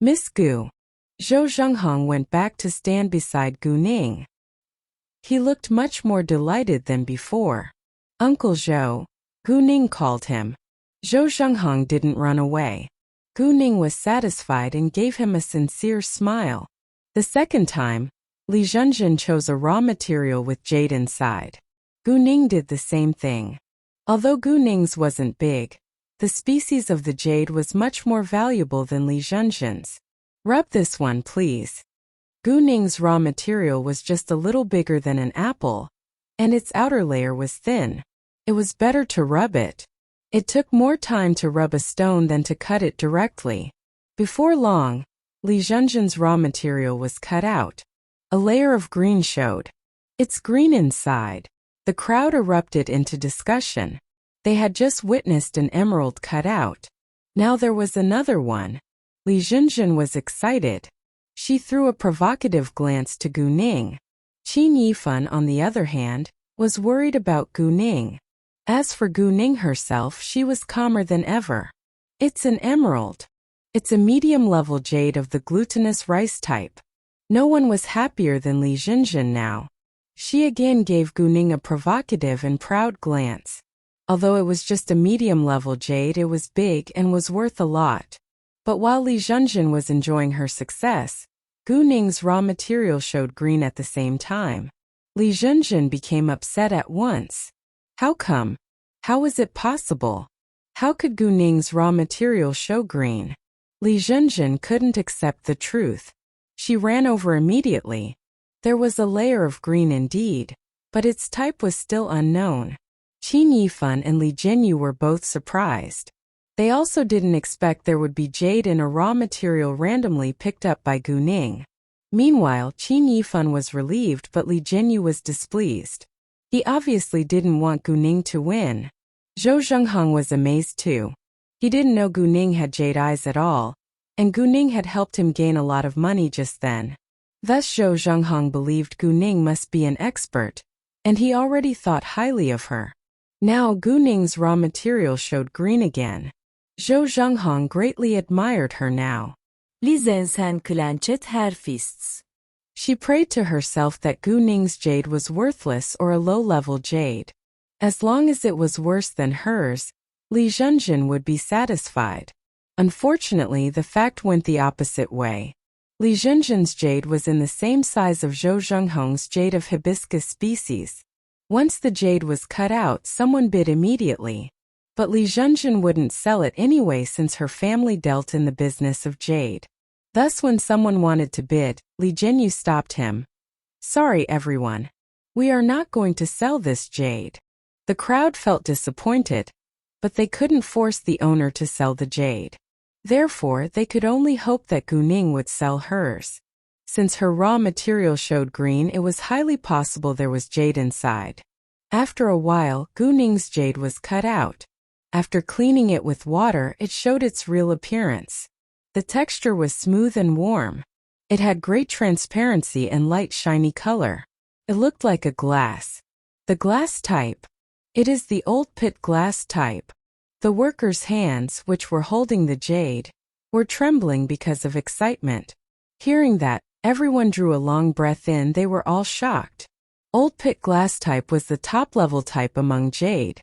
Miss Gu. Zhou Zhenghong went back to stand beside Gu Ning. He looked much more delighted than before. Uncle Zhou, Gu Ning called him. Zhou Zhenghong didn't run away. Gu Ning was satisfied and gave him a sincere smile. The second time, Li Zhenjin chose a raw material with jade inside. Gu Ning did the same thing. Although Gu Ning's wasn't big, the species of the jade was much more valuable than Li Zhenjin's. Rub this one, please. Gu Ning's raw material was just a little bigger than an apple, and its outer layer was thin. It was better to rub it. It took more time to rub a stone than to cut it directly. Before long, Li Zhenjin's raw material was cut out. A layer of green showed. It's green inside. The crowd erupted into discussion. They had just witnessed an emerald cut out. Now there was another one. Li Zhenjin was excited. She threw a provocative glance to Gu Ning. Qin Yifan, on the other hand, was worried about Gu Ning. As for Gu Ning herself, she was calmer than ever. It's an emerald. It's a medium-level jade of the glutinous rice type. No one was happier than Li Zhenjin now. She again gave Gu Ning a provocative and proud glance. Although it was just a medium-level jade, it was big and was worth a lot. But while Li Zhenjin was enjoying her success, Gu Ning's raw material showed green at the same time. Li Zhenjin became upset at once. How come? How was it possible? How could Gu Ning's raw material show green? Li Zhenjin couldn't accept the truth. She ran over immediately. There was a layer of green indeed, but its type was still unknown. Qin Yifan and Li Jinyu were both surprised. They also didn't expect there would be jade in a raw material randomly picked up by Gu Ning. Meanwhile, Qin Yifan was relieved, but Li Jinyu was displeased. He obviously didn't want Gu Ning to win. Zhou Zhenghong was amazed too. He didn't know Gu Ning had jade eyes at all, and Gu Ning had helped him gain a lot of money just then. Thus Zhou Zhenghong believed Gu Ning must be an expert, and he already thought highly of her. Now Gu Ning's raw material showed green again. Zhou Zhenghong greatly admired her now. Lizenz and clenched her fists. She prayed to herself that Gu Ning's jade was worthless or a low-level jade. As long as it was worse than hers, Li Zhenjin would be satisfied. Unfortunately, the fact went the opposite way. Li Zhenjin's jade was in the same size of Zhou Zhenghong's jade of hibiscus species. Once the jade was cut out, someone bid immediately. But Li Zhenjin wouldn't sell it anyway since her family dealt in the business of jade. Thus when someone wanted to bid, Li Jinyu stopped him. Sorry everyone. We are not going to sell this jade. The crowd felt disappointed, but they couldn't force the owner to sell the jade. Therefore, they could only hope that Gu Ning would sell hers. Since her raw material showed green, it was highly possible there was jade inside. After a while, Gu Ning's jade was cut out. After cleaning it with water, it showed its real appearance. The texture was smooth and warm. It had great transparency and light shiny color. It looked like a glass. The glass type. It is the old pit glass type. The workers' hands, which were holding the jade, were trembling because of excitement. Hearing that, everyone drew a long breath in. They were all shocked. Old pit glass type was the top-level type among jade.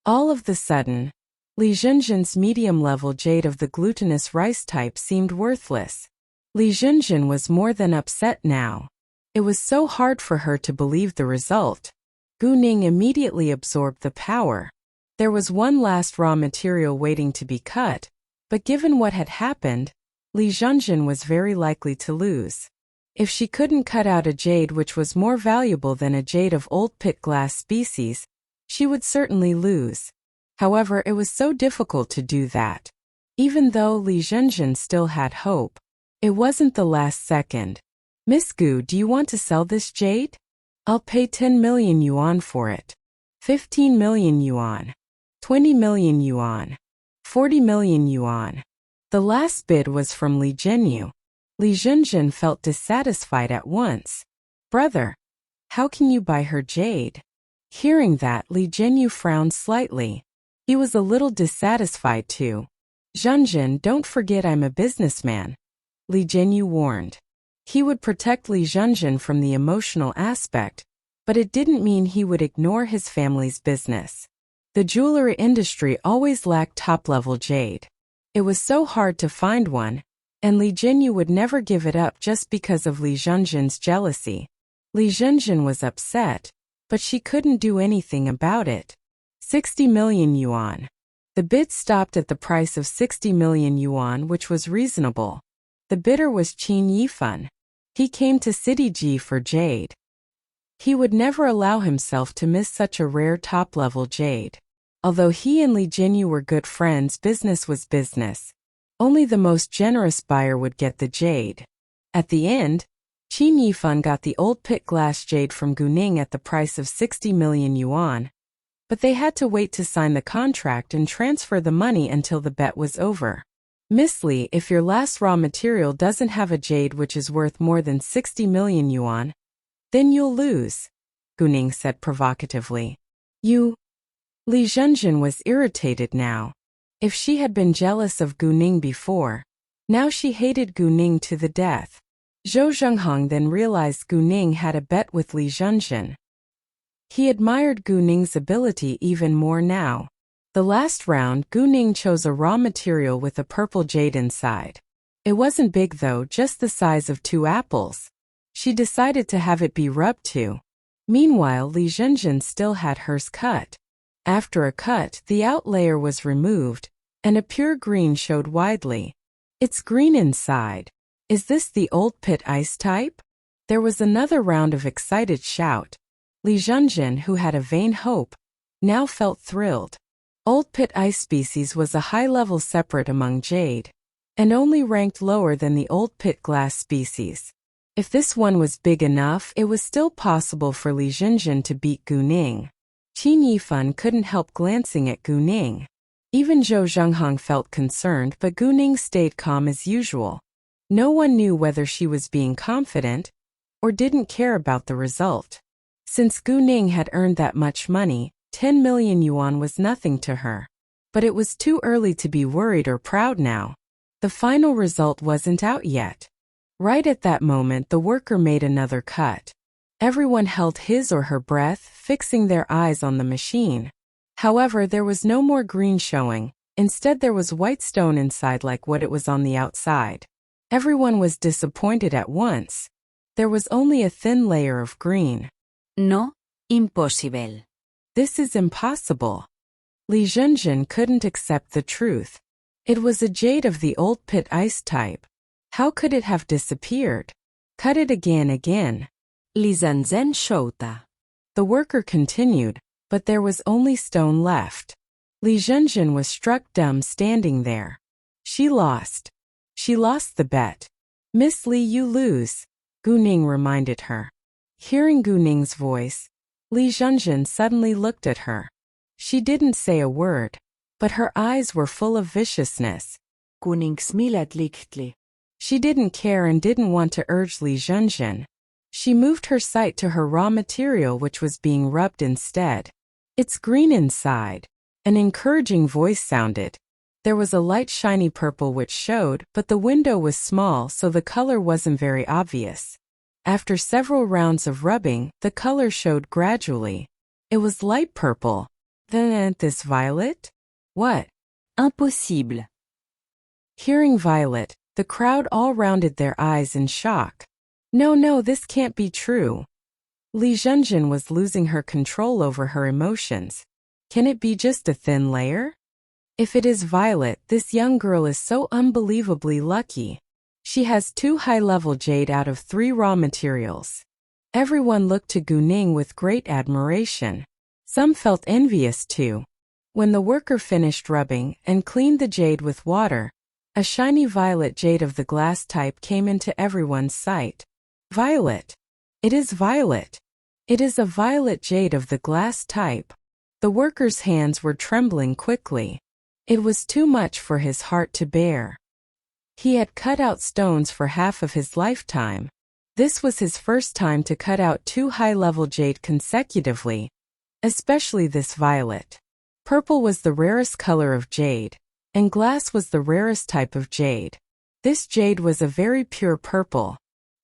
All of the sudden, Li Zhenjin's medium-level jade of the glutinous rice type seemed worthless. Li Zhenjin was more than upset now. It was so hard for her to believe the result. Gu Ning immediately absorbed the power. There was one last raw material waiting to be cut, but given what had happened, Li Zhenjin was very likely to lose. If she couldn't cut out a jade which was more valuable than a jade of old pit glass species, she would certainly lose. However, it was so difficult to do that. Even though Li Zhenjin still had hope, it wasn't the last second. Miss Gu, do you want to sell this jade? I'll pay 10 million yuan for it. 15 million yuan. 20 million yuan. 40 million yuan. The last bid was from Li Jinyu. Li Zhenjin felt dissatisfied at once. Brother, how can you buy her jade? Hearing that, Li Jinyu frowned slightly. He was a little dissatisfied too. Zhenjin, don't forget I'm a businessman. Li Jinyu warned. He would protect Li Zhenjin from the emotional aspect, but it didn't mean he would ignore his family's business. The jewelry industry always lacked top-level jade. It was so hard to find one, and Li Jinyu would never give it up just because of Li Zhenjin's jealousy. Li Zhenjin was upset, but she couldn't do anything about it. 60 million yuan. The bid stopped at the price of 60 million yuan, which was reasonable. The bidder was Qin Yifan. He came to City Ji for jade. He would never allow himself to miss such a rare top-level jade. Although he and Li Jinyu were good friends, business was business. Only the most generous buyer would get the jade. At the end, Qin Yifan got the old pit glass jade from Guning at the price of 60 million yuan. But they had to wait to sign the contract and transfer the money until the bet was over. Miss Li, if your last raw material doesn't have a jade which is worth more than 60 million yuan, then you'll lose, Guning said provocatively. You? Li Zhenjin was irritated now. If she had been jealous of Guning before, now she hated Guning to the death. Zhou Zhenghong then realized Guning had a bet with Li Zhenjin. He admired Guning's ability even more now. The last round, Guning chose a raw material with a purple jade inside. It wasn't big though, just the size of 2 apples. She decided to have it be rubbed too. Meanwhile, Li Zhenjin still had hers cut. After a cut, the out layer was removed, and a pure green showed widely. It's green inside. Is this the old pit ice type? There was another round of excited shout. Li Zhenjin, who had a vain hope, now felt thrilled. Old pit ice species was a high level separate among jade, and only ranked lower than the old pit glass species. If this one was big enough, it was still possible for Li Zhenjin to beat Guning. Qin Yifan couldn't help glancing at Guning. Even Zhou Zhenghong felt concerned, but Guning stayed calm as usual. No one knew whether she was being confident or didn't care about the result. Since Guning had earned that much money, 10 million yuan was nothing to her. But it was too early to be worried or proud now. The final result wasn't out yet. Right at that moment, the worker made another cut. Everyone held his or her breath, fixing their eyes on the machine. However, there was no more green showing. Instead, there was white stone inside like what it was on the outside. Everyone was disappointed at once. There was only a thin layer of green. No, impossible. This is impossible. Li Zhenjin couldn't accept the truth. It was a jade of the old pit ice type. How could it have disappeared? Cut it again. Li Zhenjin shouta. The worker continued, but there was only stone left. Li Zhenjin was struck dumb standing there. She lost. She lost the bet. Miss Li, you lose, Guning reminded her. Hearing Guning's voice, Li Zhenjin suddenly looked at her. She didn't say a word, but her eyes were full of viciousness. Guning smiled lichtly. She didn't care and didn't want to urge Li Zhenjin. She moved her sight to her raw material, which was being rubbed instead. It's green inside. An encouraging voice sounded. There was a light shiny purple which showed, but the window was small so the color wasn't very obvious. After several rounds of rubbing, the color showed gradually. It was light purple. Then this violet? What? Impossible. Hearing violet, the crowd all rounded their eyes in shock. No, this can't be true. Li Zhenjin was losing her control over her emotions. Can it be just a thin layer? If it is violet, this young girl is so unbelievably lucky. She has 2 high-level jade out of 3 raw materials. Everyone looked to Guning with great admiration. Some felt envious too. When the worker finished rubbing and cleaned the jade with water, a shiny violet jade of the glass type came into everyone's sight. Violet. It is violet. It is a violet jade of the glass type. The worker's hands were trembling quickly. It was too much for his heart to bear. He had cut out stones for half of his lifetime. This was his first time to cut out 2 high-level jade consecutively, especially this violet. Purple was the rarest color of jade, and glass was the rarest type of jade. This jade was a very pure purple.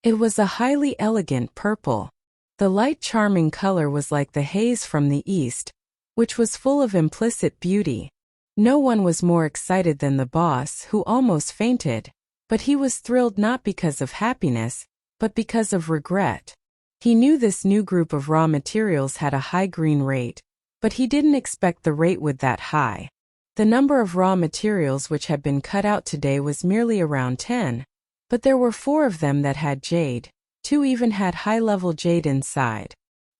It was a highly elegant purple. The light charming color was like the haze from the east, which was full of implicit beauty. No one was more excited than the boss, who almost fainted, but he was thrilled not because of happiness, but because of regret. He knew this new group of raw materials had a high green rate, but he didn't expect the rate would that high. The number of raw materials which had been cut out today was merely around 10, but there were 4 of them that had jade, 2 even had high-level jade inside.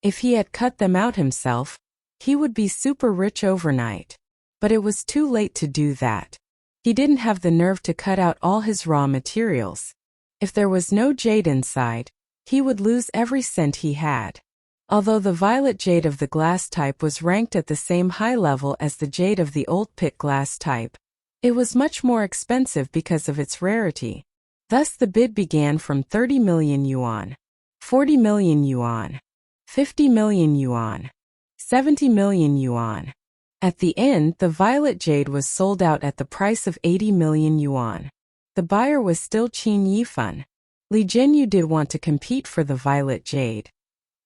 If he had cut them out himself, he would be super rich overnight. But it was too late to do that. He didn't have the nerve to cut out all his raw materials. If there was no jade inside, he would lose every cent he had. Although the violet jade of the glass type was ranked at the same high level as the jade of the old pit glass type, it was much more expensive because of its rarity. Thus the bid began from 30 million yuan, 40 million yuan, 50 million yuan, 70 million yuan. At the end, the violet jade was sold out at the price of 80 million yuan. The buyer was still Qin Yifan. Li Jinyu did want to compete for the violet jade,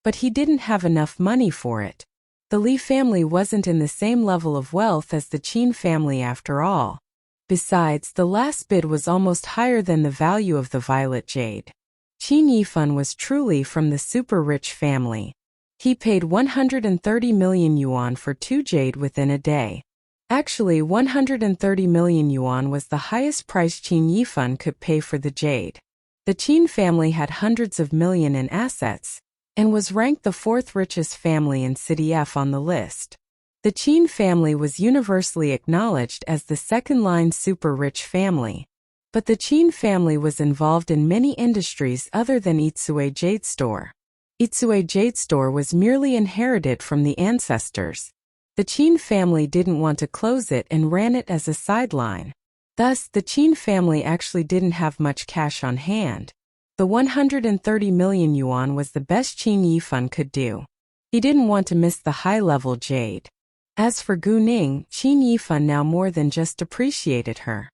but he didn't have enough money for it. The Li family wasn't in the same level of wealth as the Qin family after all. Besides, the last bid was almost higher than the value of the violet jade. Qin Yifan was truly from the super-rich family. He paid 130 million yuan for 2 jade within a day. Actually, 130 million yuan was the highest price Qin Yifan could pay for the jade. The Qin family had hundreds of millions in assets, and was ranked the 4th richest family in City F on the list. The Qin family was universally acknowledged as the second-line super-rich family. But the Qin family was involved in many industries other than Itsue Jade Store. Itsue Jade Store was merely inherited from the ancestors. The Qin family didn't want to close it and ran it as a sideline. Thus, the Qin family actually didn't have much cash on hand. The 130 million yuan was the best Qin Yifan could do. He didn't want to miss the high-level jade. As for Gu Ning, Qin Yifan now more than just appreciated her.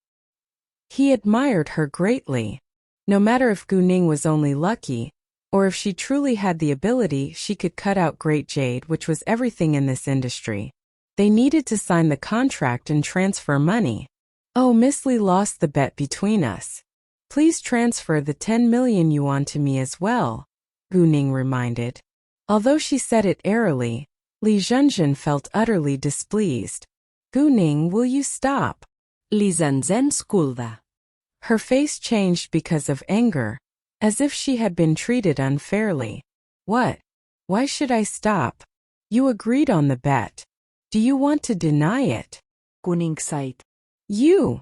He admired her greatly. No matter if Gu Ning was only lucky, or if she truly had the ability, she could cut out great jade, which was everything in this industry. They needed to sign the contract and transfer money. Oh, Miss Li lost the bet between us. Please transfer the 10 million yuan to me as well, Gu Ning reminded. Although she said it airily, Li Zhenjin felt utterly displeased. Gu Ning, will you stop? Li Zhenjin scolda. Her face changed because of anger, as if she had been treated unfairly. What? Why should I stop? You agreed on the bet. Do you want to deny it? Gu Ning sighed. You!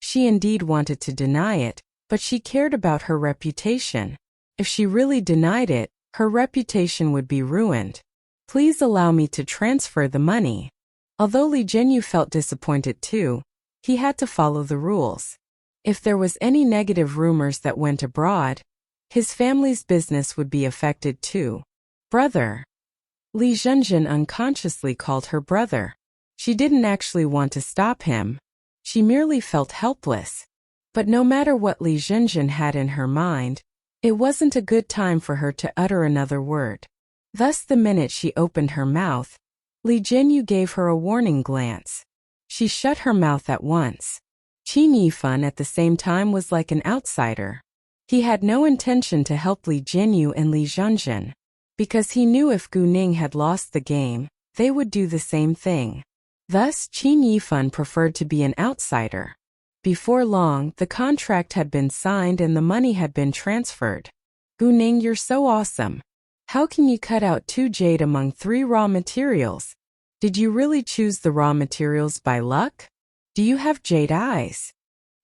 She indeed wanted to deny it, but she cared about her reputation. If she really denied it, her reputation would be ruined. Please allow me to transfer the money. Although Li Jinyu felt disappointed too, he had to follow the rules. If there was any negative rumors that went abroad, his family's business would be affected too. Brother. Li Zhenjin unconsciously called her brother. She didn't actually want to stop him. She merely felt helpless. But no matter what Li Zhenjin had in her mind, it wasn't a good time for her to utter another word. Thus the minute she opened her mouth, Li Jinyu gave her a warning glance. She shut her mouth at once. Qin Yifan at the same time was like an outsider. He had no intention to help Li Jinyu and Li Zhenjin, because he knew if Gu Ning had lost the game, they would do the same thing. Thus, Qin Yifan preferred to be an outsider. Before long, the contract had been signed and the money had been transferred. Gu Ning, you're so awesome. How can you cut out 2 jade among 3 raw materials? Did you really choose the raw materials by luck? Do you have jade eyes?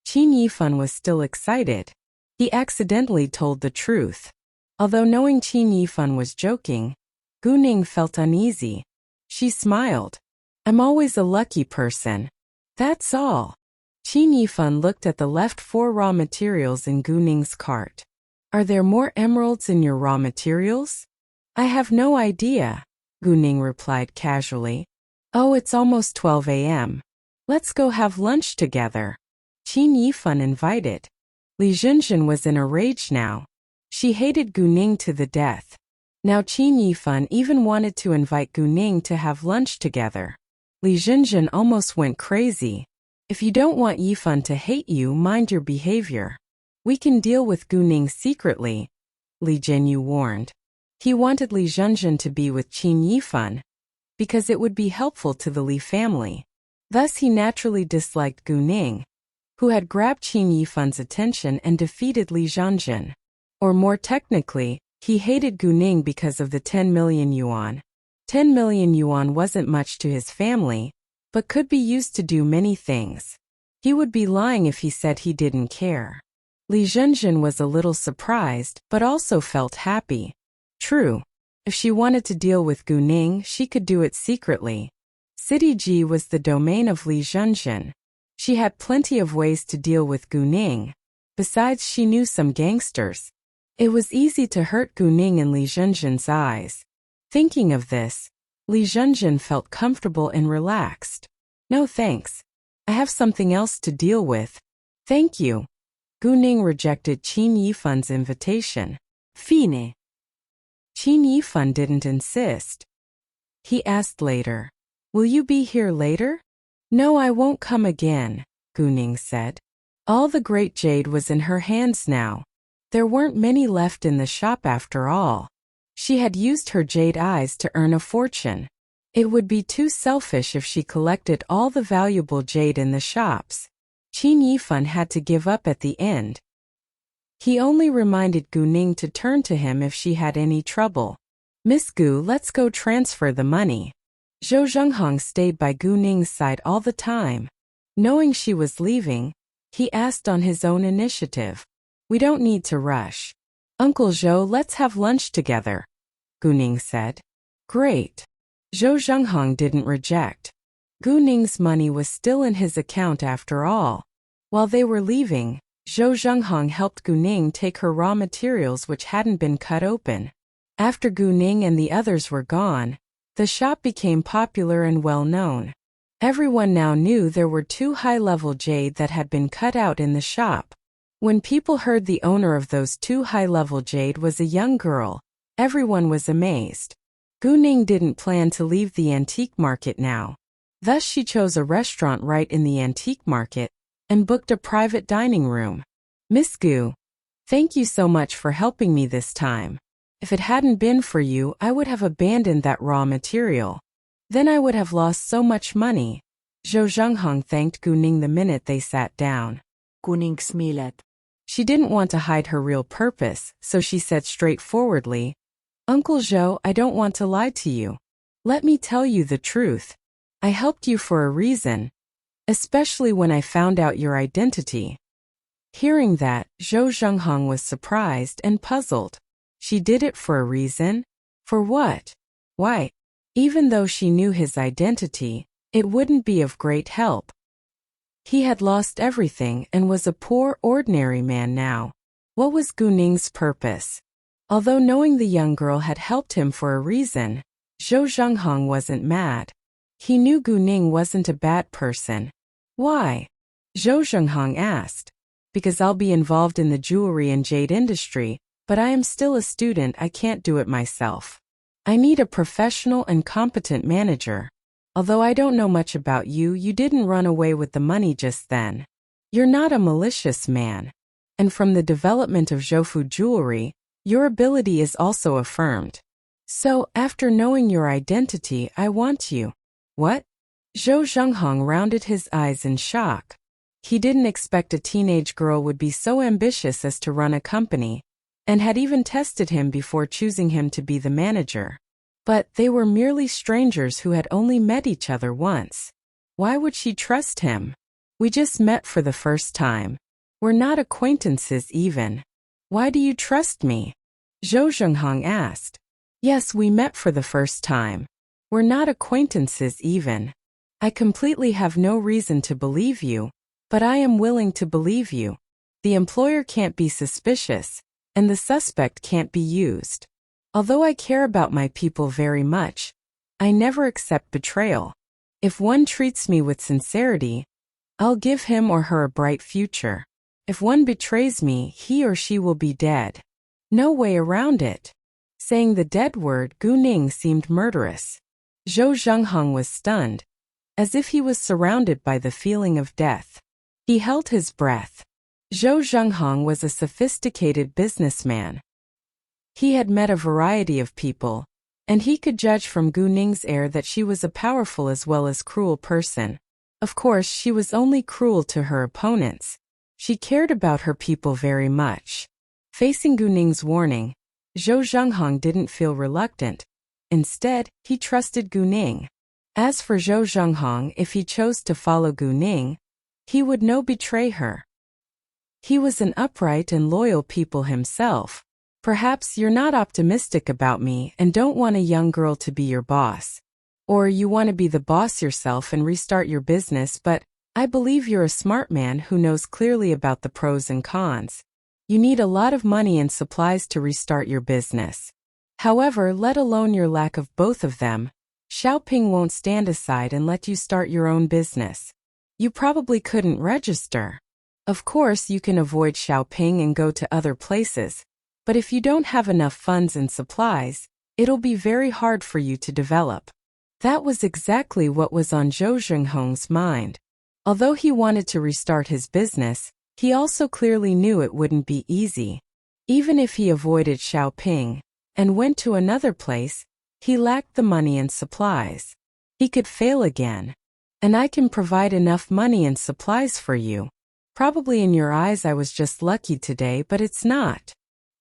Qin Yifan was still excited. He accidentally told the truth. Although knowing Qin Yifan was joking, Gu Ning felt uneasy. She smiled. I'm always a lucky person. That's all. Qin Yifan looked at the left 4 raw materials in Gu Ning's cart. Are there more emeralds in your raw materials? I have no idea, Gu Ning replied casually. Oh, it's almost 12 a.m. Let's go have lunch together. Qin Yifan invited. Li Junjun was in a rage now. She hated Gu Ning to the death. Now Qin Yifan even wanted to invite Gu Ning to have lunch together. Li Junjun almost went crazy. If you don't want Yifan to hate you, mind your behavior. We can deal with Gu Ning secretly, Li Jinyu warned. He wanted Li Junjun to be with Qin Yifan because it would be helpful to the Li family. Thus he naturally disliked Gu Ning, who had grabbed Qin Yifan's attention and defeated Li Junjun. Or more technically, he hated Gu Ning because of the 10 million yuan. 10 million yuan wasn't much to his family, but could be used to do many things. He would be lying if he said he didn't care. Li Junjun was a little surprised, but also felt happy. True, if she wanted to deal with Gu Ning, she could do it secretly. City G was the domain of Li Junjun. She had plenty of ways to deal with Gu Ning. Besides, she knew some gangsters. It was easy to hurt Gu Ning in Li Junjun's eyes. Thinking of this, Li Junjun felt comfortable and relaxed. No thanks. I have something else to deal with. Thank you. Gu Ning rejected Qin Yifan's invitation. Fine. Qin Yifan didn't insist. He asked later, "Will you be here later?" "No, I won't come again," Gu Ning said. All the great jade was in her hands now. There weren't many left in the shop after all. She had used her jade eyes to earn a fortune. It would be too selfish if she collected all the valuable jade in the shops. Qin Yifan had to give up at the end. He only reminded Gu Ning to turn to him if she had any trouble. "Miss Gu, let's go transfer the money." Zhou Zhenghong stayed by Gu Ning's side all the time. Knowing she was leaving, he asked on his own initiative. "We don't need to rush. Uncle Zhou, let's have lunch together," Gu Ning said. Great. Zhou Zhenghong didn't reject. Gu Ning's money was still in his account after all. While they were leaving, Zhou Zhenghong helped Gu Ning take her raw materials which hadn't been cut open. After Gu Ning and the others were gone, the shop became popular and well known. Everyone now knew there were 2 high-level jade that had been cut out in the shop. When people heard the owner of those 2 high-level jade was a young girl, everyone was amazed. Gu Ning didn't plan to leave the antique market now. Thus she chose a restaurant right in the antique market and booked a private dining room. "Miss Gu, thank you so much for helping me this time. If it hadn't been for you, I would have abandoned that raw material. Then I would have lost so much money." Zhou Zhenghong thanked Gu Ning the minute they sat down. Gu Ning smiled. She didn't want to hide her real purpose, so she said straightforwardly, "Uncle Zhou, I don't want to lie to you. Let me tell you the truth. I helped you for a reason, especially when I found out your identity." Hearing that, Zhou Zhenghong was surprised and puzzled. She did it for a reason? For what? Why? Even though she knew his identity, it wouldn't be of great help. He had lost everything and was a poor, ordinary man now. What was Gu Ning's purpose? Although knowing the young girl had helped him for a reason, Zhou Zhenghong wasn't mad. He knew Gu Ning wasn't a bad person. "Why?" Zhou Zhenghong asked. "Because I'll be involved in the jewelry and jade industry, but I am still a student, I can't do it myself. I need a professional and competent manager. Although I don't know much about you, you didn't run away with the money just then. You're not a malicious man. And from the development of Zhoufu jewelry, your ability is also affirmed. So, after knowing your identity, I want you." "What?" Zhou Zhenghong rounded his eyes in shock. He didn't expect a teenage girl would be so ambitious as to run a company, and had even tested him before choosing him to be the manager. But they were merely strangers who had only met each other once. Why would she trust him? "We just met for the first time. We're not acquaintances even. Why do you trust me?" Zhou Zhenghong asked. "Yes, we met for the first time. We're not acquaintances even. I completely have no reason to believe you, but I am willing to believe you. The employer can't be suspicious, and the suspect can't be used. Although I care about my people very much, I never accept betrayal. If one treats me with sincerity, I'll give him or her a bright future. If one betrays me, he or she will be dead. No way around it. Saying the dead word, Gu Ning seemed murderous. Zhou Zhengheng was stunned, as if he was surrounded by the feeling of death. He held his breath. Zhou Zhengheng was a sophisticated businessman. He had met a variety of people, and he could judge from Gu Ning's air that she was a powerful as well as cruel person. Of course, she was only cruel to her opponents. She cared about her people very much. Facing Gu Ning's warning, Zhou Zhengheng didn't feel reluctant. Instead, he trusted Gu Ning. As for Zhou Zhengheng, if he chose to follow Gu Ning, he would no betray her. He was an upright and loyal people himself. Perhaps you're not optimistic about me and don't want a young girl to be your boss. Or you want to be the boss yourself and restart your business, but I believe you're a smart man who knows clearly about the pros and cons. You need a lot of money and supplies to restart your business. However, let alone your lack of both of them, Xiaoping won't stand aside and let you start your own business. You probably couldn't register. Of course, you can avoid Xiaoping and go to other places, but if you don't have enough funds and supplies, it'll be very hard for you to develop. That was exactly what was on Zhou Zhengheng's mind. Although he wanted to restart his business, he also clearly knew it wouldn't be easy. Even if he avoided Xiaoping and went to another place, he lacked the money and supplies. He could fail again. And I can provide enough money and supplies for you. Probably in your eyes I was just lucky today, but it's not.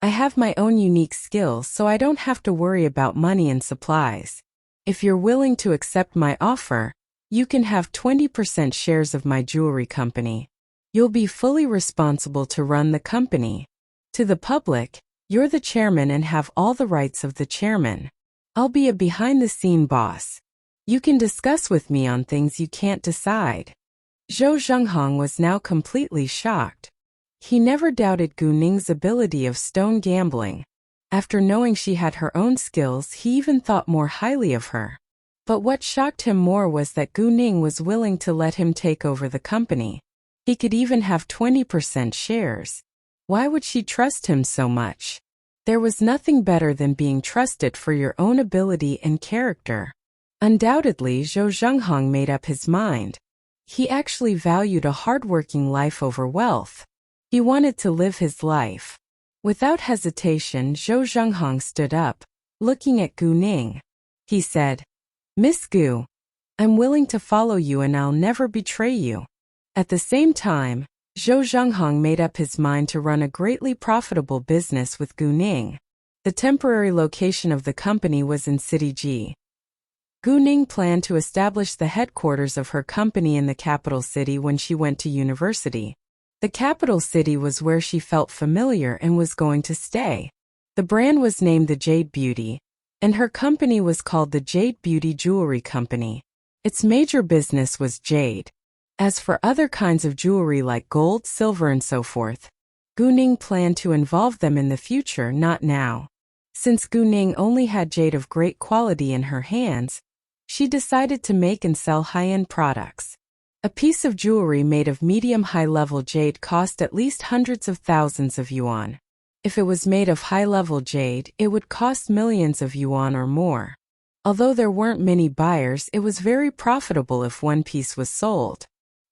I have my own unique skills, so I don't have to worry about money and supplies. If you're willing to accept my offer, you can have 20% shares of my jewelry company. You'll be fully responsible to run the company. To the public, you're the chairman and have all the rights of the chairman. I'll be a behind-the-scene boss. You can discuss with me on things you can't decide. Zhou Zhengheng was now completely shocked. He never doubted Gu Ning's ability of stone gambling. After knowing she had her own skills, he even thought more highly of her. But what shocked him more was that Gu Ning was willing to let him take over the company. He could even have 20% shares. Why would she trust him so much? There was nothing better than being trusted for your own ability and character. Undoubtedly, Zhou Zhengheng made up his mind. He actually valued a hardworking life over wealth. He wanted to live his life. Without hesitation, Zhou Zhengheng stood up, looking at Gu Ning. He said, "Miss Gu, I'm willing to follow you and I'll never betray you." At the same time, Zhou Zhengheng made up his mind to run a greatly profitable business with Gu Ning. The temporary location of the company was in City G. Gu Ning planned to establish the headquarters of her company in the capital city when she went to university. The capital city was where she felt familiar and was going to stay. The brand was named the Jade Beauty, and her company was called the Jade Beauty Jewelry Company. Its major business was jade. As for other kinds of jewelry like gold, silver and so forth, Gu Ning planned to involve them in the future, not now. Since Gu Ning only had jade of great quality in her hands, she decided to make and sell high-end products. A piece of jewelry made of medium high-level jade cost at least hundreds of thousands of yuan. If it was made of high-level jade, it would cost millions of yuan or more. Although there weren't many buyers, it was very profitable if one piece was sold.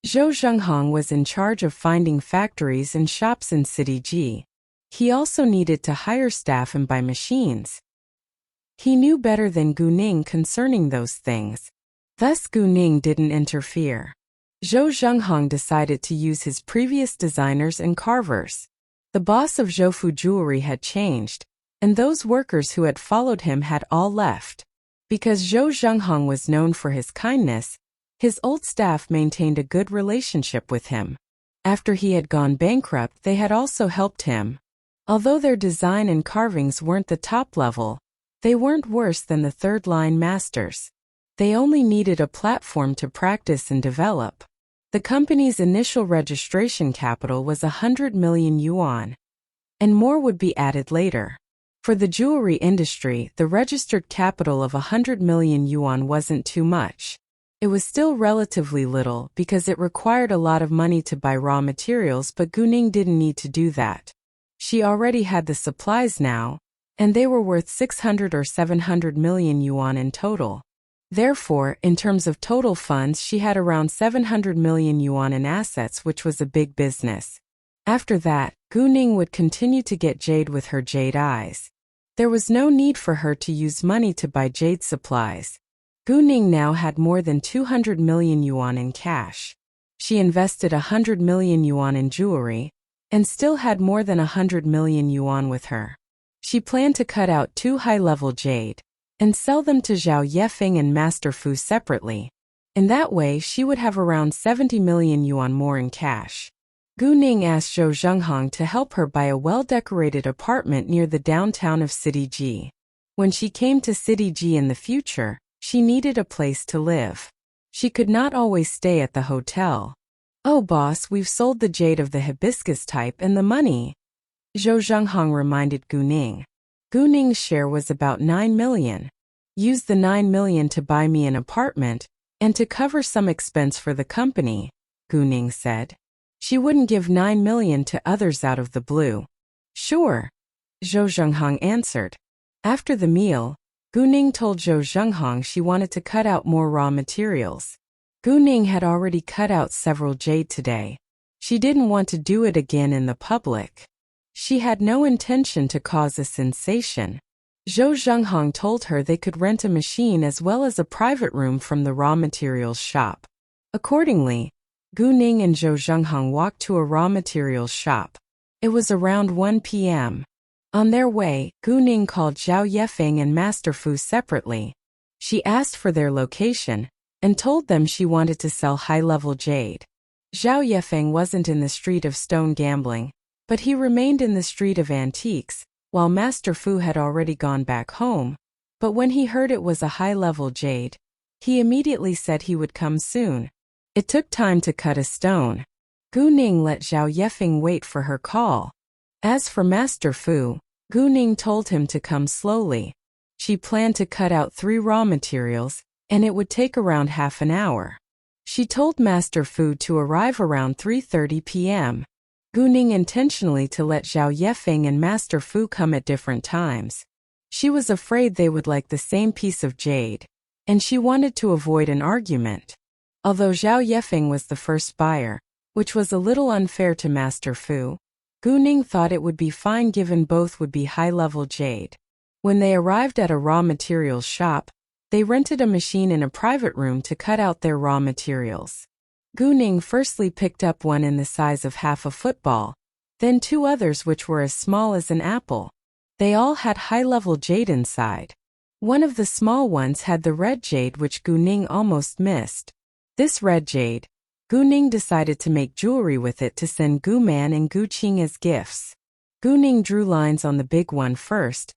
Zhou Zhengheng was in charge of finding factories and shops in City G. He also needed to hire staff and buy machines. He knew better than Gu Ning concerning those things. Thus Gu Ning didn't interfere. Zhou Zhengheng decided to use his previous designers and carvers. The boss of Zhoufu Jewelry had changed, and those workers who had followed him had all left. Because Zhou Zhengheng was known for his kindness, his old staff maintained a good relationship with him. After he had gone bankrupt, they had also helped him. Although their design and carvings weren't the top level, they weren't worse than the third-line masters. They only needed a platform to practice and develop. The company's initial registration capital was 100 million yuan, and more would be added later. For the jewelry industry, the registered capital of 100 million yuan wasn't too much. It was still relatively little because it required a lot of money to buy raw materials, but Guning didn't need to do that. She already had the supplies now, and they were worth 600 or 700 million yuan in total. Therefore, in terms of total funds, she had around 700 million yuan in assets, which was a big business. After that, Guning would continue to get Jade with her jade eyes. There was no need for her to use money to buy jade supplies. Guning now had more than 200 million yuan in cash. She invested 100 million yuan in jewelry, and still had more than 100 million yuan with her. She planned to cut out 2 high-level jade and sell them to Zhao Yefeng and Master Fu separately. In that way, she would have around 70 million yuan more in cash. Guning asked Zhou Zhenghong to help her buy a well-decorated apartment near the downtown of City G. When she came to City G in the future, she needed a place to live. She could not always stay at the hotel. "Oh boss, we've sold the jade of the hibiscus type and the money," Zhou Zhenghong reminded Guning. Guning's share was about 9 million. "Use the 9 million to buy me an apartment, and to cover some expense for the company," Guning said. She wouldn't give 9 million to others out of the blue. "Sure," Zhou Zhenghong answered. After the meal, Guning told Zhou Zhenghong she wanted to cut out more raw materials. Guning had already cut out several jade today. She didn't want to do it again in the public. She had no intention to cause a sensation. Zhou Zhenghong told her they could rent a machine as well as a private room from the raw materials shop. Accordingly, Guning and Zhou Zhenghong walked to a raw materials shop. It was around 1 p.m. On their way, Guning called Zhao Yefeng and Master Fu separately. She asked for their location and told them she wanted to sell high-level jade. Zhao Yefeng wasn't in the street of stone gambling, but he remained in the street of antiques, while Master Fu had already gone back home. But when he heard it was a high-level jade, he immediately said he would come soon. It took time to cut a stone. Guning let Zhao Yefeng wait for her call. As for Master Fu, Guning told him to come slowly. She planned to cut out 3 raw materials, and it would take around half an hour. She told Master Fu to arrive around 3:30 p.m. Guning intentionally to let Zhao Yefeng and Master Fu come at different times. She was afraid they would like the same piece of jade, and she wanted to avoid an argument. Although Zhao Yefeng was the first buyer, which was a little unfair to Master Fu, Guning thought it would be fine given both would be high-level jade. When they arrived at a raw materials shop, they rented a machine in a private room to cut out their raw materials. Guning firstly picked up one in the size of half a football, then 2 others which were as small as an apple. They all had high-level jade inside. One of the small ones had the red jade which Guning almost missed. This red jade, Guning decided to make jewelry with it to send Gu Man and Gu Qing as gifts. Guning drew lines on the big one first,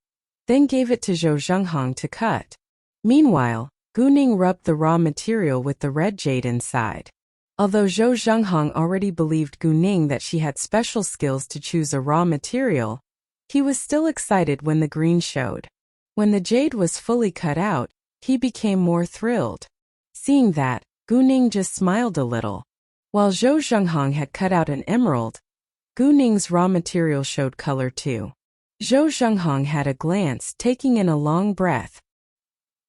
then gave it to Zhou Zhenghong to cut. Meanwhile, Guning rubbed the raw material with the red jade inside. Although Zhou Zhenghong already believed Guning that she had special skills to choose a raw material, he was still excited when the green showed. When the jade was fully cut out, he became more thrilled. Seeing that, Guning just smiled a little. While Zhou Zhenghong had cut out an emerald, Guning's raw material showed color too. Zhou Zhenghong had a glance, taking in a long breath.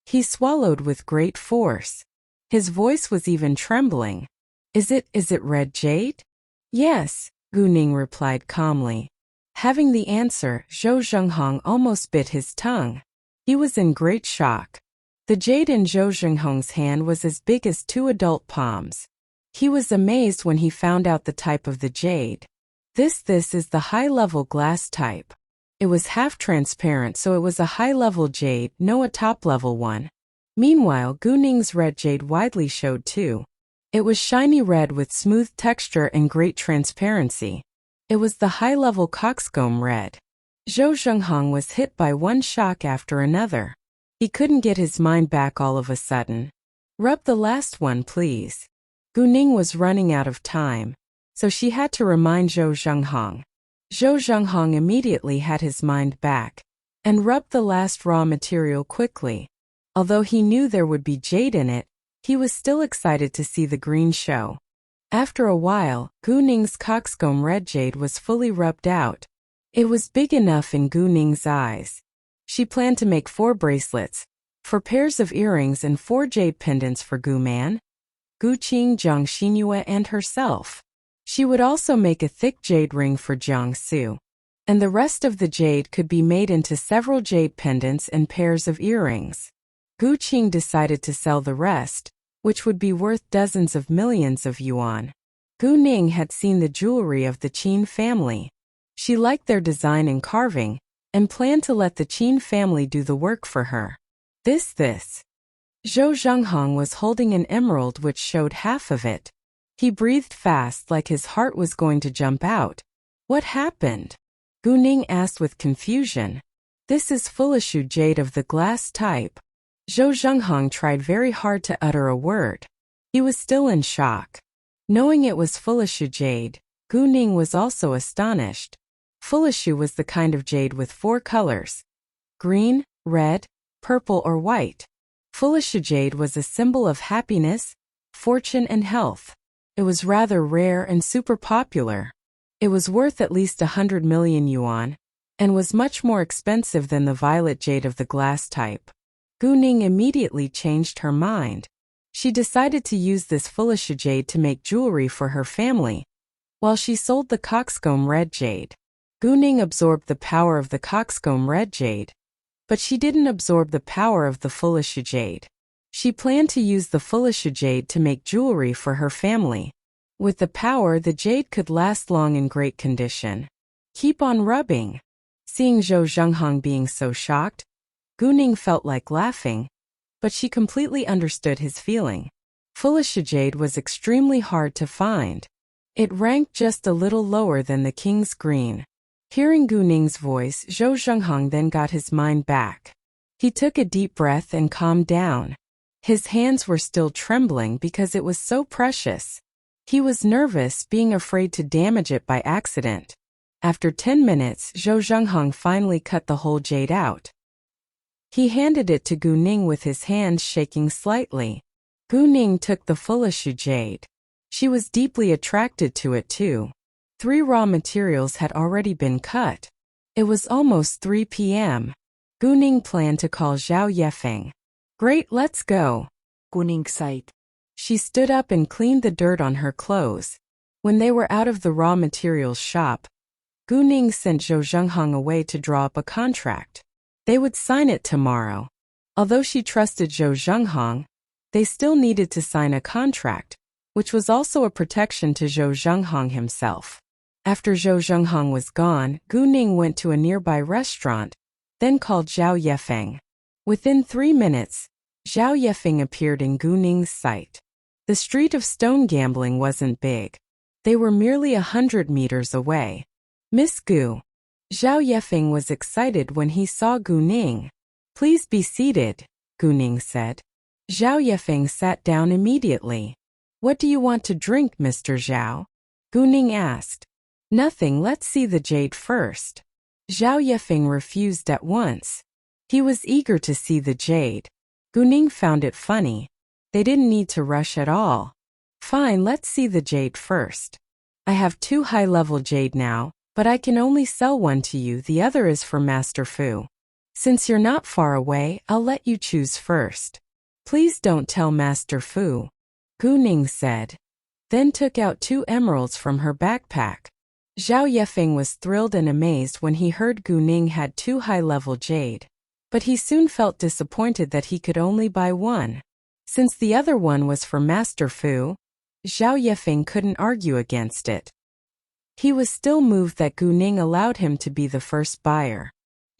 He swallowed with great force. His voice was even trembling. Is it red jade?" "Yes," Guning replied calmly. Having the answer, Zhou Zhenghong almost bit his tongue. He was in great shock. The jade in Zhou Zhenghong's hand was as big as 2 adult palms. He was amazed when he found out the type of the jade. This is the high-level glass type. It was half transparent, so it was a high-level jade, no a top-level one. Meanwhile, Guning's red jade widely showed too. It was shiny red with smooth texture and great transparency. It was the high-level coxcomb red. Zhou Zhenghong was hit by one shock after another. He couldn't get his mind back all of a sudden. "Rub the last one, please." Guning was running out of time, so she had to remind Zhou Zhenghong. Zhou Zhenghong immediately had his mind back and rubbed the last raw material quickly. Although he knew there would be jade in it, He was still excited to see the green show. After a while, Gu Ning's coxcomb red jade was fully rubbed out. It was big enough in Gu Ning's eyes. She planned to make 4 bracelets, 4 pairs of earrings and 4 jade pendants for Gu Man, Gu Qing, Jiang Xinyue and herself. She would also make a thick jade ring for Jiang Su. And the rest of the jade could be made into several jade pendants and pairs of earrings. Gu Qing decided to sell the rest, which would be worth dozens of millions of yuan. Gu Ning had seen the jewelry of the Qin family. She liked their design and carving, and planned to let the Qin family do the work for her. This. Zhou Zhenghong was holding an emerald which showed half of it. He breathed fast like his heart was going to jump out. What happened? Gu Ning asked with confusion. This is Fulishu jade of the glass type. Zhou Zhenghong tried very hard to utter a word. He was still in shock. Knowing it was Fulishu jade, Gu Ning was also astonished. Fulishu was the kind of jade with 4 colors: green, red, purple or white. Fulishu jade was a symbol of happiness, fortune and health. It was rather rare and super popular. It was worth at least 100 million yuan, and was much more expensive than the violet jade of the glass type. Gu Ning immediately changed her mind. She decided to use this Fulishu jade to make jewelry for her family, while she sold the coxcomb red jade. Gu Ning absorbed the power of the coxcomb red jade, but she didn't absorb the power of the Fulishu jade. She planned to use the Fulishu jade to make jewelry for her family. With the power, the jade could last long in great condition. Keep on rubbing. Seeing Zhou Zhenghong being so shocked, Gu Ning felt like laughing, but she completely understood his feeling. Fulishu jade was extremely hard to find. It ranked just a little lower than the king's green. Hearing Gu Ning's voice, Zhou Zhenghong then got his mind back. He took a deep breath and calmed down. His hands were still trembling because it was so precious. He was nervous, being afraid to damage it by accident. After 10 minutes, Zhou Zhenghong finally cut the whole jade out. He handed it to Gu Ning with his hands shaking slightly. Gu Ning took the Fulishu jade. She was deeply attracted to it too. 3 raw materials had already been cut. It was almost 3 p.m. Gu Ning planned to call Zhao Yefeng. Great, let's go. Gu Ning sighed. She stood up and cleaned the dirt on her clothes. When they were out of the raw materials shop, Gu Ning sent Zhou Zhenghong away to draw up a contract. They would sign it tomorrow. Although she trusted Zhou Zhenghong, they still needed to sign a contract, which was also a protection to Zhou Zhenghong himself. After Zhou Zhenghong was gone, Gu Ning went to a nearby restaurant, then called Zhao Yefeng. Within 3 minutes, Zhao Yefeng appeared in Gu Ning's sight. The street of stone gambling wasn't big. They were merely 100 meters away. Miss Gu. Zhao Yefeng was excited when he saw Gu Ning. Please be seated, Gu Ning said. Zhao Yefeng sat down immediately. What do you want to drink, Mr. Zhao? Gu Ning asked. Nothing, let's see the jade first. Zhao Yefeng refused at once. He was eager to see the jade. Gu Ning found it funny. They didn't need to rush at all. Fine, let's see the jade first. I have 2 high-level jade now, but I can only sell one to you, the other is for Master Fu. Since you're not far away, I'll let you choose first. Please don't tell Master Fu, Gu Ning said. Then took out 2 emeralds from her backpack. Zhao Yefeng was thrilled and amazed when he heard Gu Ning had 2 high-level jade. But he soon felt disappointed that he could only buy 1. Since the other one was for Master Fu, Zhao Yefeng couldn't argue against it. He was still moved that Gu Ning allowed him to be the first buyer.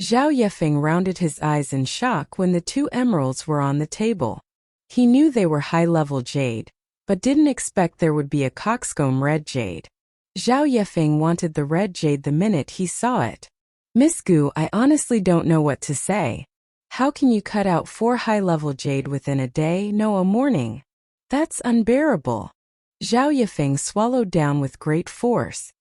Zhao Yefeng rounded his eyes in shock when the 2 emeralds were on the table. He knew they were high-level jade, but didn't expect there would be a coxcomb red jade. Zhao Yefeng wanted the red jade the minute he saw it. Miss Gu, I honestly don't know what to say. How can you cut out 4 high-level jade within a day, no a morning? That's unbearable. Zhao Yefeng swallowed down with great force.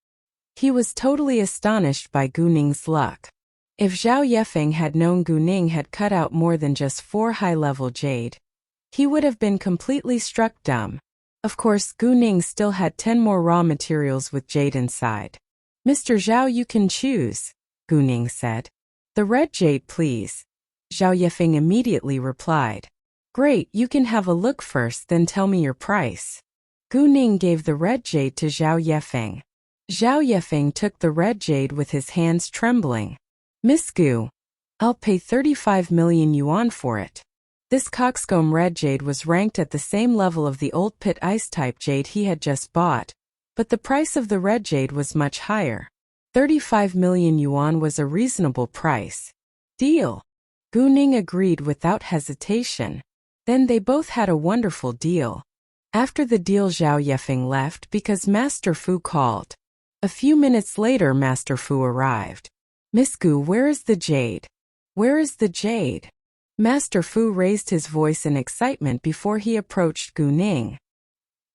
He was totally astonished by Gu Ning's luck. If Zhao Yefeng had known Gu Ning had cut out more than just 4 high-level jade, He would have been completely struck dumb. Of course, Gu Ning still had 10 more raw materials with jade inside. Mr. Zhao, you can choose, Gu Ning said. The red jade, please. Zhao Yefeng immediately replied. Great, you can have a look first, then tell me your price. Gu Ning gave the red jade to Zhao Yefeng. Zhao Yefeng took the red jade with his hands trembling. Miss Gu, I'll pay 35 million yuan for it. This coxcomb red jade was ranked at the same level of the old pit ice type jade he had just bought, but the price of the red jade was much higher. 35 million yuan was a reasonable price. Deal. Gu Ning agreed without hesitation. Then they both had a wonderful deal. After the deal, Zhao Yefeng left because Master Fu called. A few minutes later, Master Fu arrived. Miss Gu, where is the jade? Where is the jade? Master Fu raised his voice in excitement before he approached Gu Ning.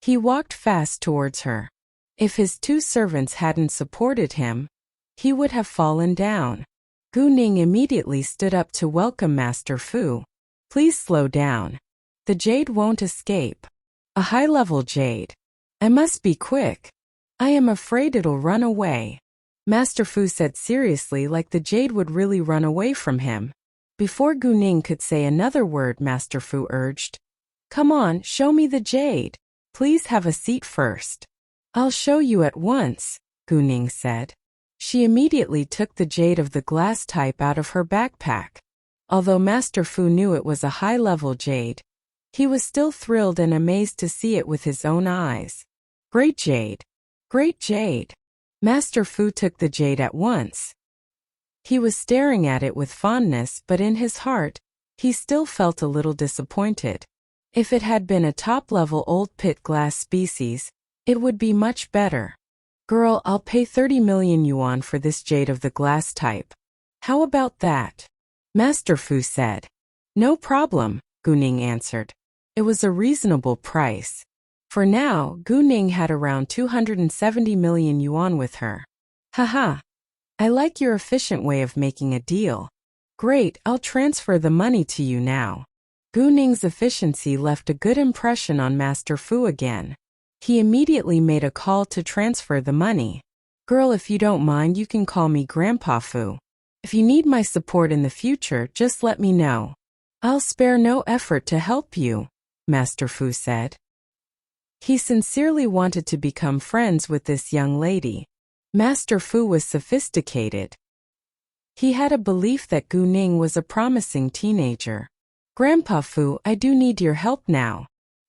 He walked fast towards her. If his two servants hadn't supported him, he would have fallen down. Gu Ning immediately stood up to welcome Master Fu. Please slow down. The jade won't escape. A high-level jade. I must be quick. I am afraid it'll run away. Master Fu said seriously, like the jade would really run away from him. Before Gu Ning could say another word, Master Fu urged. Come on, show me the jade. Please have a seat first. I'll show you at once, Gu Ning said. She immediately took the jade of the glass type out of her backpack. Although Master Fu knew it was a high-level jade, he was still thrilled and amazed to see it with his own eyes. Great jade! Great jade! Master Fu took the jade at once. He was staring at it with fondness, but in his heart, he still felt a little disappointed. If it had been a top-level old pit glass species, it would be much better. Girl, I'll pay 30 million yuan for this jade of the glass type. How about that? Master Fu said. No problem, Gu Ning answered. It was a reasonable price. For now, Gu Ning had around 270 million yuan with her. Haha. I like your efficient way of making a deal. Great, I'll transfer the money to you now. Gu Ning's efficiency left a good impression on Master Fu again. He immediately made a call to transfer the money. Girl, if you don't mind, you can call me Grandpa Fu. If you need my support in the future, just let me know. I'll spare no effort to help you, Master Fu said. He sincerely wanted to become friends with this young lady. Master Fu was sophisticated. He had a belief that Gu Ning was a promising teenager. Grandpa Fu, I do need your help now.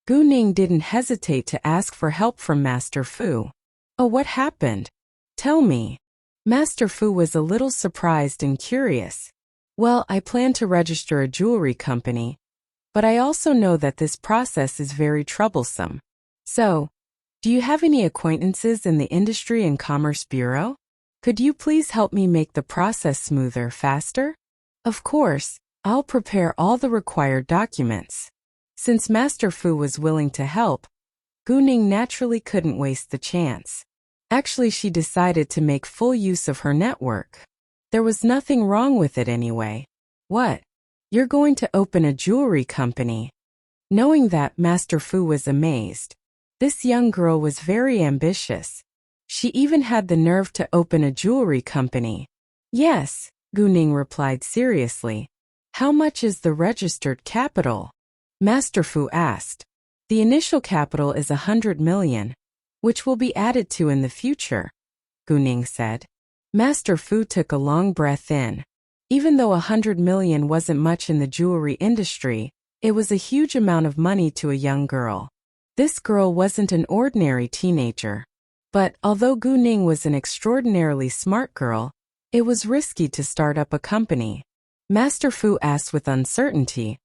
Gu Ning didn't hesitate to ask for help from Master Fu. Oh, what happened? Tell me. Master Fu was a little surprised and curious. Well, I plan to register a jewelry company, but I also know that this process is very troublesome. So, do you have any acquaintances in the Industry and Commerce Bureau? Could you please help me make the process smoother, faster? Of course, I'll prepare all the required documents. Since Master Fu was willing to help, Gu Ning naturally couldn't waste the chance. Actually, she decided to make full use of her network. There was nothing wrong with it anyway. What? You're going to open a jewelry company? Knowing that, Master Fu was amazed. This young girl was very ambitious. She even had the nerve to open a jewelry company. Yes, Gu Ning replied seriously. How much is the registered capital? Master Fu asked. The initial capital is 100 million, which will be added to in the future, Gu Ning said. Master Fu took a long breath in. Even though 100 million wasn't much in the jewelry industry, it was a huge amount of money to a young girl. This girl wasn't an ordinary teenager. But, although Gu Ning was an extraordinarily smart girl, it was risky to start up a company. Master Fu asked with uncertainty,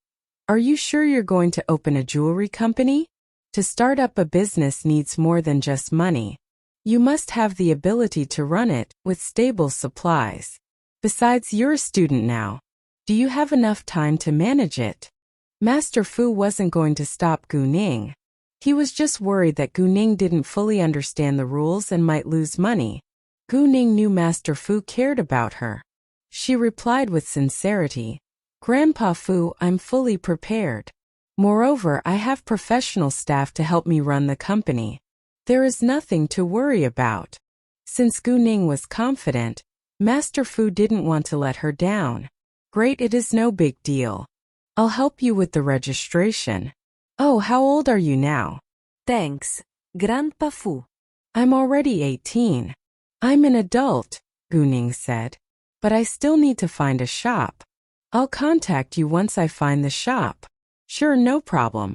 Are you sure you're going to open a jewelry company? To start up a business needs more than just money. You must have the ability to run it with stable supplies. Besides, you're a student now. Do you have enough time to manage it? Master Fu wasn't going to stop Gu Ning. He was just worried that Gu Ning didn't fully understand the rules and might lose money. Gu Ning knew Master Fu cared about her. She replied with sincerity, Grandpa Fu, I'm fully prepared. Moreover, I have professional staff to help me run the company. There is nothing to worry about. Since Gu Ning was confident, Master Fu didn't want to let her down. Great, it is no big deal. I'll help you with the registration. Oh, how old are you now? Thanks, Grandpa Fu. I'm already 18. I'm an adult, Gu Ning said. But I still need to find a shop. I'll contact you once I find the shop. Sure, no problem.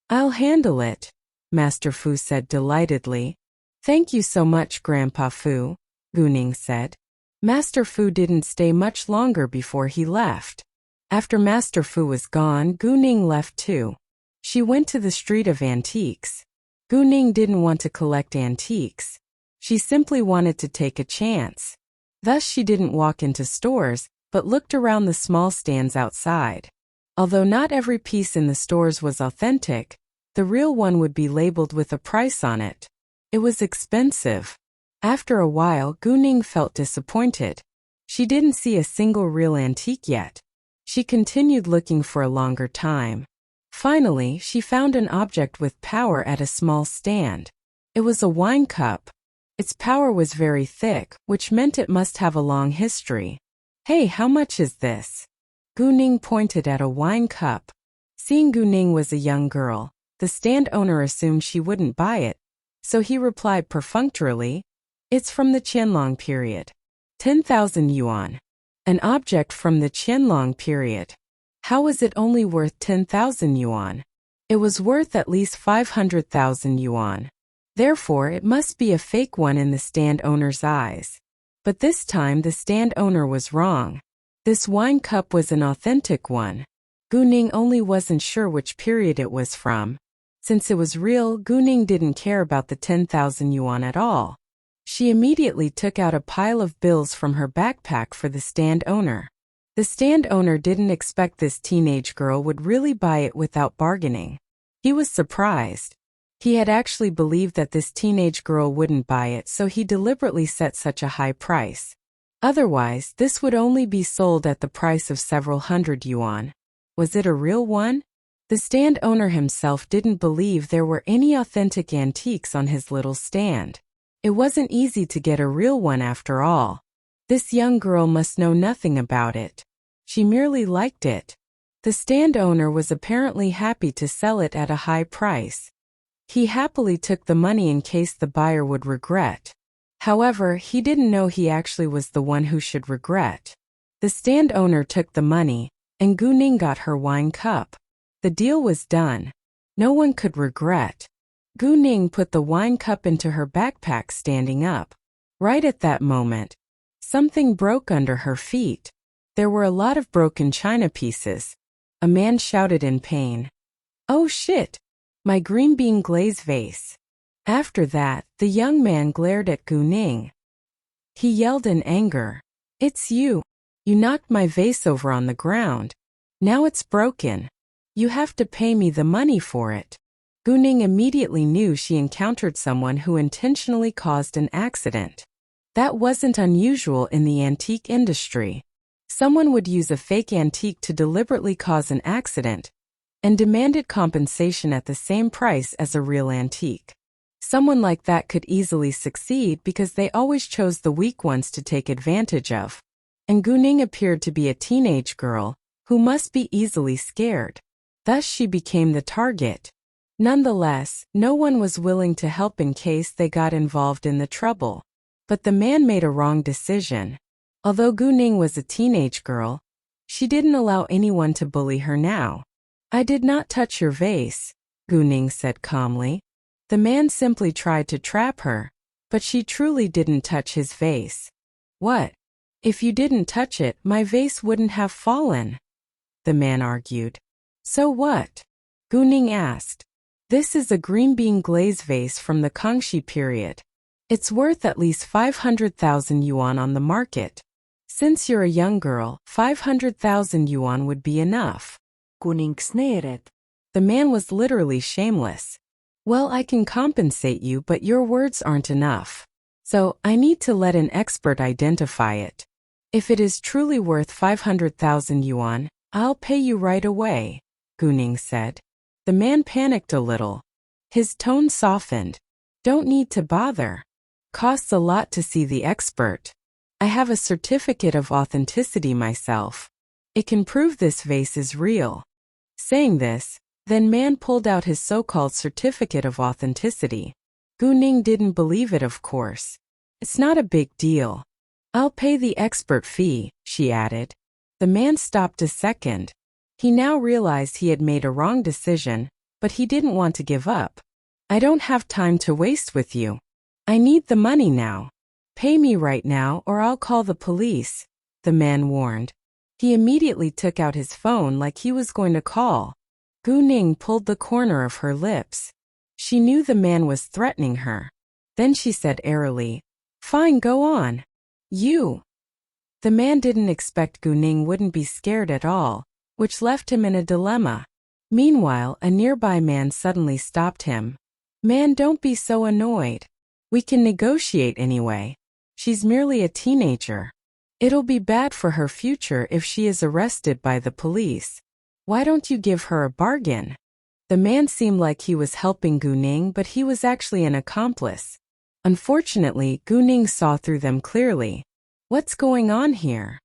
I'll handle it, Master Fu said delightedly. Thank you so much, Grandpa Fu, Gu Ning said. Master Fu didn't stay much longer before he left. After Master Fu was gone, Gu Ning left too. She went to the street of antiques. Gu Ning didn't want to collect antiques. She simply wanted to take a chance. Thus she didn't walk into stores, but looked around the small stands outside. Although not every piece in the stores was authentic, the real one would be labeled with a price on it. It was expensive. After a while, Gu Ning felt disappointed. She didn't see a single real antique yet. She continued looking for a longer time. Finally, she found an object with power at a small stand. It was a wine cup. Its power was very thick, which meant it must have a long history. Hey, how much is this? Gu Ning pointed at a wine cup. Seeing Gu Ning was a young girl, the stand owner assumed she wouldn't buy it, so he replied perfunctorily, "It's from the Qianlong period. 10,000 yuan. An object from the Qianlong period. How was it only worth 10,000 yuan? It was worth at least 500,000 yuan. Therefore, it must be a fake one in the stand owner's eyes." But this time the stand owner was wrong. This wine cup was an authentic one. Gu Ning only wasn't sure which period it was from. Since it was real, Gu Ning didn't care about the 10,000 yuan at all. She immediately took out a pile of bills from her backpack for the stand owner. The stand owner didn't expect this teenage girl would really buy it without bargaining. He was surprised. He had actually believed that this teenage girl wouldn't buy it, so he deliberately set such a high price. Otherwise, this would only be sold at the price of several hundred yuan. Was it a real one? The stand owner himself didn't believe there were any authentic antiques on his little stand. It wasn't easy to get a real one after all. This young girl must know nothing about it. She merely liked it. The stand owner was apparently happy to sell it at a high price. He happily took the money in case the buyer would regret. However, he didn't know he actually was the one who should regret. The stand owner took the money, and Gu Ning got her wine cup. The deal was done. No one could regret. Gu Ning put the wine cup into her backpack standing up. Right at that moment, something broke under her feet. There were a lot of broken china pieces. A man shouted in pain. "Oh shit! My green bean glaze vase." After that, the young man glared at Gu Ning. He yelled in anger. "It's you. You knocked my vase over on the ground. Now it's broken. You have to pay me the money for it." Gu Ning immediately knew she encountered someone who intentionally caused an accident. That wasn't unusual in the antique industry. Someone would use a fake antique to deliberately cause an accident and demanded compensation at the same price as a real antique. Someone like that could easily succeed because they always chose the weak ones to take advantage of. And Gu Ning appeared to be a teenage girl who must be easily scared. Thus she became the target. Nonetheless, no one was willing to help in case they got involved in the trouble. But the man made a wrong decision. Although Gu Ning was a teenage girl, she didn't allow anyone to bully her now. "I did not touch your vase," Gu Ning said calmly. The man simply tried to trap her, but she truly didn't touch his vase. "What? If you didn't touch it, my vase wouldn't have fallen," the man argued. "So what?" Gu Ning asked. "This is a green bean glaze vase from the Kangxi period. It's worth at least 500,000 yuan on the market. Since you're a young girl, 500,000 yuan would be enough." Gu Ning sneered. The man was literally shameless. "Well, I can compensate you, but your words aren't enough. So, I need to let an expert identify it. If it is truly worth 500,000 yuan, I'll pay you right away," Gu Ning said. The man panicked a little. His tone softened. Don't need to bother. Costs a lot to see the expert. I have a certificate of authenticity myself. It can prove this vase is real. Saying this, then man pulled out his so-called certificate of authenticity. Gu Ning didn't believe it, of course. It's not a big deal. I'll pay the expert fee, she added. The man stopped a second. He now realized he had made a wrong decision, but he didn't want to give up. I don't have time to waste with you. I need the money now. Pay me right now or I'll call the police, the man warned. He immediately took out his phone like he was going to call. Gu Ning pulled the corner of her lips. She knew the man was threatening her. Then she said airily, "Fine, go on. You." The man didn't expect Gu Ning wouldn't be scared at all, which left him in a dilemma. Meanwhile, a nearby man suddenly stopped him. "Man, don't be so annoyed. We can negotiate anyway. She's merely a teenager. It'll be bad for her future if she is arrested by the police. Why don't you give her a bargain?" The man seemed like he was helping Gu Ning, but he was actually an accomplice. Unfortunately, Gu Ning saw through them clearly. What's going on here?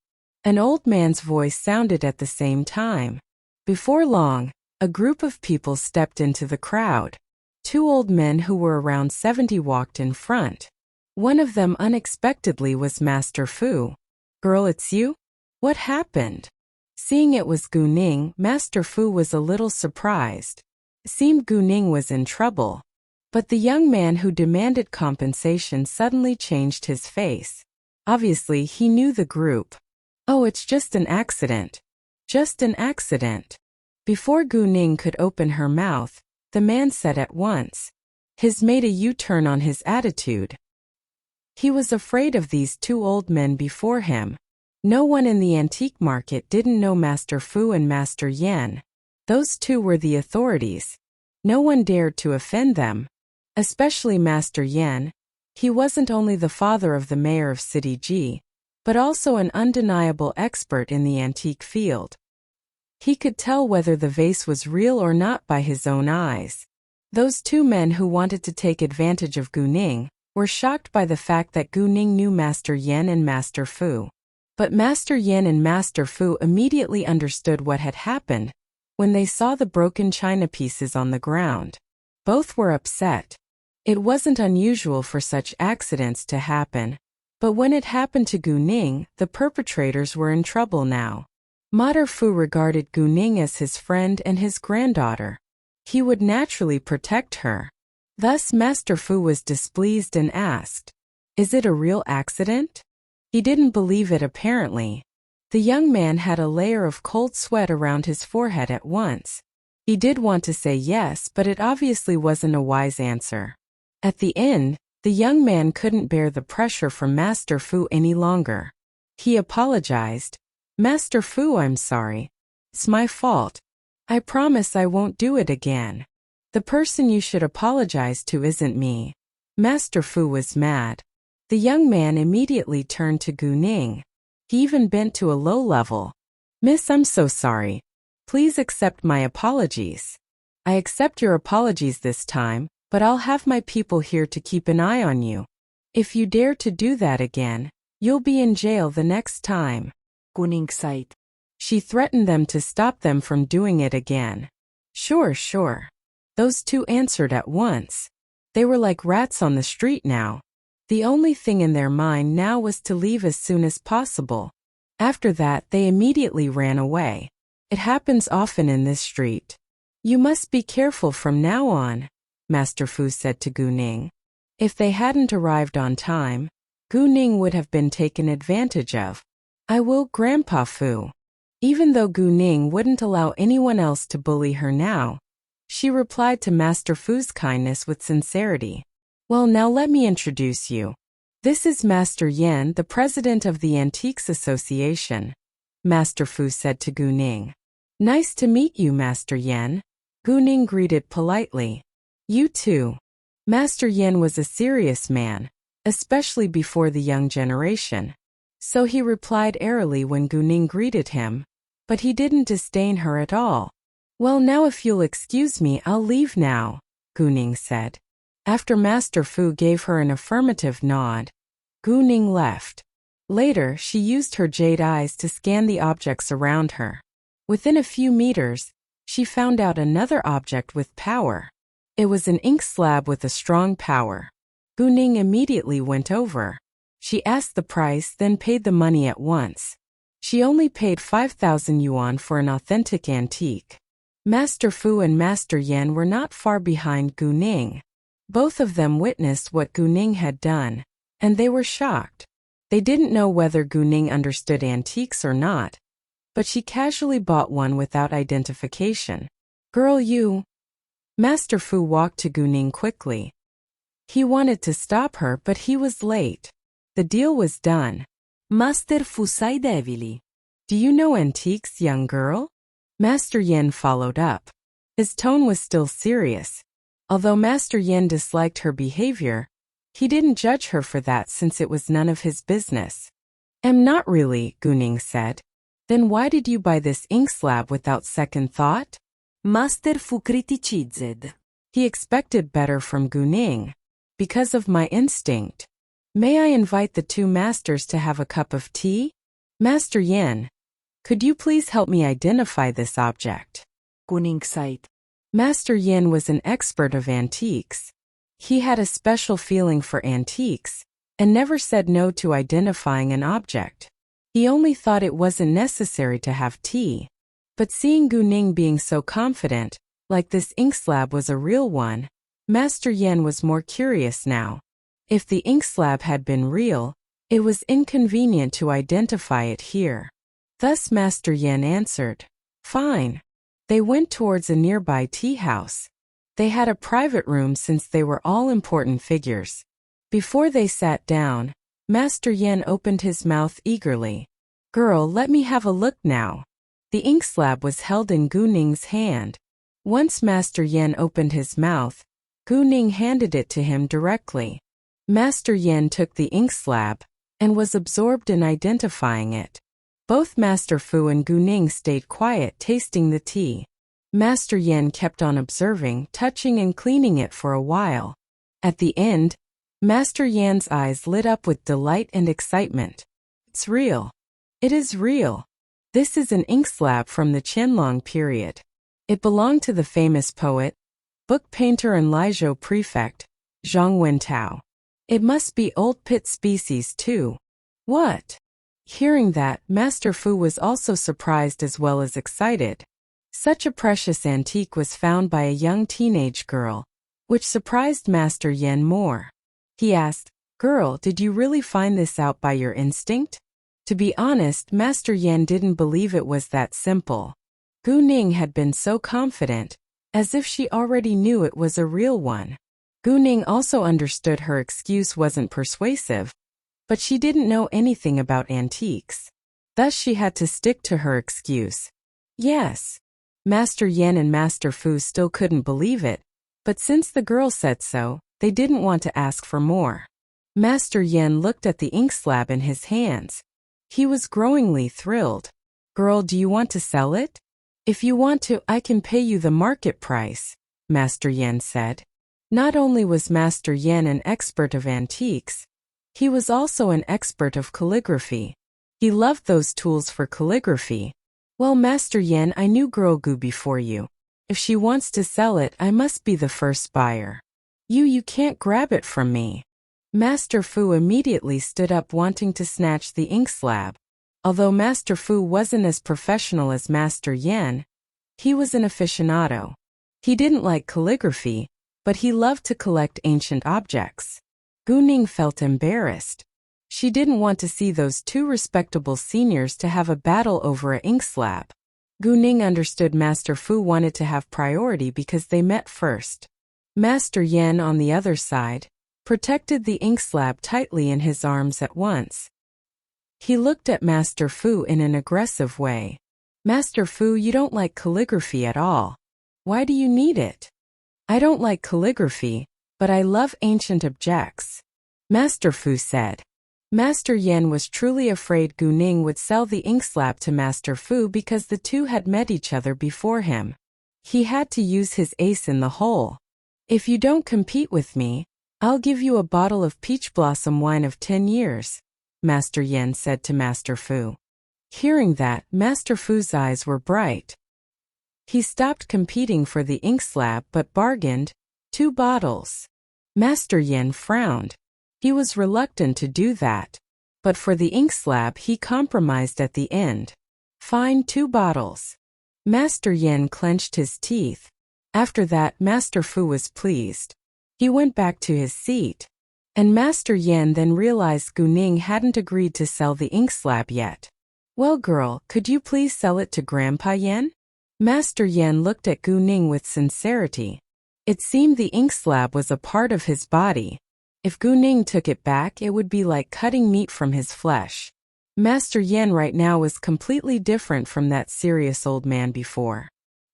An old man's voice sounded at the same time. Before long, a group of people stepped into the crowd. Two old men who were around 70 walked in front. One of them unexpectedly was Master Fu. "Girl, it's you? What happened?" Seeing it was Gu Ning, Master Fu was a little surprised. It seemed Gu Ning was in trouble. But the young man who demanded compensation suddenly changed his face. Obviously, he knew the group. "Oh, it's just an accident. Just an accident." Before Gu Ning could open her mouth, the man said at once. His made a U-turn on his attitude. He was afraid of these two old men before him. No one in the antique market didn't know Master Fu and Master Yan. Those two were the authorities. No one dared to offend them. Especially Master Yan. He wasn't only the father of the mayor of City G, but also an undeniable expert in the antique field. He could tell whether the vase was real or not by his own eyes. Those two men who wanted to take advantage of Gu Ning were shocked by the fact that Gu Ning knew Master Yan and Master Fu. But Master Yan and Master Fu immediately understood what had happened when they saw the broken china pieces on the ground. Both were upset. It wasn't unusual for such accidents to happen, but when it happened to Gu Ning, the perpetrators were in trouble now. Master Fu regarded Gu Ning as his friend and his granddaughter. He would naturally protect her. Thus Master Fu was displeased and asked, "Is it a real accident?" He didn't believe it apparently. The young man had a layer of cold sweat around his forehead at once. He did want to say yes, but it obviously wasn't a wise answer. At the end, the young man couldn't bear the pressure from Master Fu any longer. He apologized. "Master Fu, I'm sorry. It's my fault. I promise I won't do it again. The person you should apologize to isn't me." Master Fu was mad. The young man immediately turned to Gu Ning. He even bent to a low level. "Miss, I'm so sorry. Please accept my apologies. I accept your apologies this time, but I'll have my people here to keep an eye on you. If you dare to do that again, you'll be in jail the next time." Gu Ning sighed. She threatened them to stop them from doing it again. Sure. Those two answered at once. They were like rats on the street now. The only thing in their mind now was to leave as soon as possible. After that, they immediately ran away. It happens often in this street. "You must be careful from now on," Master Fu said to Gu Ning. If they hadn't arrived on time, Gu Ning would have been taken advantage of. "I will, Grandpa Fu." Even though Gu Ning wouldn't allow anyone else to bully her now, she replied to Master Fu's kindness with sincerity. "Well, now let me introduce you. This is Master Yan, the president of the Antiques Association," Master Fu said to Gu Ning. "Nice to meet you, Master Yan." Gu Ning greeted politely. "You too." Master Yan was a serious man, especially before the young generation. So he replied airily when Gu Ning greeted him, but he didn't disdain her at all. Well, now if you'll excuse me, I'll leave now, Gu Ning said. After Master Fu gave her an affirmative nod, Gu Ning left. Later, she used her jade eyes to scan the objects around her. Within a few meters, she found out another object with power. It was an ink slab with a strong power. Gu Ning immediately went over. She asked the price, then paid the money at once. She only paid 5,000 yuan for an authentic antique. Master Fu and Master Yan were not far behind Gu Ning. Both of them witnessed what Gu Ning had done, and they were shocked. They didn't know whether Gu Ning understood antiques or not, but she casually bought one without identification. Girl, you... Master Fu walked to Gu Ning quickly. He wanted to stop her, but he was late. The deal was done. Master Fu sai devili. Do you know antiques, young girl? Master Yan followed up. His tone was still serious. Although Master Yan disliked her behavior, he didn't judge her for that since it was none of his business. Not really, Gu Ning said. Then why did you buy this ink slab without second thought? Master Fu criticized. He expected better from Gu Ning. Because of my instinct. May I invite the two masters to have a cup of tea? Master Yan, could you please help me identify this object? Gu Ning said. Master Yan was an expert of antiques. He had a special feeling for antiques, and never said no to identifying an object. He only thought it wasn't necessary to have tea. But seeing Gu Ning being so confident, like this ink slab was a real one, Master Yan was more curious now. If the ink slab had been real, it was inconvenient to identify it here. Thus Master Yan answered, "Fine." They went towards a nearby tea house. They had a private room since they were all important figures. Before they sat down, Master Yan opened his mouth eagerly. "Girl, let me have a look now." The ink slab was held in Gu Ning's hand. Once Master Yan opened his mouth, Gu Ning handed it to him directly. Master Yan took the ink slab and was absorbed in identifying it. Both Master Fu and Gu Ning stayed quiet tasting the tea. Master Yan kept on observing, touching and cleaning it for a while. At the end, Master Yan's eyes lit up with delight and excitement. "It's real. It is real. This is an ink slab from the Qianlong period. It belonged to the famous poet, book painter and Liezhou prefect, Zhang Wentao. It must be old pit species too." "What?" Hearing that, Master Fu was also surprised as well as excited. Such a precious antique was found by a young teenage girl, which surprised Master Yan more. He asked, "Girl, did you really find this out by your instinct?" To be honest, Master Yan didn't believe it was that simple. Gu Ning had been so confident, as if she already knew it was a real one. Gu Ning also understood her excuse wasn't persuasive, but she didn't know anything about antiques. Thus she had to stick to her excuse. Yes. Master Yan and Master Fu still couldn't believe it, but since the girl said so, they didn't want to ask for more. Master Yan looked at the ink slab in his hands. He was growingly thrilled. "Girl, do you want to sell it?" "If you want to, I can pay you the market price," Master Yan said. Not only was Master Yan an expert of antiques, he was also an expert of calligraphy. He loved those tools for calligraphy. "Well, Master Yan, I knew Girl Gu before you. If she wants to sell it, I must be the first buyer. You can't grab it from me." Master Fu immediately stood up wanting to snatch the ink slab. Although Master Fu wasn't as professional as Master Yan, he was an aficionado. He didn't like calligraphy, but he loved to collect ancient objects. Gu Ning felt embarrassed. She didn't want to see those two respectable seniors to have a battle over an ink slab. Gu Ning understood Master Fu wanted to have priority because they met first. Master Yan, on the other side, protected the ink slab tightly in his arms at once. He looked at Master Fu in an aggressive way. "Master Fu, you don't like calligraphy at all. Why do you need it?" "I don't like calligraphy, but I love ancient objects," Master Fu said. Master Yan was truly afraid Gu Ning would sell the ink slab to Master Fu because the two had met each other before him. He had to use his ace in the hole. If you don't compete with me, I'll give you a bottle of peach blossom wine of 10 years, Master Yen said to Master Fu. Hearing that, Master Fu's eyes were bright. He stopped competing for the ink slab but bargained, 2 bottles. Master Yen frowned. He was reluctant to do that. But for the ink slab he compromised at the end. Fine, 2 bottles. Master Yen clenched his teeth. After that, Master Fu was pleased. He went back to his seat. And Master Yen then realized Gu Ning hadn't agreed to sell the ink slab yet. Well girl, could you please sell it to Grandpa Yen? Master Yen looked at Gu Ning with sincerity. It seemed the ink slab was a part of his body. If Gu Ning took it back, it would be like cutting meat from his flesh. Master Yen right now was completely different from that serious old man before.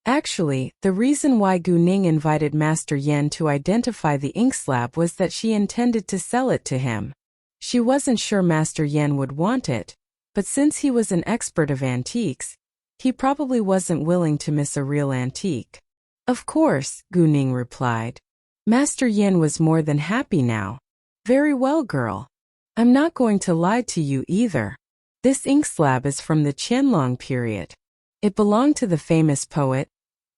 Actually, the reason why Gu Ning invited Master Yen to identify the ink slab was that she intended to sell it to him. She wasn't sure Master Yen would want it, but since he was an expert of antiques, he probably wasn't willing to miss a real antique. Of course, Gu Ning replied. Master Yen was more than happy now. Very well, girl. I'm not going to lie to you either. This ink slab is from the Qianlong period. It belonged to the famous poet,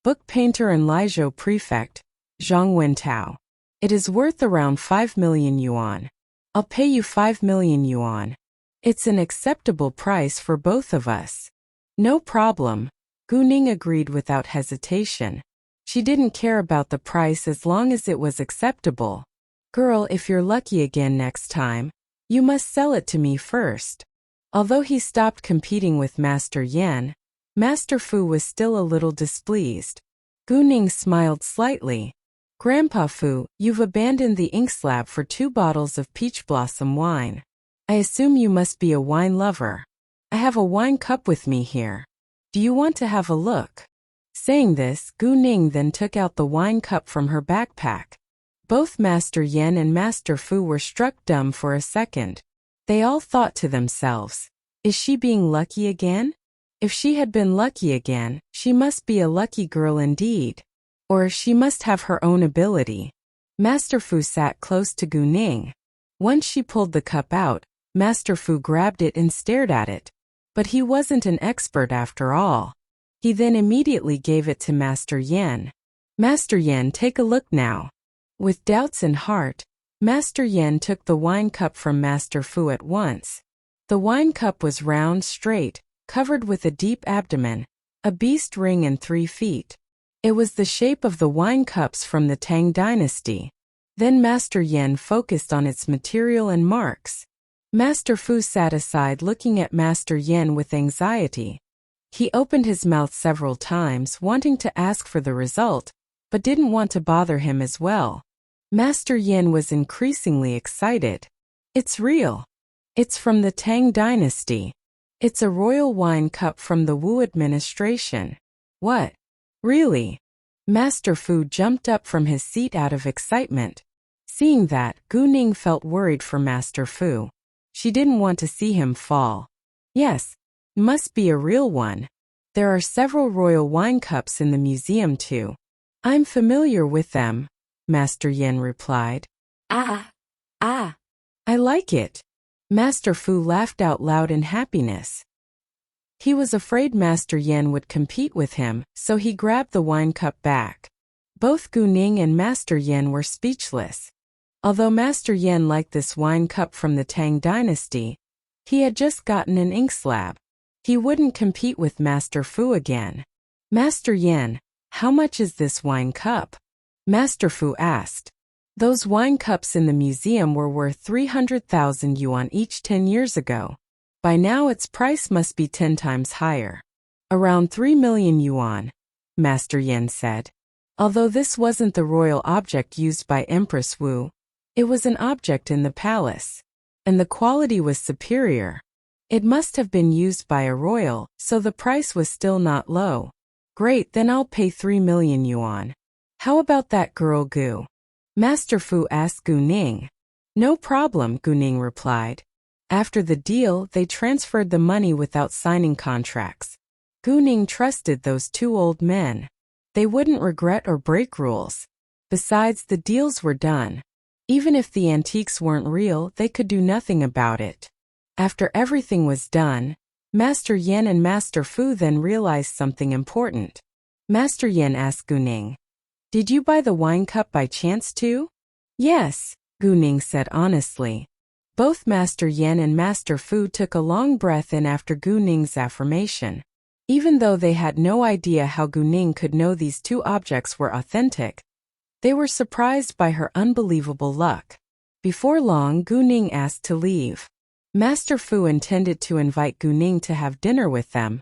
book painter and Liezhou prefect, Zhang Wentao. It is worth around 5 million yuan. I'll pay you 5 million yuan. It's an acceptable price for both of us. No problem, Gu Ning agreed without hesitation. She didn't care about the price as long as it was acceptable. Girl, if you're lucky again next time, you must sell it to me first. Although he stopped competing with Master Yen, Master Fu was still a little displeased. Gu Ning smiled slightly. Grandpa Fu, you've abandoned the ink slab for 2 bottles of peach blossom wine. I assume you must be a wine lover. I have a wine cup with me here. Do you want to have a look? Saying this, Gu Ning then took out the wine cup from her backpack. Both Master Yen and Master Fu were struck dumb for a second. They all thought to themselves, is she being lucky again? If she had been lucky again, she must be a lucky girl indeed. Or she must have her own ability. Master Fu sat close to Gu Ning. Once she pulled the cup out, Master Fu grabbed it and stared at it. But he wasn't an expert after all. He then immediately gave it to Master Yen. Master Yen, take a look now. With doubts in heart, Master Yen took the wine cup from Master Fu at once. The wine cup was round, straight, covered with a deep abdomen, a beast ring and 3 feet. It was the shape of the wine cups from the Tang dynasty. Then Master Yen focused on its material and marks. Master Fu sat aside looking at Master Yen with anxiety. He opened his mouth several times wanting to ask for the result, but didn't want to bother him as well. Master Yen was increasingly excited. It's real. It's from the Tang dynasty. It's a royal wine cup from the Wu administration. What? Really? Master Fu jumped up from his seat out of excitement. Seeing that, Gu Ning felt worried for Master Fu. She didn't want to see him fall. Yes, must be a real one. There are several royal wine cups in the museum too. I'm familiar with them, Master Yen replied. Ah. I like it. Master Fu laughed out loud in happiness. He was afraid Master Yen would compete with him, so he grabbed the wine cup back. Both Gu Ning and Master Yen were speechless. Although Master Yen liked this wine cup from the Tang dynasty, he had just gotten an ink slab. He wouldn't compete with Master Fu again. Master Yen, how much is this wine cup? Master Fu asked. Those wine cups in the museum were worth 300,000 yuan each 10 years ago. By now its price must be 10 times higher. Around 3 million yuan, Master Yen said. Although this wasn't the royal object used by Empress Wu, it was an object in the palace, and the quality was superior. It must have been used by a royal, so the price was still not low. Great, then I'll pay 3 million yuan. How about that girl Gu? Master Fu asked Gu Ning. No problem, Gu Ning replied. After the deal, they transferred the money without signing contracts. Gu Ning trusted those 2 old men. They wouldn't regret or break rules. Besides, the deals were done. Even if the antiques weren't real, they could do nothing about it. After everything was done, Master Yen and Master Fu then realized something important. Master Yen asked Guning, "Did you buy the wine cup by chance too?" "Yes," Guning said honestly. Both Master Yen and Master Fu took a long breath in after Guning's affirmation. Even though they had no idea how Guning could know these two objects were authentic, they were surprised by her unbelievable luck. Before long, Guning asked to leave. Master Fu intended to invite Guning to have dinner with them,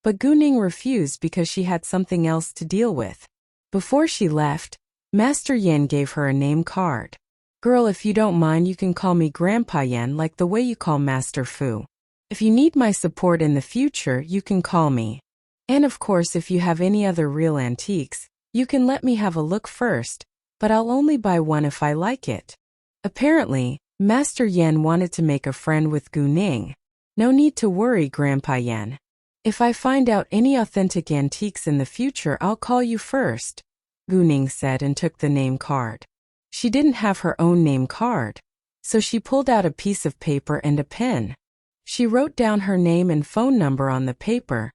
but Guning refused because she had something else to deal with. Before she left, Master Yen gave her a name card. "Girl, if you don't mind, you can call me Grandpa Yen like the way you call Master Fu. If you need my support in the future, you can call me. And of course, if you have any other real antiques, you can let me have a look first, but I'll only buy one if I like it." Apparently, Master Yen wanted to make a friend with Guning. "No need to worry, Grandpa Yen. If I find out any authentic antiques in the future, I'll call you first," Guning said and took the name card. She didn't have her own name card, so she pulled out a piece of paper and a pen. She wrote down her name and phone number on the paper,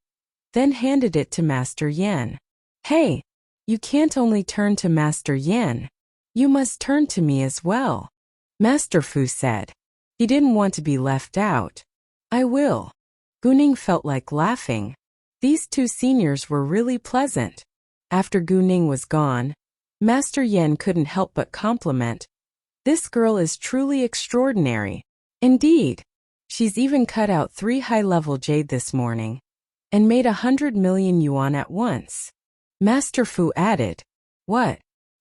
then handed it to Master Yen. "Hey, you can't only turn to Master Yen. You must turn to me as well," Master Fu said. He didn't want to be left out. "I will." Guning felt like laughing. These two seniors were really pleasant. After Guning was gone, Master Yen couldn't help but compliment, "This girl is truly extraordinary. Indeed. She's even cut out 3 high-level jade this morning and made 100 million yuan at once." Master Fu added, "What?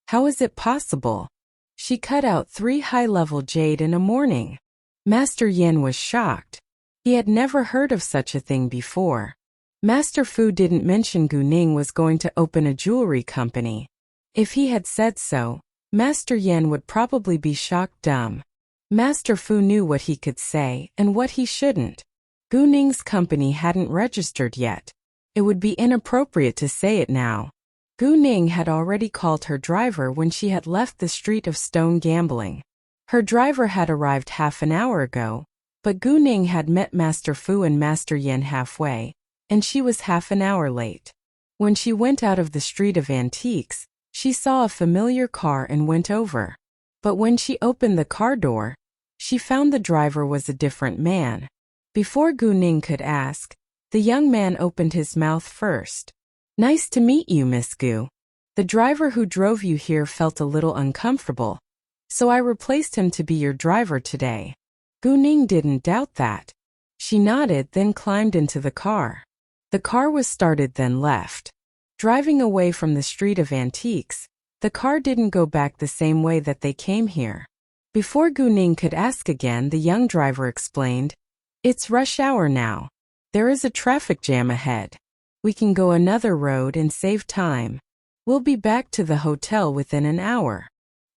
How is it possible? She cut out 3 high-level jade in a morning." Master Yen was shocked. He had never heard of such a thing before. Master Fu didn't mention Guning was going to open a jewelry company. If he had said so, Master Yen would probably be shocked dumb. Master Fu knew what he could say and what he shouldn't. Guning's company hadn't registered yet. It would be inappropriate to say it now. Guning had already called her driver when she had left the street of stone gambling. Her driver had arrived half an hour ago, but Guning had met Master Fu and Master Yen halfway, and she was half an hour late. When she went out of the street of antiques, she saw a familiar car and went over. But when she opened the car door, she found the driver was a different man. Before Guning could ask, the young man opened his mouth first. "Nice to meet you, Miss Gu. The driver who drove you here felt a little uncomfortable, so I replaced him to be your driver today." Guning didn't doubt that. She nodded, then climbed into the car. The car was started, then left. Driving away from the street of antiques, the car didn't go back the same way that they came here. Before Guning could ask again, the young driver explained, "It's rush hour now. There is a traffic jam ahead. We can go another road and save time. We'll be back to the hotel within an hour."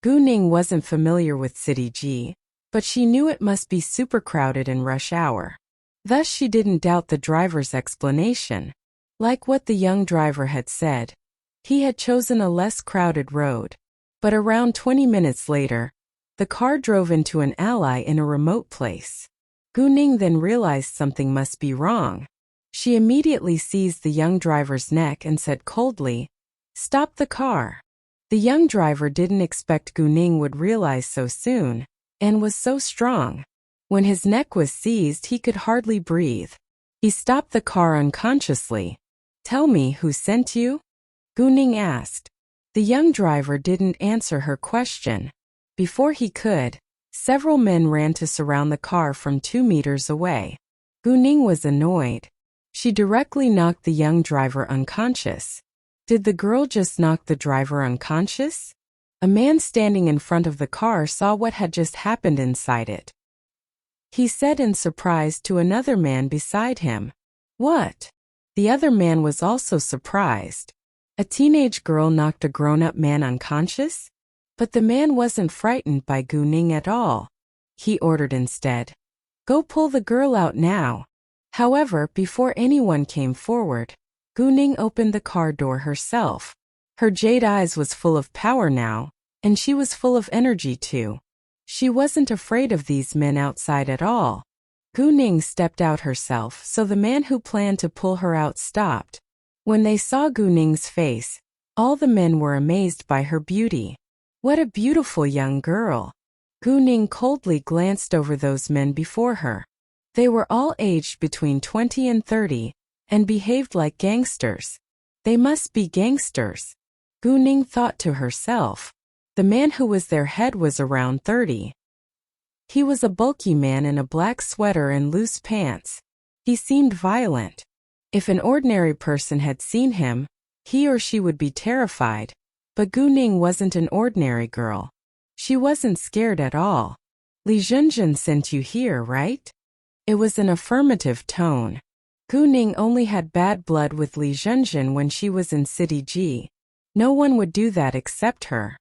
Guning wasn't familiar with City G, but she knew it must be super crowded in rush hour. Thus she didn't doubt the driver's explanation. Like what the young driver had said, he had chosen a less crowded road. But around 20 minutes later, the car drove into an alley in a remote place. Guning then realized something must be wrong. She immediately seized the young driver's neck and said coldly, "Stop the car." The young driver didn't expect Guning would realize so soon, and was so strong. When his neck was seized, he could hardly breathe. He stopped the car unconsciously. "Tell me who sent you?" Guning asked. The young driver didn't answer her question. Before he could, several men ran to surround the car from 2 meters away. Guning was annoyed. She directly knocked the young driver unconscious. Did the girl just knock the driver unconscious? A man standing in front of the car saw what had just happened inside it. He said in surprise to another man beside him, "What?" The other man was also surprised. A teenage girl knocked a grown-up man unconscious? But the man wasn't frightened by Guning at all. He ordered instead, "Go pull the girl out now." However, before anyone came forward, Guning opened the car door herself. Her jade eyes was full of power now, and she was full of energy too. She wasn't afraid of these men outside at all. Gu Ning stepped out herself, so the man who planned to pull her out stopped. When they saw Gu Ning's face, all the men were amazed by her beauty. What a beautiful young girl! Gu Ning coldly glanced over those men before her. They were all aged between 20 and 30, and behaved like gangsters. They must be gangsters. Gu Ning thought to herself. The man who was their head was around 30. He was a bulky man in a black sweater and loose pants. He seemed violent. If an ordinary person had seen him, he or she would be terrified. But Gu Ning wasn't an ordinary girl. She wasn't scared at all. Li Junjun sent you here, right? It was an affirmative tone. Gu Ning only had bad blood with Li Junjun when she was in City G. No one would do that except her.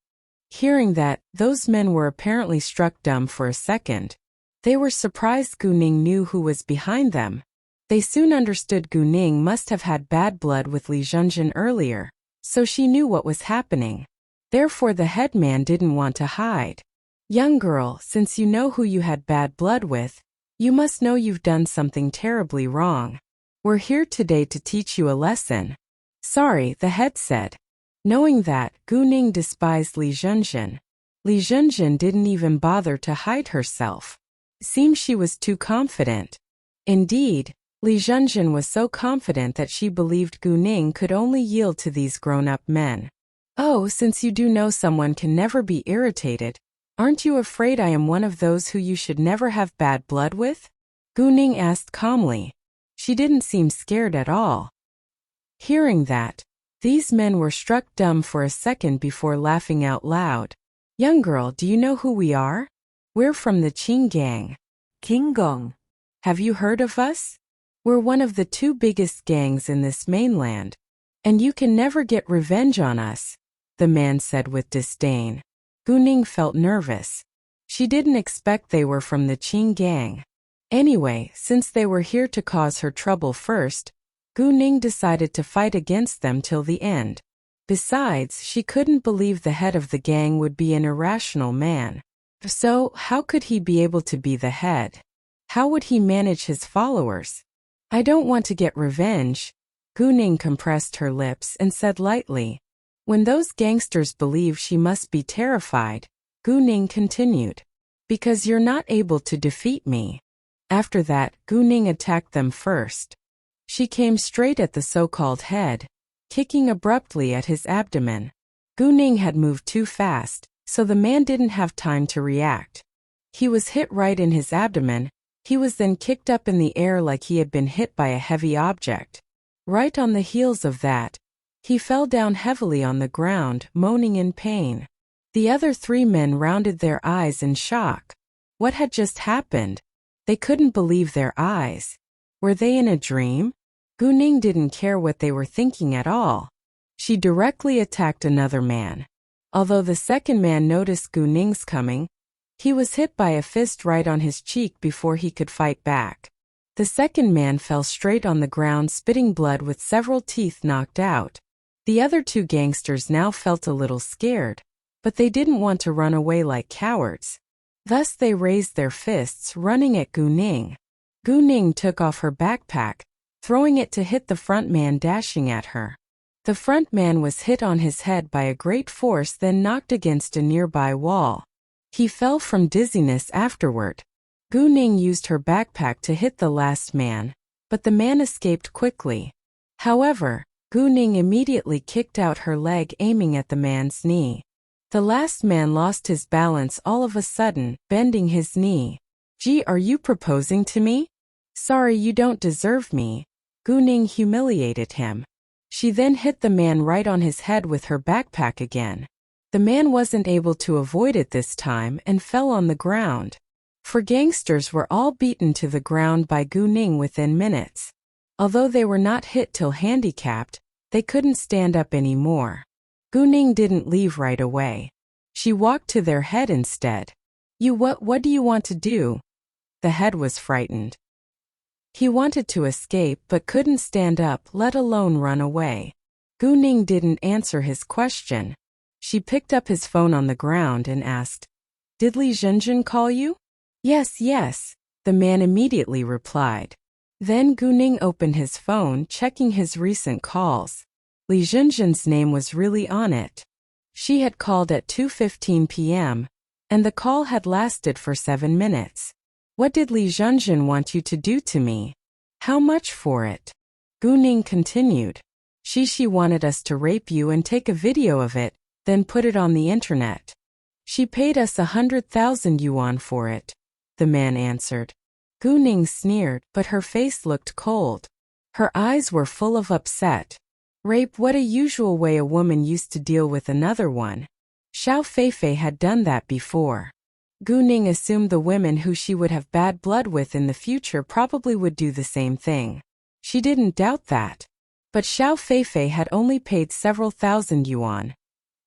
Hearing that, those men were apparently struck dumb for a second. They were surprised Gu Ning knew who was behind them. They soon understood Gu Ning must have had bad blood with Li Junjun earlier, so she knew what was happening. Therefore the headman didn't want to hide. Young girl, since you know who you had bad blood with, you must know you've done something terribly wrong. We're here today to teach you a lesson. Sorry, the head said. Knowing that, Gu Ning despised Li Junjun. Li Junjun didn't even bother to hide herself. Seemed she was too confident. Indeed, Li Junjun was so confident that she believed Gu Ning could only yield to these grown-up men. Oh, since you do know someone can never be irritated, aren't you afraid I am one of those who you should never have bad blood with? Gu Ning asked calmly. She didn't seem scared at all. Hearing that, these men were struck dumb for a second before laughing out loud. Young girl, do you know who we are? We're from the Qing gang. King Gong. Have you heard of us? We're one of the 2 biggest gangs in this mainland. And you can never get revenge on us, the man said with disdain. Gu Ning felt nervous. She didn't expect they were from the Qing gang. Anyway, since they were here to cause her trouble first, Gu Ning decided to fight against them till the end. Besides, she couldn't believe the head of the gang would be an irrational man. So, how could he be able to be the head? How would he manage his followers? I don't want to get revenge. Gu Ning compressed her lips and said lightly. When those gangsters believed she must be terrified, Gu Ning continued. Because you're not able to defeat me. After that, Gu Ning attacked them first. She came straight at the so-called head, kicking abruptly at his abdomen. Gu Ning had moved too fast, so the man didn't have time to react. He was hit right in his abdomen. He was then kicked up in the air like he had been hit by a heavy object. Right on the heels of that, he fell down heavily on the ground, moaning in pain. The other 3 men rounded their eyes in shock. What had just happened? They couldn't believe their eyes. Were they in a dream? Gu Ning didn't care what they were thinking at all. She directly attacked another man. Although the second man noticed Gu Ning's coming, he was hit by a fist right on his cheek before he could fight back. The second man fell straight on the ground, spitting blood with several teeth knocked out. The other 2 gangsters now felt a little scared, but they didn't want to run away like cowards. Thus they raised their fists, running at Gu Ning. Gu Ning took off her backpack, throwing it to hit the front man dashing at her. The front man was hit on his head by a great force, then knocked against a nearby wall. He fell from dizziness afterward. Gu Ning used her backpack to hit the last man, but the man escaped quickly. However, Gu Ning immediately kicked out her leg, aiming at the man's knee. The last man lost his balance all of a sudden, bending his knee. Gee, are you proposing to me? Sorry, you don't deserve me. Gu Ning humiliated him. She then hit the man right on his head with her backpack again. The man wasn't able to avoid it this time and fell on the ground. For gangsters were all beaten to the ground by Gu Ning within minutes. Although they were not hit till handicapped, they couldn't stand up anymore. Gu Ning didn't leave right away. She walked to their head instead. What do you want to do? The head was frightened. He wanted to escape but couldn't stand up, let alone run away. Gu Ning didn't answer his question. She picked up his phone on the ground and asked, "Did Li Zhenzhen call you?" "Yes, yes," the man immediately replied. Then Gu Ning opened his phone, checking his recent calls. Li Zhenzhen's name was really on it. She had called at 2:15 p.m., and the call had lasted for 7 minutes. "What did Li Zhenzhen want you to do to me? How much for it?" Gu Ning continued. She wanted us to rape you and take a video of it, then put it on the internet. She paid us 100,000 yuan for it, the man answered. Gu Ning sneered, but her face looked cold. Her eyes were full of upset. Rape, what a usual way a woman used to deal with another one. Xiao Feifei had done that before. Gu Ning assumed the women who she would have bad blood with in the future probably would do the same thing. She didn't doubt that. But Xiao Feifei had only paid several thousand yuan,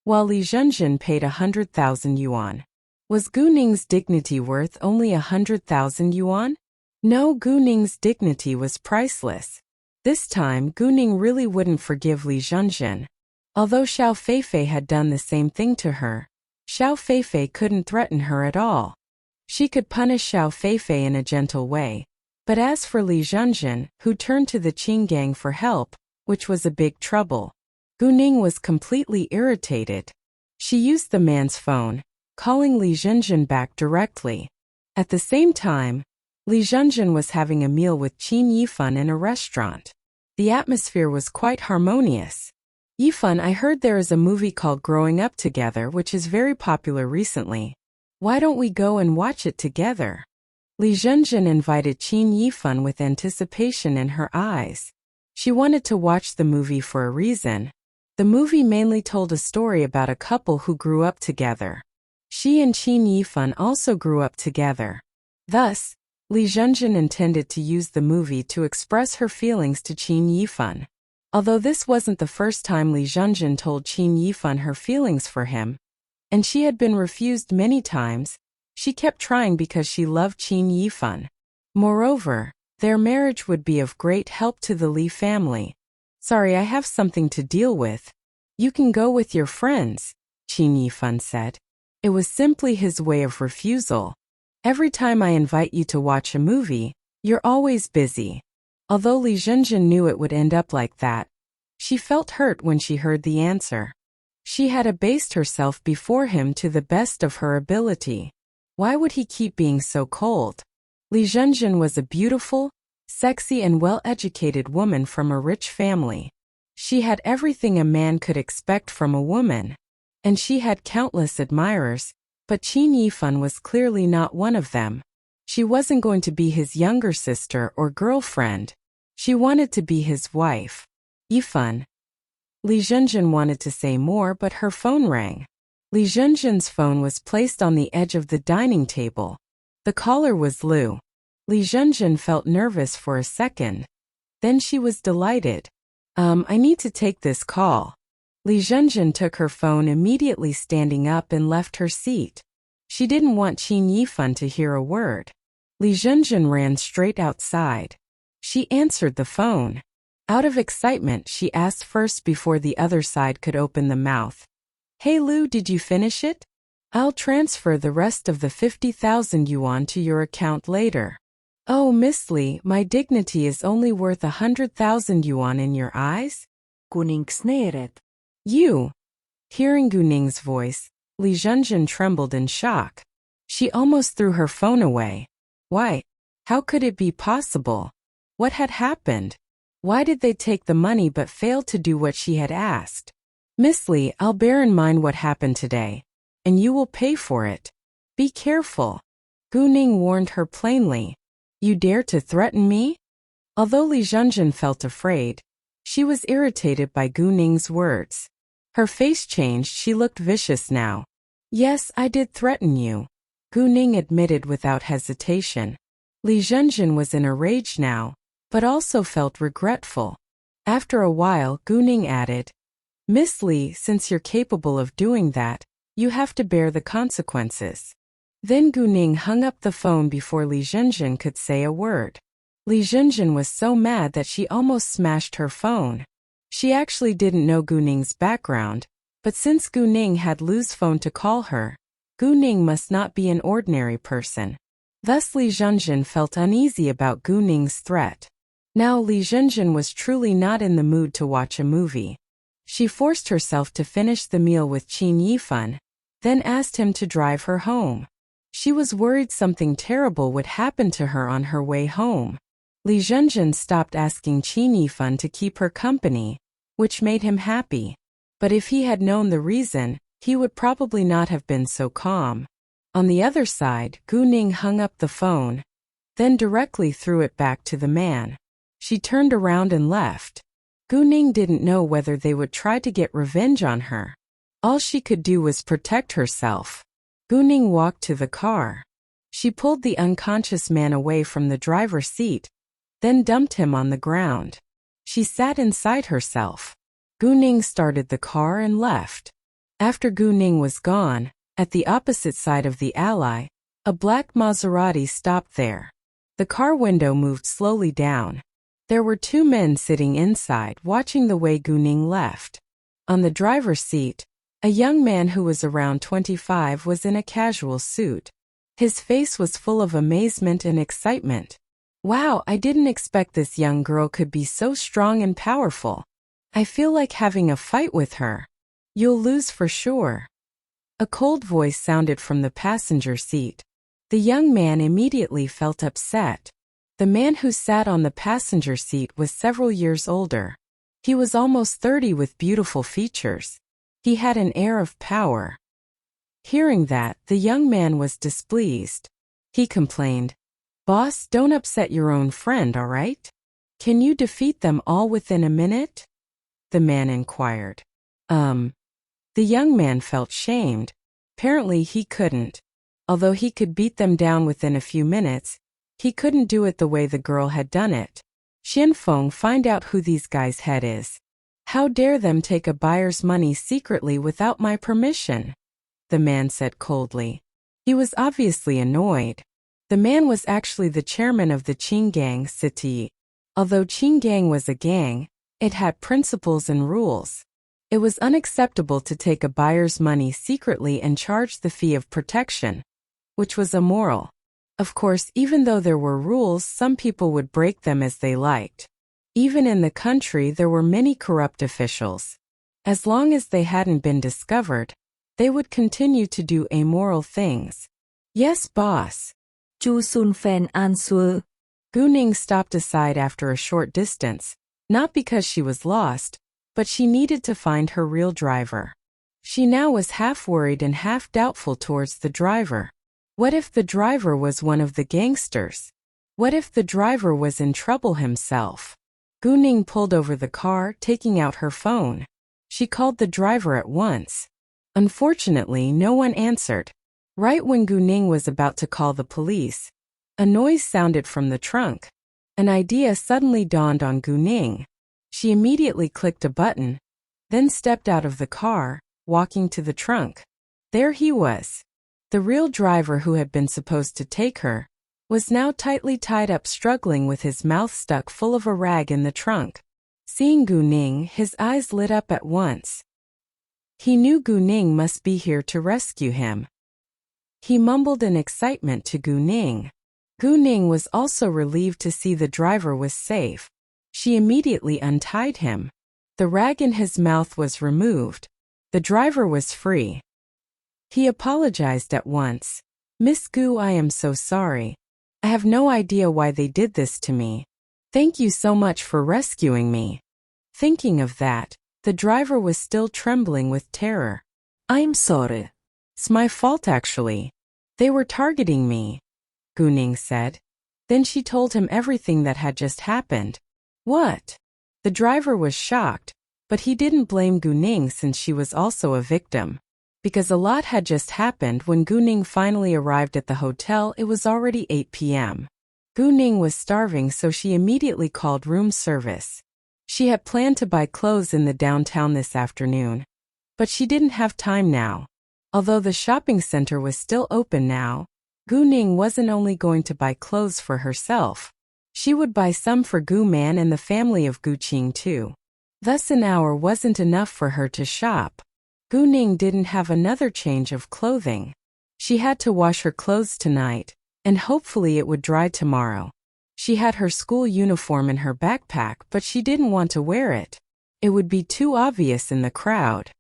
while Li Zhenzhen paid 100,000 yuan. Was Gu Ning's dignity worth only 100,000 yuan? No, Gu Ning's dignity was priceless. This time, Gu Ning really wouldn't forgive Li Zhenzhen. Although Xiao Feifei had done the same thing to her, Xiao Feifei couldn't threaten her at all. She could punish Xiao Feifei in a gentle way. But as for Li Zhenzhen, who turned to the Qing gang for help, which was a big trouble, Gu Ning was completely irritated. She used the man's phone, calling Li Zhenzhen back directly. At the same time, Li Zhenzhen was having a meal with Qin Yifan in a restaurant. The atmosphere was quite harmonious. "Yifan, I heard there is a movie called Growing Up Together which is very popular recently. Why don't we go and watch it together?" Li Zhenzhen invited Qin Yifan with anticipation in her eyes. She wanted to watch the movie for a reason. The movie mainly told a story about a couple who grew up together. She and Qin Yifan also grew up together. Thus, Li Zhenzhen intended to use the movie to express her feelings to Qin Yifan. Although this wasn't the first time Li Zhenzhen told Qin Yifan her feelings for him, and she had been refused many times, she kept trying because she loved Qin Yifan. Moreover, their marriage would be of great help to the Li family. "Sorry, I have something to deal with. You can go with your friends," Qin Yifan said. It was simply his way of refusal. "Every time I invite you to watch a movie, you're always busy." Although Li Zhenzhen knew it would end up like that, she felt hurt when she heard the answer. She had abased herself before him to the best of her ability. Why would he keep being so cold? Li Zhenzhen was a beautiful, sexy and well-educated woman from a rich family. She had everything a man could expect from a woman. And she had countless admirers, but Qin Yifan was clearly not one of them. She wasn't going to be his younger sister or girlfriend. She wanted to be his wife. "Yifan." Li Zhenzhen wanted to say more, but her phone rang. Li Zhenzhen's phone was placed on the edge of the dining table. The caller was Lu. Li Zhenzhen felt nervous for a second. Then she was delighted. I need to take this call." Li Zhenzhen took her phone, immediately standing up and left her seat. She didn't want Qin Yifan to hear a word. Li Zhenzhen ran straight outside. She answered the phone. Out of excitement, she asked first before the other side could open the mouth. "Hey Lu, did you finish it? I'll transfer the rest of the 50,000 yuan to your account later." "Oh, Miss Li, my dignity is only worth 100,000 yuan in your eyes?" Gu Ning sneered. "You." Hearing Gu Ning's voice, Li Zhenzhen trembled in shock. She almost threw her phone away. Why? How could it be possible? What had happened? Why did they take the money but fail to do what she had asked? "Miss Li, I'll bear in mind what happened today, and you will pay for it. Be careful." Gu Ning warned her plainly. "You dare to threaten me?" Although Li Zhenzhen felt afraid, she was irritated by Gu Ning's words. Her face changed, she looked vicious now. "Yes, I did threaten you," Gu Ning admitted without hesitation. Li Zhenzhen was in a rage now, but also felt regretful. After a while, Gu Ning added, "Miss Li, since you're capable of doing that, you have to bear the consequences." Then Gu Ning hung up the phone before Li Zhenzhen could say a word. Li Zhenzhen was so mad that she almost smashed her phone. She actually didn't know Gu Ning's background, but since Gu Ning had Lu's phone to call her, Gu Ning must not be an ordinary person. Thus Li Zhenjin felt uneasy about Gu Ning's threat. Now Li Zhenjin was truly not in the mood to watch a movie. She forced herself to finish the meal with Qin Yifan, then asked him to drive her home. She was worried something terrible would happen to her on her way home. Li Zhenjin stopped asking Qin Yifan to keep her company, which made him happy. But if he had known the reason, he would probably not have been so calm. On the other side, Gu Ning hung up the phone, then directly threw it back to the man. She turned around and left. Gu Ning didn't know whether they would try to get revenge on her. All she could do was protect herself. Gu Ning walked to the car. She pulled the unconscious man away from the driver's seat, then dumped him on the ground. She sat inside herself. Gu Ning started the car and left. After Gu Ning was gone, at the opposite side of the alley, a black Maserati stopped there. The car window moved slowly down. There were two men sitting inside watching the way Gu Ning left. On the driver's seat, a young man who was around 25 was in a casual suit. His face was full of amazement and excitement. Wow, I didn't expect this young girl could be so strong and powerful. I feel like having a fight with her. You'll lose for sure. A cold voice sounded from the passenger seat. The young man immediately felt upset. The man who sat on the passenger seat was several years older. He was almost 30 with beautiful features. He had an air of power. Hearing that, the young man was displeased. He complained, "Boss, don't upset your own friend, all right? Can you defeat them all within a minute?" The man inquired. The young man felt shamed. Apparently he couldn't. Although he could beat them down within a few minutes, he couldn't do it the way the girl had done it. Xianfeng, find out who these guys' head is. How dare them take a buyer's money secretly without my permission? The man said coldly. He was obviously annoyed. The man was actually the chairman of the Qing Gang city. Although Qing Gang was a gang, it had principles and rules. It was unacceptable to take a buyer's money secretly and charge the fee of protection, which was immoral. Of course, even though there were rules, some people would break them as they liked. Even in the country, there were many corrupt officials. As long as they hadn't been discovered, they would continue to do amoral things. Yes, boss. Chu Sun Fan answer. Gu Ning stopped aside after a short distance, not because she was lost, but she needed to find her real driver. She now was half worried and half doubtful towards the driver. What if the driver was one of the gangsters? What if the driver was in trouble himself? Gu Ning pulled over the car, taking out her phone. She called the driver at once. Unfortunately, no one answered. Right when Gu Ning was about to call the police, a noise sounded from the trunk. An idea suddenly dawned on Gu Ning. She immediately clicked a button, then stepped out of the car, walking to the trunk. There he was. The real driver who had been supposed to take her was now tightly tied up, struggling with his mouth stuck full of a rag in the trunk. Seeing Gu Ning, his eyes lit up at once. He knew Gu Ning must be here to rescue him. He mumbled in excitement to Gu Ning. Gu Ning was also relieved to see the driver was safe. She immediately untied him. The rag in his mouth was removed. The driver was free. He apologized at once. "Miss Gu, I am so sorry. I have no idea why they did this to me. Thank you so much for rescuing me." Thinking of that, the driver was still trembling with terror. I'm sorry. "It's my fault actually. They were targeting me," Gu Ning said. Then she told him everything that had just happened. What? The driver was shocked, but he didn't blame Gu Ning since she was also a victim. Because a lot had just happened. When Gu Ning finally arrived at the hotel, it was already 8 p.m. Gu Ning was starving, so she immediately called room service. She had planned to buy clothes in the downtown this afternoon, but she didn't have time now. Although the shopping center was still open now, Gu Ning wasn't only going to buy clothes for herself. She would buy some for Gu Man and the family of Gu Qing too. Thus an hour wasn't enough for her to shop. Gu Ning didn't have another change of clothing. She had to wash her clothes tonight, and hopefully it would dry tomorrow. She had her school uniform in her backpack, but she didn't want to wear it. It would be too obvious in the crowd.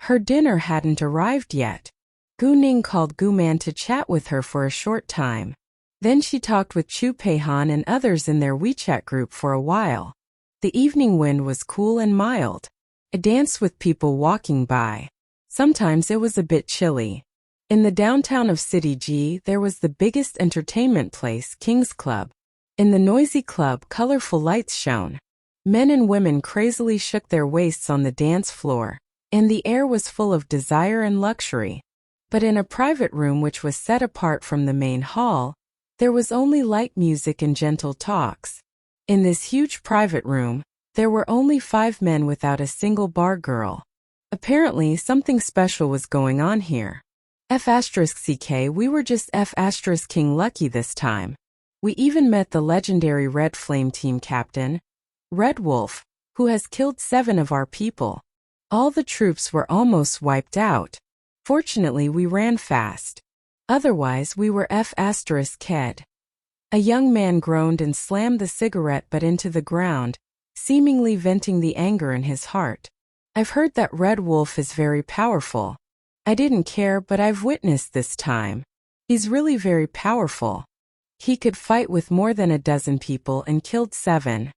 Her dinner hadn't arrived yet. Gu Ning called Gu Man to chat with her for a short time. Then she talked with Chu Peihan and others in their WeChat group for a while. The evening wind was cool and mild. I danced with people walking by. Sometimes it was a bit chilly. In the downtown of City G, there was the biggest entertainment place, King's Club. In the noisy club, colorful lights shone. Men and women crazily shook their waists on the dance floor, and the air was full of desire and luxury. But in a private room which was set apart from the main hall, there was only light music and gentle talks. In this huge private room, there were only 5 men without a single bar girl. Apparently, something special was going on here. F*CK, we were just F*King lucky this time. We even met the legendary Red Flame Team captain, Red Wolf, who has killed 7 of our people. All the troops were almost wiped out. Fortunately, we ran fast. Otherwise, we were F*Ked. A young man groaned and slammed the cigarette butt into the ground, seemingly venting the anger in his heart. I've heard that Red Wolf is very powerful. I didn't care, but I've witnessed this time. He's really very powerful. He could fight with more than a dozen people and killed 7.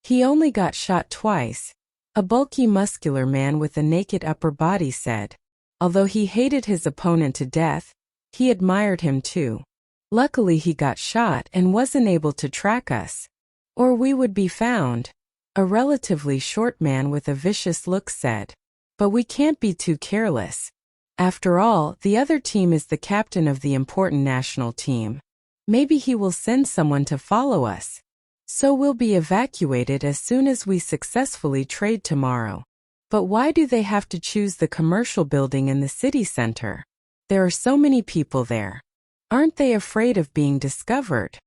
He only got shot twice, a bulky muscular man with a naked upper body said. Although he hated his opponent to death, he admired him too. Luckily he got shot and wasn't able to track us. Or we would be found. A relatively short man with a vicious look said. But we can't be too careless. After all, the other team is the captain of the important national team. Maybe he will send someone to follow us. So we'll be evacuated as soon as we successfully trade tomorrow. But why do they have to choose the commercial building in the city center? There are so many people there. Aren't they afraid of being discovered?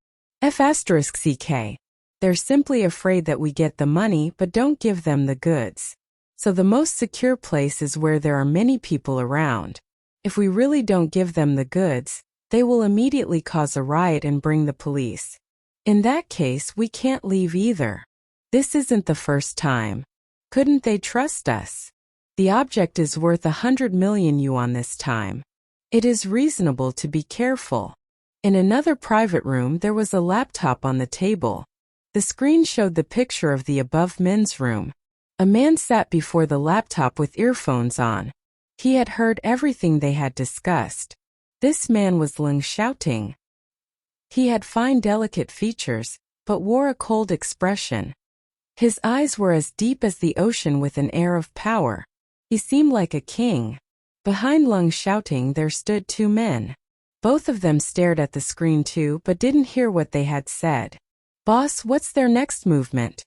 F*CK. They're simply afraid that we get the money but don't give them the goods. So the most secure place is where there are many people around. If we really don't give them the goods, they will immediately cause a riot and bring the police. In that case, we can't leave either. This isn't the first time. Couldn't they trust us? The object is worth 100 million yuan this time. It is reasonable to be careful. In another private room, there was a laptop on the table. The screen showed the picture of the above men's room. A man sat before the laptop with earphones on. He had heard everything they had discussed. This man was Leng Xiaoting. He had fine delicate features, but wore a cold expression. His eyes were as deep as the ocean with an air of power. He seemed like a king. Behind Leng Xiaoting there stood 2 men. Both of them stared at the screen too but didn't hear what they had said. Boss, what's their next movement?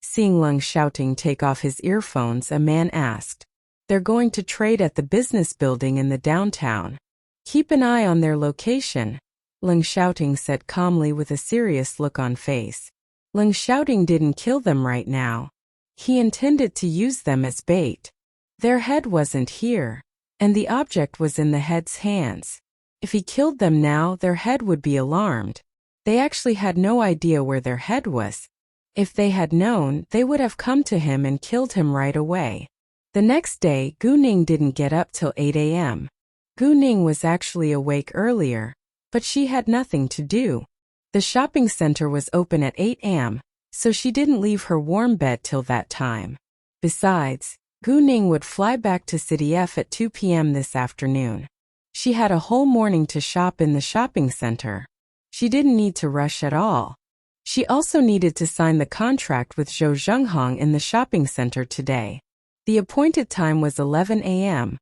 Seeing Leng Xiaoting take off his earphones, a man asked. They're going to trade at the business building in the downtown. Keep an eye on their location. Leng Xiaoting said calmly with a serious look on face. Leng Xiaoting didn't kill them right now. He intended to use them as bait. Their head wasn't here, and the object was in the head's hands. If he killed them now, their head would be alarmed. They actually had no idea where their head was. If they had known, they would have come to him and killed him right away. The next day, Gu Ning didn't get up till 8 a.m. Gu Ning was actually awake earlier, but she had nothing to do. The shopping center was open at 8 a.m., so she didn't leave her warm bed till that time. Besides, Gu Ning would fly back to City F at 2 p.m. this afternoon. She had a whole morning to shop in the shopping center. She didn't need to rush at all. She also needed to sign the contract with Zhou Zhenghong in the shopping center today. The appointed time was 11 a.m.,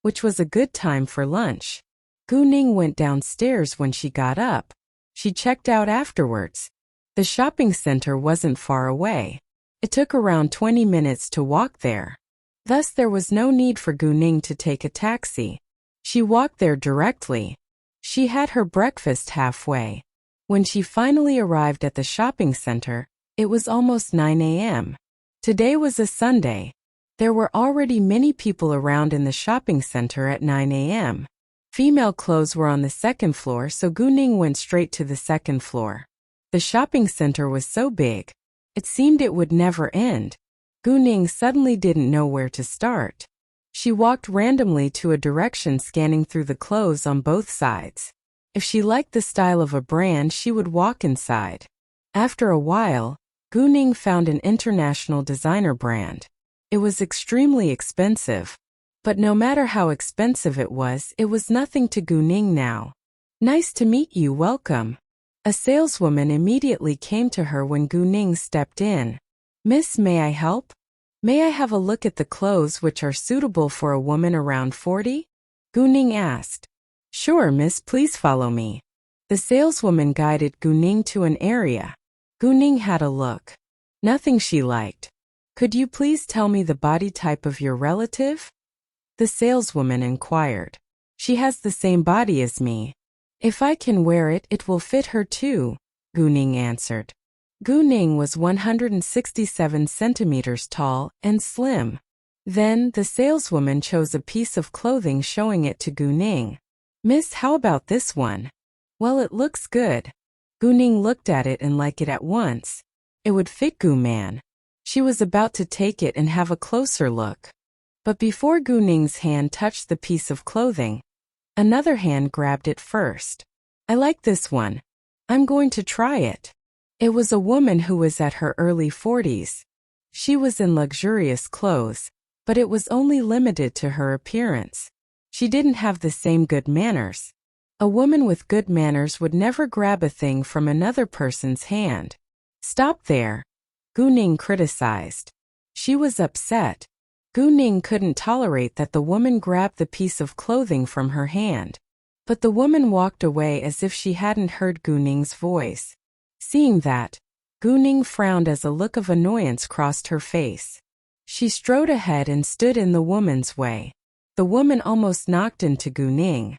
which was a good time for lunch. Gu Ning went downstairs when she got up. She checked out afterwards. The shopping center wasn't far away. It took around 20 minutes to walk there. Thus there was no need for Gu Ning to take a taxi. She walked there directly. She had her breakfast halfway. When she finally arrived at the shopping center, it was almost 9 a.m. Today was a Sunday. There were already many people around in the shopping center at 9 a.m. Female clothes were on the second floor, so Gu-ning went straight to the second floor. The shopping center was so big. It seemed it would never end. Gu-ning suddenly didn't know where to start. She walked randomly to a direction, scanning through the clothes on both sides. If she liked the style of a brand, she would walk inside. After a while, Gu-ning found an international designer brand. It was extremely expensive. But no matter how expensive it was nothing to Gu-ning now. Nice to meet you, welcome. A saleswoman immediately came to her when Gu-ning stepped in. Miss, may I help? May I have a look at the clothes which are suitable for a woman around 40? Gu-ning asked. Sure, miss, please follow me. The saleswoman guided Gu-ning to an area. Gu-ning had a look. Nothing she liked. Could you please tell me the body type of your relative? The saleswoman inquired. She has the same body as me. If I can wear it, it will fit her too, Gu-ning answered. Gu-ning was 167 centimeters tall and slim. Then the saleswoman chose a piece of clothing, showing it to Gu-ning. Miss, how about this one? Well, it looks good. Gu-ning looked at it and liked it at once. It would fit Gu-man. She was about to take it and have a closer look. But before Gu-ning's hand touched the piece of clothing, another hand grabbed it first. I like this one. I'm going to try it. It was a woman who was at her early 40s. She was in luxurious clothes, but it was only limited to her appearance. She didn't have the same good manners. A woman with good manners would never grab a thing from another person's hand. Stop there, Gu-ning criticized. She was upset. Gu-ning couldn't tolerate that the woman grabbed the piece of clothing from her hand. But the woman walked away as if she hadn't heard Gu-ning's voice. Seeing that, Gu-ning frowned as a look of annoyance crossed her face. She strode ahead and stood in the woman's way. The woman almost knocked into Gu-ning.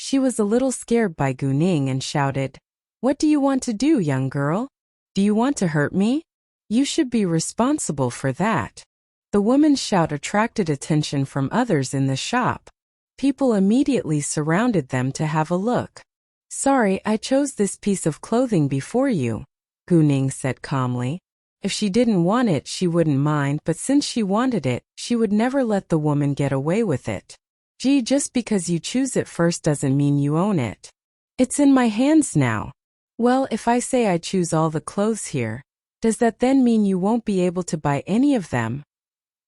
She was a little scared by Gu-ning and shouted, What do you want to do, young girl? Do you want to hurt me? You should be responsible for that. The woman's shout attracted attention from others in the shop. People immediately surrounded them to have a look. Sorry, I chose this piece of clothing before you, Gu-ning said calmly. If she didn't want it, she wouldn't mind, but since she wanted it, she would never let the woman get away with it. Gee, just because you choose it first doesn't mean you own it. It's in my hands now. Well, if I say I choose all the clothes here, does that then mean you won't be able to buy any of them?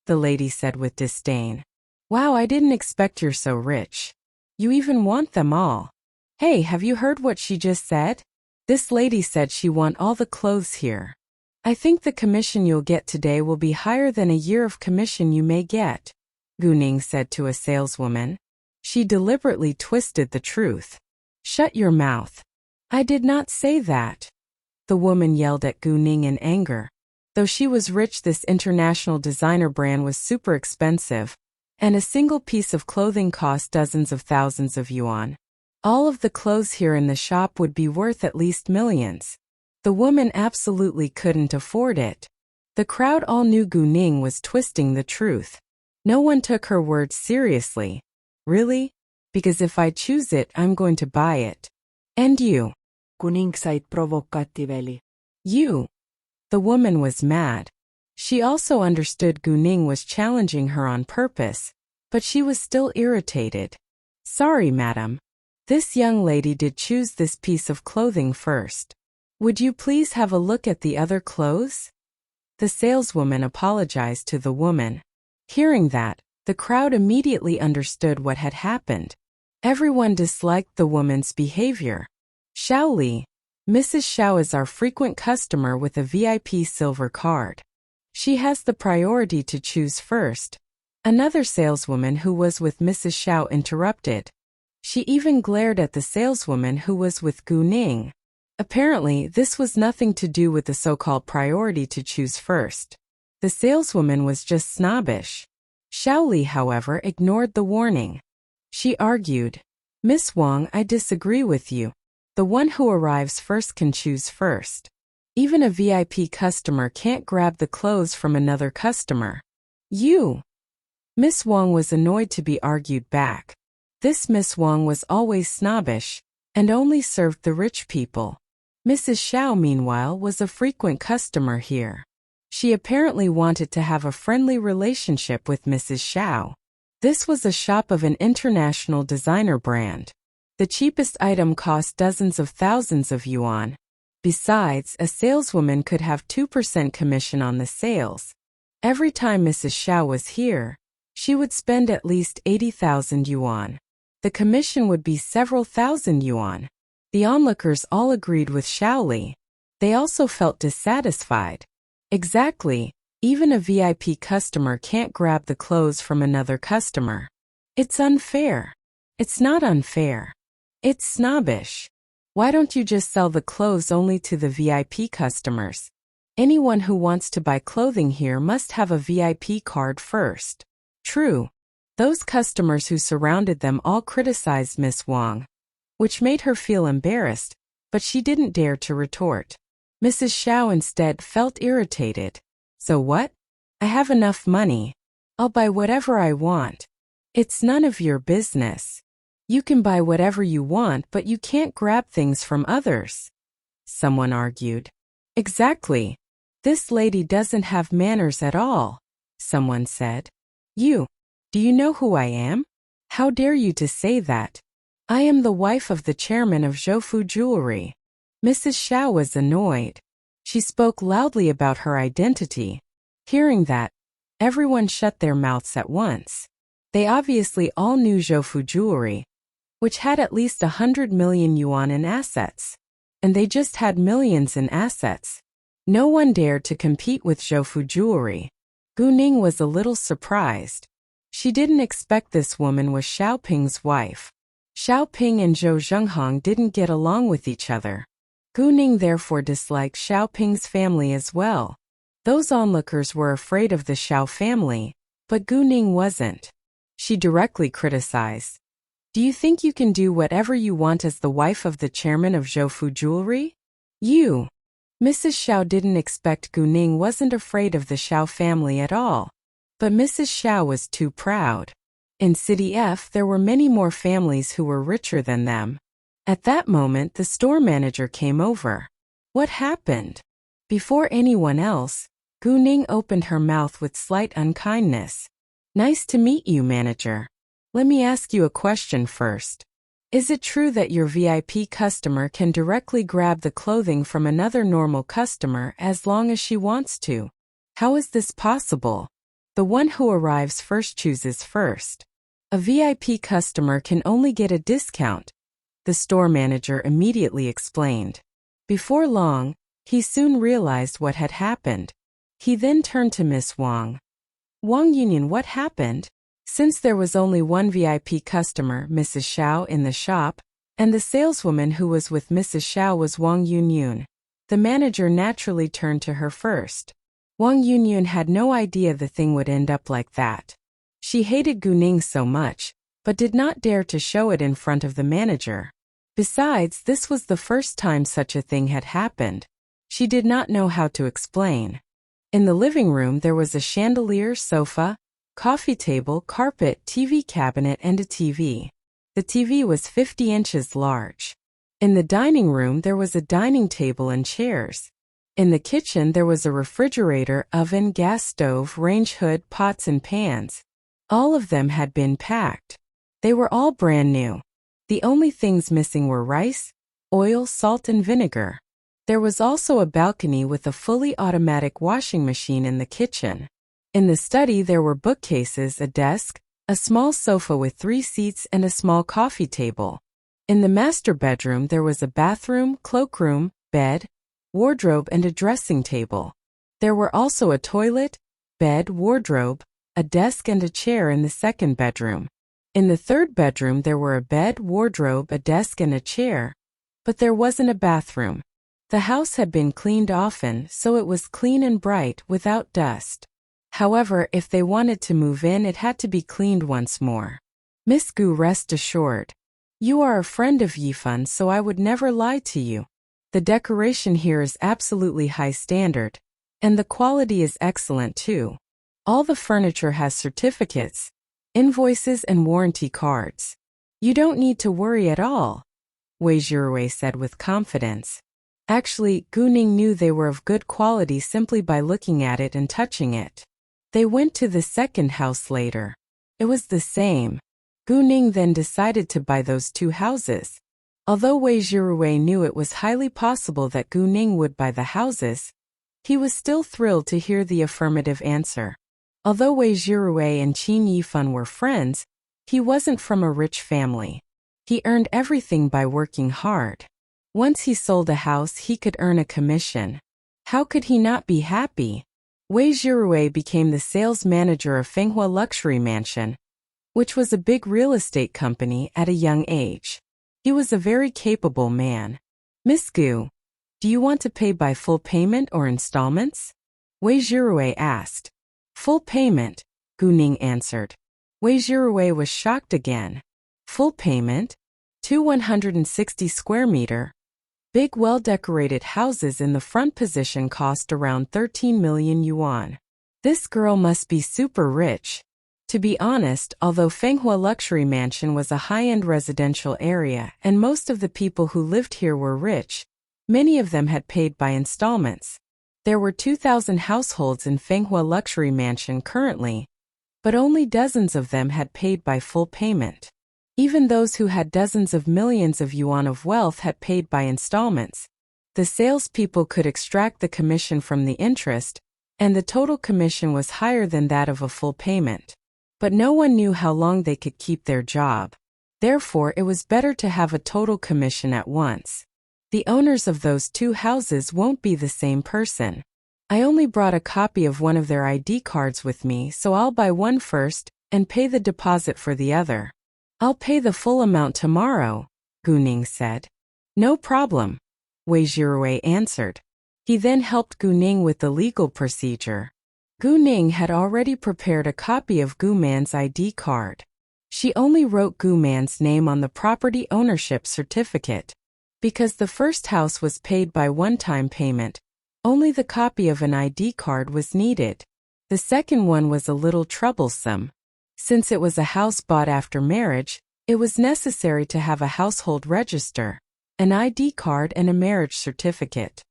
The lady said with disdain. Wow, I didn't expect you're so rich. You even want them all. Hey, have you heard what she just said? This lady said she want all the clothes here. I think the commission you'll get today will be higher than a year of commission you may get, Gu-ning said to a saleswoman. She deliberately twisted the truth. Shut your mouth. I did not say that. The woman yelled at Gu-ning in anger. Though she was rich, this international designer brand was super expensive, and a single piece of clothing cost dozens of thousands of yuan. All of the clothes here in the shop would be worth at least millions. The woman absolutely couldn't afford it. The crowd all knew Gu-ning was twisting the truth. No one took her words seriously. Really? Because if I choose it, I'm going to buy it. And you? Kuninksaid provokatiiveli. You. The woman was mad. She also understood Gu-ning was challenging her on purpose, but she was still irritated. Sorry, madam. This young lady did choose this piece of clothing first. Would you please have a look at the other clothes? The saleswoman apologized to the woman. Hearing that, the crowd immediately understood what had happened. Everyone disliked the woman's behavior. Xiao Li. Mrs. Xiao is our frequent customer with a VIP silver card. She has the priority to choose first. Another saleswoman who was with Mrs. Xiao interrupted. She even glared at the saleswoman who was with Gu-ning. Apparently, this was nothing to do with the so-called priority to choose first. The saleswoman was just snobbish. Xiao Li, however, ignored the warning. She argued, Miss Wang, I disagree with you. The one who arrives first can choose first. Even a VIP customer can't grab the clothes from another customer. You! Miss Wang was annoyed to be argued back. This Miss Wang was always snobbish, and only served the rich people. Mrs. Xiao, meanwhile, was a frequent customer here. She apparently wanted to have a friendly relationship with Mrs. Xiao. This was a shop of an international designer brand. The cheapest item cost dozens of thousands of yuan. Besides, a saleswoman could have 2% commission on the sales. Every time Mrs. Xiao was here, she would spend at least 80,000 yuan. The commission would be several thousand yuan. The onlookers all agreed with Xiaoli. They also felt dissatisfied. Exactly, even a VIP customer can't grab the clothes from another customer. It's unfair. It's not unfair. It's snobbish. Why don't you just sell the clothes only to the VIP customers? Anyone who wants to buy clothing here must have a VIP card first. True. Those customers who surrounded them all criticized Miss Wang, which made her feel embarrassed, but she didn't dare to retort. Mrs. Xiao instead felt irritated. So what? I have enough money. I'll buy whatever I want. It's none of your business. You can buy whatever you want, but you can't grab things from others. Someone argued. Exactly. This lady doesn't have manners at all, someone said. Do you know who I am? How dare you to say that? I am the wife of the chairman of Zhoufu Jewelry. Mrs. Xiao was annoyed. She spoke loudly about her identity. Hearing that, everyone shut their mouths at once. They obviously all knew Zhoufu Jewelry, which had at least 100 million yuan in assets. And they just had millions in assets. No one dared to compete with Zhoufu Jewelry. Gu Ning was a little surprised. She didn't expect this woman was Xiaoping's wife. Xiaoping and Zhou Zhenghong didn't get along with each other. Gu Ning therefore disliked Xiaoping's family as well. Those onlookers were afraid of the Xiao family, but Gu Ning wasn't. She directly criticized. Do you think you can do whatever you want as the wife of the chairman of Zhoufu Jewelry? You! Mrs. Xiao didn't expect Gu Ning wasn't afraid of the Xiao family at all. But Mrs. Xiao was too proud. In City F there were many more families who were richer than them. At that moment the store manager came over. What happened? Before anyone else, Gu Ning opened her mouth with slight unkindness. Nice to meet you, manager. Let me ask you a question first. Is it true that your VIP customer can directly grab the clothing from another normal customer as long as she wants to? How is this possible? The one who arrives first chooses first. A VIP customer can only get a discount, the store manager immediately explained. Before long, he soon realized what had happened. He then turned to Miss Wang. Wang Yunyan, what happened? Since there was only one VIP customer, Mrs. Xiao, in the shop, and the saleswoman who was with Mrs. Xiao was Wang Yunyun, the manager naturally turned to her first. Wang Yunyun had no idea the thing would end up like that. She hated Gu Ning so much, but did not dare to show it in front of the manager. Besides, this was the first time such a thing had happened. She did not know how to explain. In the living room there was a chandelier, sofa, coffee table, carpet, TV cabinet, and a TV. The TV was 50 inches large. In the dining room there was a dining table and chairs. In the kitchen there was a refrigerator, oven, gas stove, range hood, pots and pans. All of them had been packed. They were all brand new. The only things missing were rice, oil, salt, and vinegar. There was also a balcony with a fully automatic washing machine in the kitchen. In the study there were bookcases, a desk, a small sofa with 3 seats, and a small coffee table. In the master bedroom there was a bathroom, cloakroom, bed, wardrobe, and a dressing table. There were also a toilet, bed, wardrobe, a desk, and a chair in the second bedroom. In the third bedroom there were a bed, wardrobe, a desk, and a chair, but there wasn't a bathroom. The house had been cleaned often, so it was clean and bright, without dust. However, if they wanted to move in, it had to be cleaned once more. Miss Gu, rest assured. You are a friend of Yifan, so I would never lie to you. The decoration here is absolutely high standard, and the quality is excellent too. All the furniture has certificates, invoices and warranty cards. You don't need to worry at all, Wei Zhirui said with confidence. Actually, Gu Ning knew they were of good quality simply by looking at it and touching it. They went to the second house later. It was the same. Gu Ning then decided to buy those two houses. Although Wei Zhirui knew it was highly possible that Gu Ning would buy the houses, he was still thrilled to hear the affirmative answer. Although Wei Zhirui and Qin Yifan were friends, he wasn't from a rich family. He earned everything by working hard. Once he sold a house, he could earn a commission. How could he not be happy? Wei Zhirui became the sales manager of Fenghua Luxury Mansion, which was a big real estate company, at a young age. He was a very capable man. Miss Gu, do you want to pay by full payment or installments? Wei Zhirui asked. Full payment, Gu Ning answered. Wei Zhirui was shocked again. Full payment? 160 square meter. Big well-decorated houses in the front position cost around 13 million yuan. This girl must be super rich. To be honest, although Fenghua Luxury Mansion was a high-end residential area and most of the people who lived here were rich, many of them had paid by installments. There were 2,000 households in Fenghua Luxury Mansion currently, but only dozens of them had paid by full payment. Even those who had dozens of millions of yuan of wealth had paid by installments. The salespeople could extract the commission from the interest, and the total commission was higher than that of a full payment. But no one knew how long they could keep their job. Therefore, it was better to have a total commission at once. The owners of those two houses won't be the same person. I only brought a copy of one of their ID cards with me, so I'll buy one first and pay the deposit for the other. I'll pay the full amount tomorrow, Gu Ning said. No problem, Wei Zhirui answered. He then helped Gu Ning with the legal procedure. Gu Ning had already prepared a copy of Gu Man's ID card. She only wrote Gu Man's name on the property ownership certificate. Because the first house was paid by one-time payment, only the copy of an ID card was needed. The second one was a little troublesome. Since it was a house bought after marriage, it was necessary to have a household register, an ID card and a marriage certificate.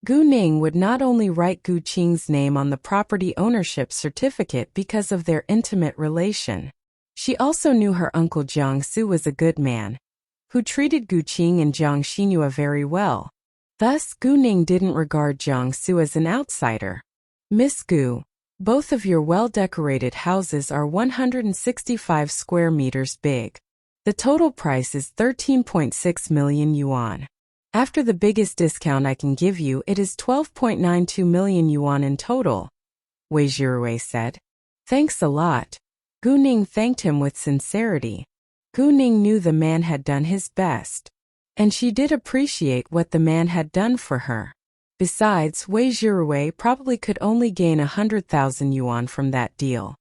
Gu Ning would not only write Gu Qing's name on the property ownership certificate because of their intimate relation. She also knew her uncle Jiang Su was a good man, who treated Gu Qing and Jiang Xinhua very well. Thus, Gu Ning didn't regard Jiang Su as an outsider. Miss Gu, both of your well-decorated houses are 165 square meters big. The total price is 13.6 million yuan. After the biggest discount I can give you, it is 12.92 million yuan in total, Wei Zhirui said. Thanks a lot. Gu Ning thanked him with sincerity. Gu Ning knew the man had done his best, and she did appreciate what the man had done for her. Besides, Wei Zhirui probably could only gain 100,000 yuan from that deal.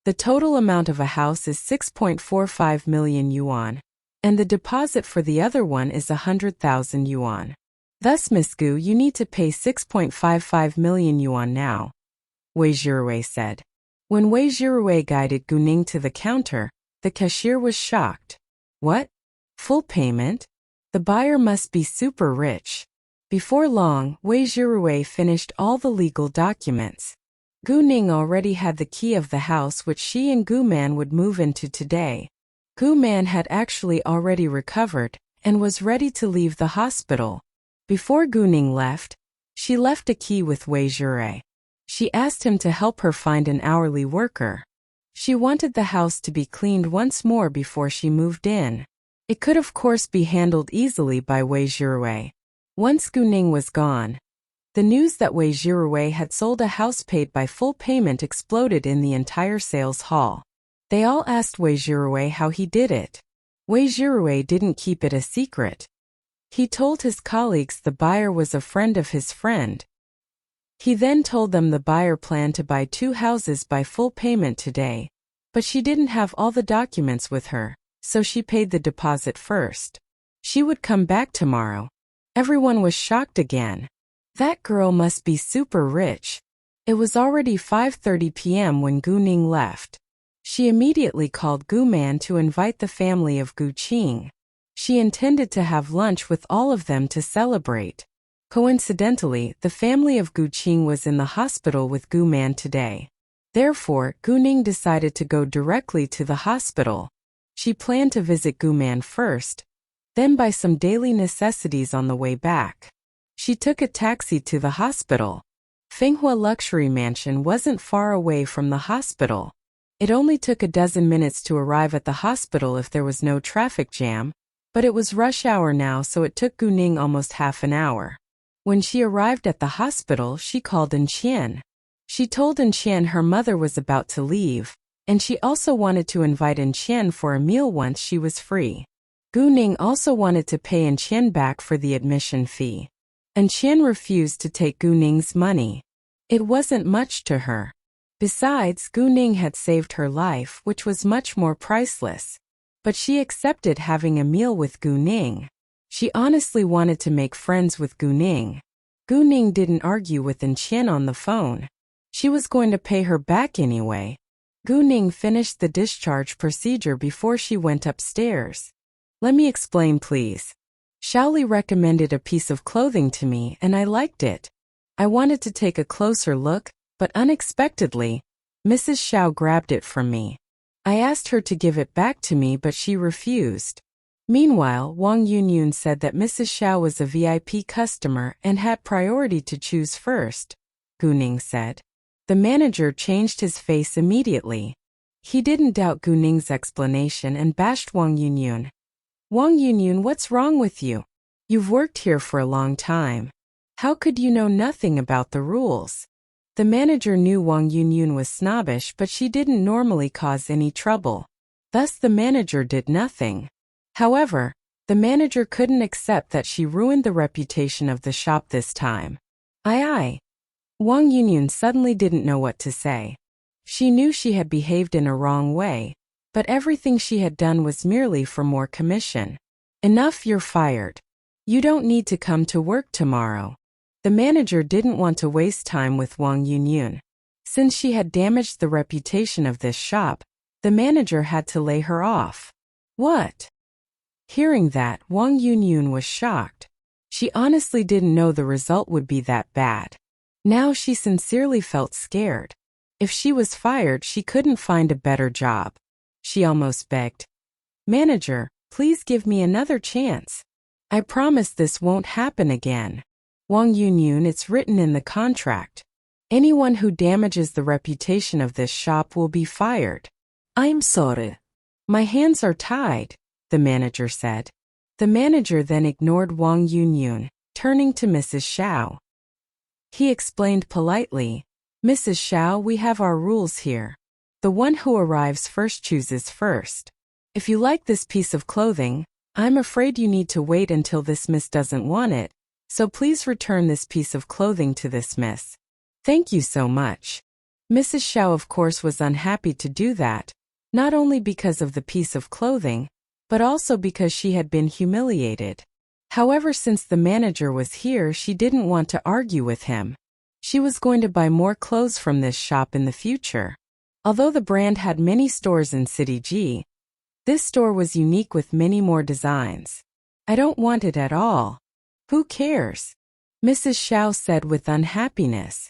The total amount of a house is 6.45 million yuan, and the deposit for the other one is 100,000 yuan. Thus, Miss Gu, you need to pay 6.55 million yuan now, Wei Zhirui said. When Wei Zhirui guided Gu Ning to the counter, the cashier was shocked. What? Full payment? The buyer must be super rich. Before long, Wei Zhirui finished all the legal documents. Gu Ning already had the key of the house which she and Gu Man would move into today. Gu Man had actually already recovered and was ready to leave the hospital. Before Gu Ning left, she left a key with Wei Zhirui. She asked him to help her find an hourly worker. She wanted the house to be cleaned once more before she moved in. It could of course be handled easily by Wei Zhirui. Once Gu Ning was gone, the news that Wei Zhirui had sold a house paid by full payment exploded in the entire sales hall. They all asked Wei Zhirui how he did it. Wei Zhirui didn't keep it a secret. He told his colleagues the buyer was a friend of his friend. He then told them the buyer planned to buy 2 houses by full payment today, but she didn't have all the documents with her, so she paid the deposit first. She would come back tomorrow. Everyone was shocked again. That girl must be super rich. It was already 5:30 p.m. when Gu Ning left. She immediately called Gu Man to invite the family of Gu Qing. She intended to have lunch with all of them to celebrate. Coincidentally, the family of Gu Qing was in the hospital with Gu Man today. Therefore, Gu Ning decided to go directly to the hospital. She planned to visit Gu Man first, then buy some daily necessities on the way back. She took a taxi to the hospital. Fenghua Luxury Mansion wasn't far away from the hospital. It only took a dozen minutes to arrive at the hospital if there was no traffic jam, but it was rush hour now, so it took Gu Ning almost half an hour. When she arrived at the hospital, she called Qian. She told Qian her mother was about to leave, and she also wanted to invite Qian for a meal once she was free. Gu Ning also wanted to pay Qian back for the admission fee. Qian refused to take Gu Ning's money. It wasn't much to her. Besides, Gu Ning had saved her life, which was much more priceless. But she accepted having a meal with Gu Ning. She honestly wanted to make friends with Gu Ning. Gu Ning didn't argue with Qian on the phone. She was going to pay her back anyway. Gu Ning finished the discharge procedure before she went upstairs. Let me explain, please. Shaoli recommended a piece of clothing to me and I liked it. I wanted to take a closer look, but unexpectedly, Mrs. Xiao grabbed it from me. I asked her to give it back to me, but she refused. Meanwhile, Wang Yunyun said that Mrs. Xiao was a VIP customer and had priority to choose first, Gu Ning said. The manager changed his face immediately. He didn't doubt Gu Ning's explanation and bashed Wang Yunyun. Wang Yunyun, what's wrong with you? You've worked here for a long time. How could you know nothing about the rules? The manager knew Wang Yunyun was snobbish, but she didn't normally cause any trouble. Thus the manager did nothing. However, the manager couldn't accept that she ruined the reputation of the shop this time. Aye. Wang Yunyun suddenly didn't know what to say. She knew she had behaved in a wrong way, but everything she had done was merely for more commission. Enough, you're fired. You don't need to come to work tomorrow. The manager didn't want to waste time with Wang Yunyun. Since she had damaged the reputation of this shop, the manager had to lay her off. What? Hearing that, Wang Yunyun was shocked. She honestly didn't know the result would be that bad. Now she sincerely felt scared. If she was fired, she couldn't find a better job. She almost begged. Manager, please give me another chance. I promise this won't happen again. Wang Yunyun, it's written in the contract. Anyone who damages the reputation of this shop will be fired. I'm sorry. My hands are tied, the manager said. The manager then ignored Wang Yunyun, turning to Mrs. Xiao. He explained politely, Mrs. Xiao, we have our rules here. The one who arrives first chooses first. If you like this piece of clothing, I'm afraid you need to wait until this miss doesn't want it, so please return this piece of clothing to this miss. Thank you so much. Mrs. Xiao of course was unhappy to do that, not only because of the piece of clothing, but also because she had been humiliated. However, since the manager was here, she didn't want to argue with him. She was going to buy more clothes from this shop in the future. Although the brand had many stores in City G, this store was unique with many more designs. I don't want it at all. Who cares? Mrs. Xiao said with unhappiness.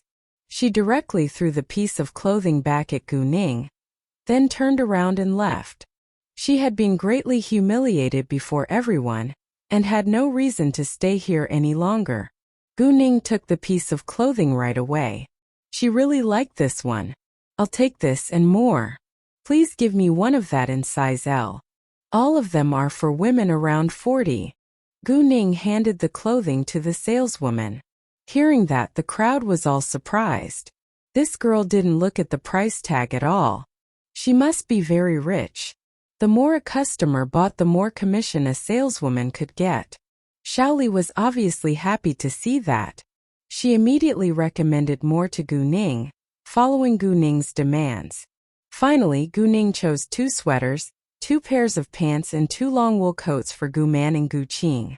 She directly threw the piece of clothing back at Gu Ning, then turned around and left. She had been greatly humiliated before everyone, and had no reason to stay here any longer. Gu Ning took the piece of clothing right away. She really liked this one. I'll take this and more. Please give me one of that in size L. All of them are for women around 40. Gu Ning handed the clothing to the saleswoman. Hearing that, the crowd was all surprised. This girl didn't look at the price tag at all. She must be very rich. The more a customer bought, the more commission a saleswoman could get. Shaoli was obviously happy to see that. She immediately recommended more to Gu Ning, following Gu Ning's demands. Finally, Gu Ning chose 2 sweaters, 2 pairs of pants and 2 long wool coats for Gu Man and Gu Qing.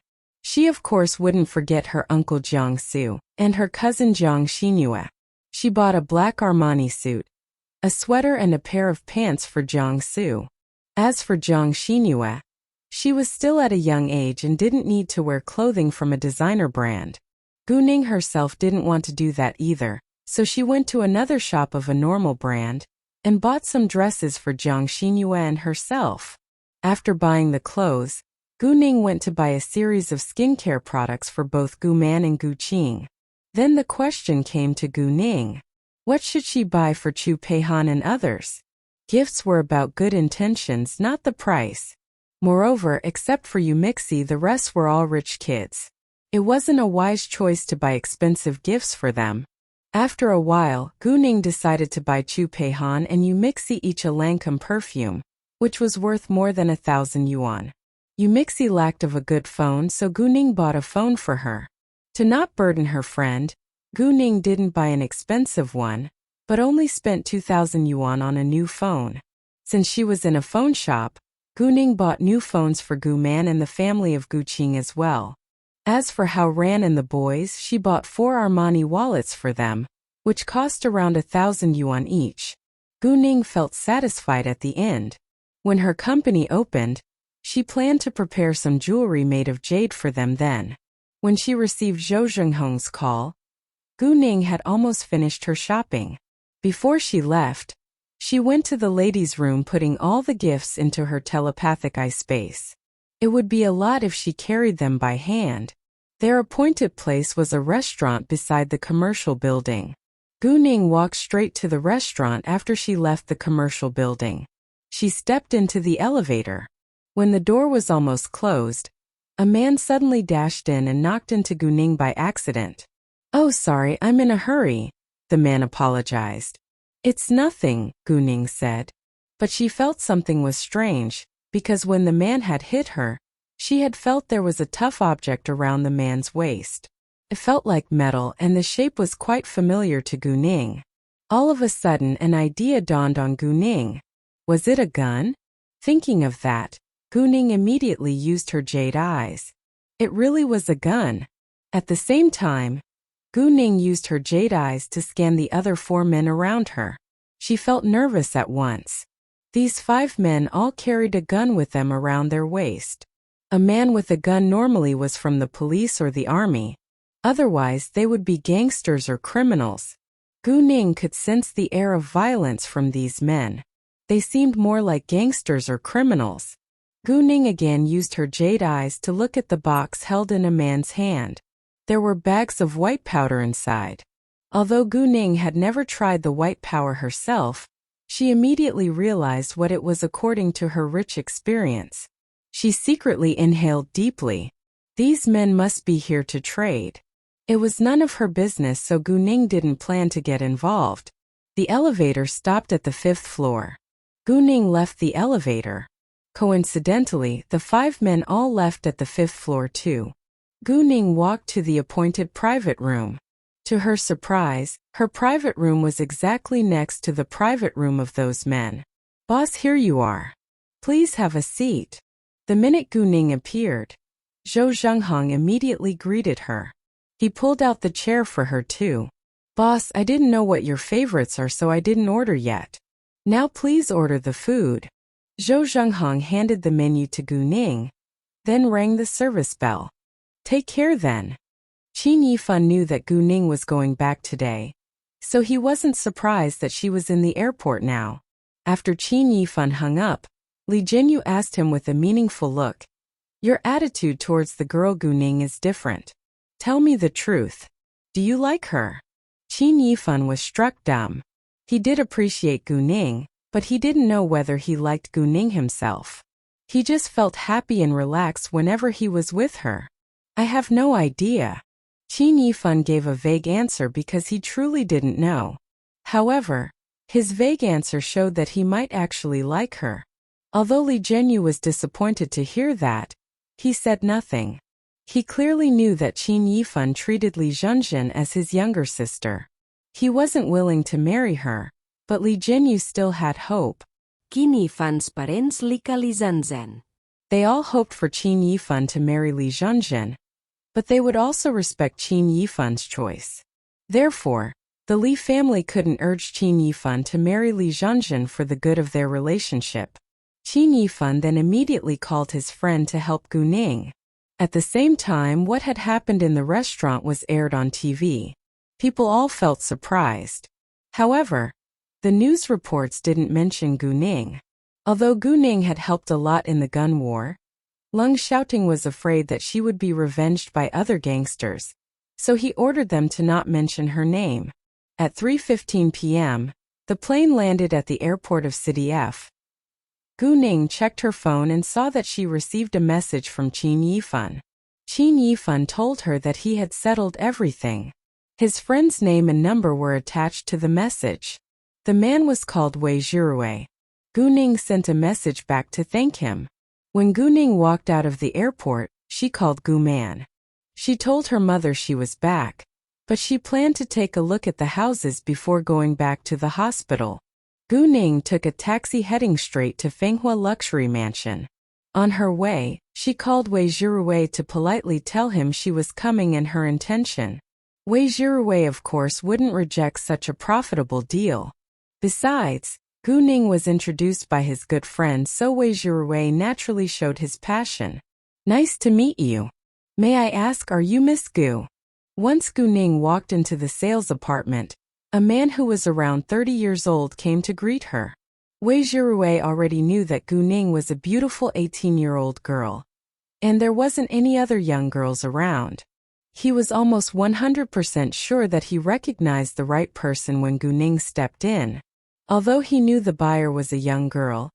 She of course wouldn't forget her uncle Jiangsu and her cousin Jiang Xinhua. She bought a black Armani suit, a sweater and a pair of pants for Jiangsu. As for Jiang Xinhua, she was still at a young age and didn't need to wear clothing from a designer brand. Guning herself didn't want to do that either, so she went to another shop of a normal brand and bought some dresses for Jiang Xinhua and herself. After buying the clothes, Guning went to buy a series of skincare products for both Guman and Guqing. Then the question came to Guning. What should she buy for Chu Peihan and others? Gifts were about good intentions, not the price. Moreover, except for Yumixi, the rest were all rich kids. It wasn't a wise choice to buy expensive gifts for them. After a while, Guning decided to buy Chu Peihan and Yumixi each a Lancôme perfume, which was worth more than 1,000 yuan. Yumixi lacked of a good phone, so Guning bought a phone for her. To not burden her friend, Guning didn't buy an expensive one, but only spent 2,000 yuan on a new phone. Since she was in a phone shop, Guning bought new phones for Guman and the family of Guqing as well. As for Hao Ran and the boys, she bought 4 Armani wallets for them, which cost around 1,000 yuan each. Guning felt satisfied at the end. When her company opened, she planned to prepare some jewelry made of jade for them then. When she received Zhou Zhenghong's call, Guning had almost finished her shopping. Before she left, she went to the ladies' room, putting all the gifts into her telepathic eye space. It would be a lot if she carried them by hand. Their appointed place was a restaurant beside the commercial building. Guning walked straight to the restaurant after she left the commercial building. She stepped into the elevator. When the door was almost closed, a man suddenly dashed in and knocked into Guning by accident. "Oh, sorry, I'm in a hurry," the man apologized. "It's nothing," Guning said. But she felt something was strange, because when the man had hit her, she had felt there was a tough object around the man's waist. It felt like metal, and the shape was quite familiar to Guning. All of a sudden, an idea dawned on Guning. Was it a gun? Thinking of that, Guning immediately used her jade eyes. It really was a gun. At the same time, Guning used her jade eyes to scan the other 4 men around her. She felt nervous at once. These 5 men all carried a gun with them around their waist. A man with a gun normally was from the police or the army. Otherwise, they would be gangsters or criminals. Guning could sense the air of violence from these men. They seemed more like gangsters or criminals. Guning again used her jade eyes to look at the box held in a man's hand. There were bags of white powder inside. Although Guning had never tried the white powder herself, she immediately realized what it was according to her rich experience. She secretly inhaled deeply. These men must be here to trade. It was none of her business, so Guning didn't plan to get involved. The elevator stopped at the 5th floor. Guning left the elevator. Coincidentally, the 5 men all left at the 5th floor too. Guning walked to the appointed private room. To her surprise, her private room was exactly next to the private room of those men. "Boss, here you are. Please have a seat." The minute Guning appeared, Zhou Zhenghong immediately greeted her. He pulled out the chair for her too. "Boss, I didn't know what your favorites are, so I didn't order yet. Now please order the food." Zhou Zhenghong handed the menu to Guning, then rang the service bell. "Take care then." Qin Yifan knew that Guning was going back today, so he wasn't surprised that she was in the airport now. After Qin Yifan hung up, Li Jinyu asked him with a meaningful look, "Your attitude towards the girl Guning is different. Tell me the truth. Do you like her?" Qin Yifan was struck dumb. He did appreciate Guning, but he didn't know whether he liked Guning himself. He just felt happy and relaxed whenever he was with her. "I have no idea." Qin Yifan gave a vague answer because he truly didn't know. However, his vague answer showed that he might actually like her. Although Li Jinyu was disappointed to hear that, he said nothing. He clearly knew that Qin Yifan treated Li Zhenjin as his younger sister. He wasn't willing to marry her, but Li Jinyu still had hope. Qin Yifan's parents li Li Zhenzen. They all hoped for Qin Yifan to marry Li Zhenjin. but they would also respect Qin Yifan's choice. Therefore, the Li family couldn't urge Qin Yifan to marry Li Zhangjin for the good of their relationship. Qin Yifan then immediately called his friend to help Gu Ning. At the same time, what had happened in the restaurant was aired on TV. People all felt surprised. However, the news reports didn't mention Gu Ning. Although Gu Ning had helped a lot in the gun war, Leng Xiaoting was afraid that she would be revenged by other gangsters, so he ordered them to not mention her name. At 3:15 p.m., the plane landed at the airport of City F. Gu Ning checked her phone and saw that she received a message from Qin Yifan. Qin Yifan told her that he had settled everything. His friend's name and number were attached to the message. The man was called Wei Zhirui. Gu Ning sent a message back to thank him. When Gu Ning walked out of the airport, she called Gu Man. She told her mother she was back, but she planned to take a look at the houses before going back to the hospital. Gu Ning took a taxi heading straight to Fenghua Luxury Mansion. On her way, she called Wei Zhirui to politely tell him she was coming and her intention. Wei Zhirui of course wouldn't reject such a profitable deal. Besides, Gu Ning was introduced by his good friend, so Wei Zhirui naturally showed his passion. Nice to meet you. May I ask, are you Miss Gu? Once Gu Ning walked into the sales apartment, a man who was around 30 years old came to greet her. Wei Zhirui already knew that Gu Ning was a beautiful 18-year-old girl, and there wasn't any other young girls around. He was almost 100% sure that he recognized the right person when Gu Ning stepped in. Although he knew the buyer was a young girl,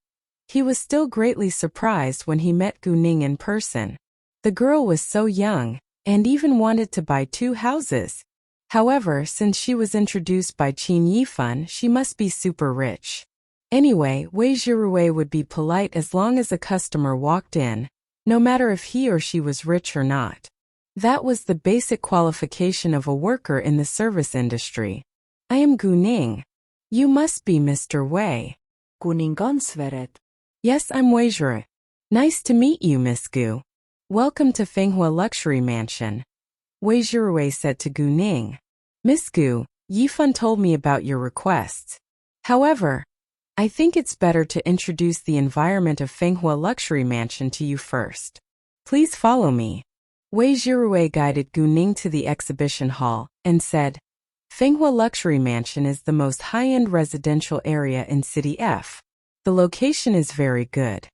he was still greatly surprised when he met Gu Ning in person. The girl was so young, and even wanted to buy 2 houses. However, since she was introduced by Qin Yifan, she must be super rich. Anyway, Wei Zhirui would be polite as long as a customer walked in, no matter if he or she was rich or not. That was the basic qualification of a worker in the service industry. I am Gu Ning. You must be Mr. Wei. Kuningansveret. Yes, I'm Wei Zhirui. Nice to meet you, Miss Gu. Welcome to Fenghua Luxury Mansion. Wei Zhirui said to Gu Ning. Miss Gu, Yifan told me about your requests. However, I think it's better to introduce the environment of Fenghua Luxury Mansion to you first. Please follow me. Wei Zhirui guided Gu Ning to the exhibition hall and said, Fenghua Luxury Mansion is the most high-end residential area in City F. The location is very good.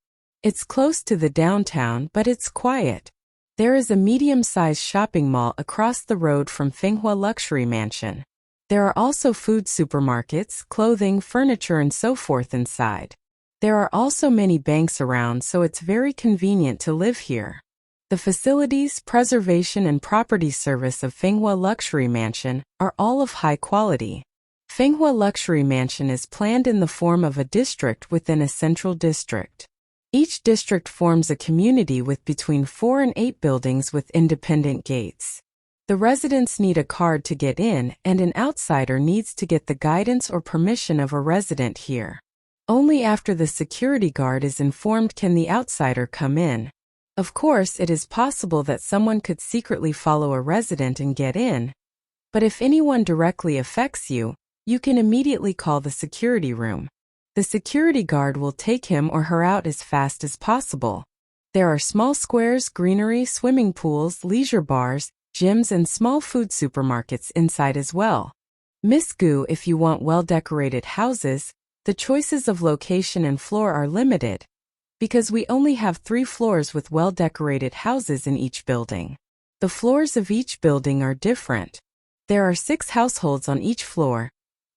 It's close to the downtown, but it's quiet. There is a medium-sized shopping mall across the road from Fenghua Luxury Mansion. There are also food supermarkets, clothing, furniture, and so forth inside. There are also many banks around, so it's very convenient to live here. The facilities, preservation, and property service of Fenghua Luxury Mansion are all of high quality. Fenghua Luxury Mansion is planned in the form of a district within a central district. Each district forms a community with between 4 and 8 buildings with independent gates. The residents need a card to get in, and an outsider needs to get the guidance or permission of a resident here. Only after the security guard is informed can the outsider come in. Of course, it is possible that someone could secretly follow a resident and get in, but if anyone directly affects you, you can immediately call the security room. The security guard will take him or her out as fast as possible. There are small squares, greenery, swimming pools, leisure bars, gyms, and small food supermarkets inside as well. Miss Gu, if you want well-decorated houses, the choices of location and floor are limited, because we only have 3 floors with well-decorated houses in each building. The floors of each building are different. There are 6 households on each floor,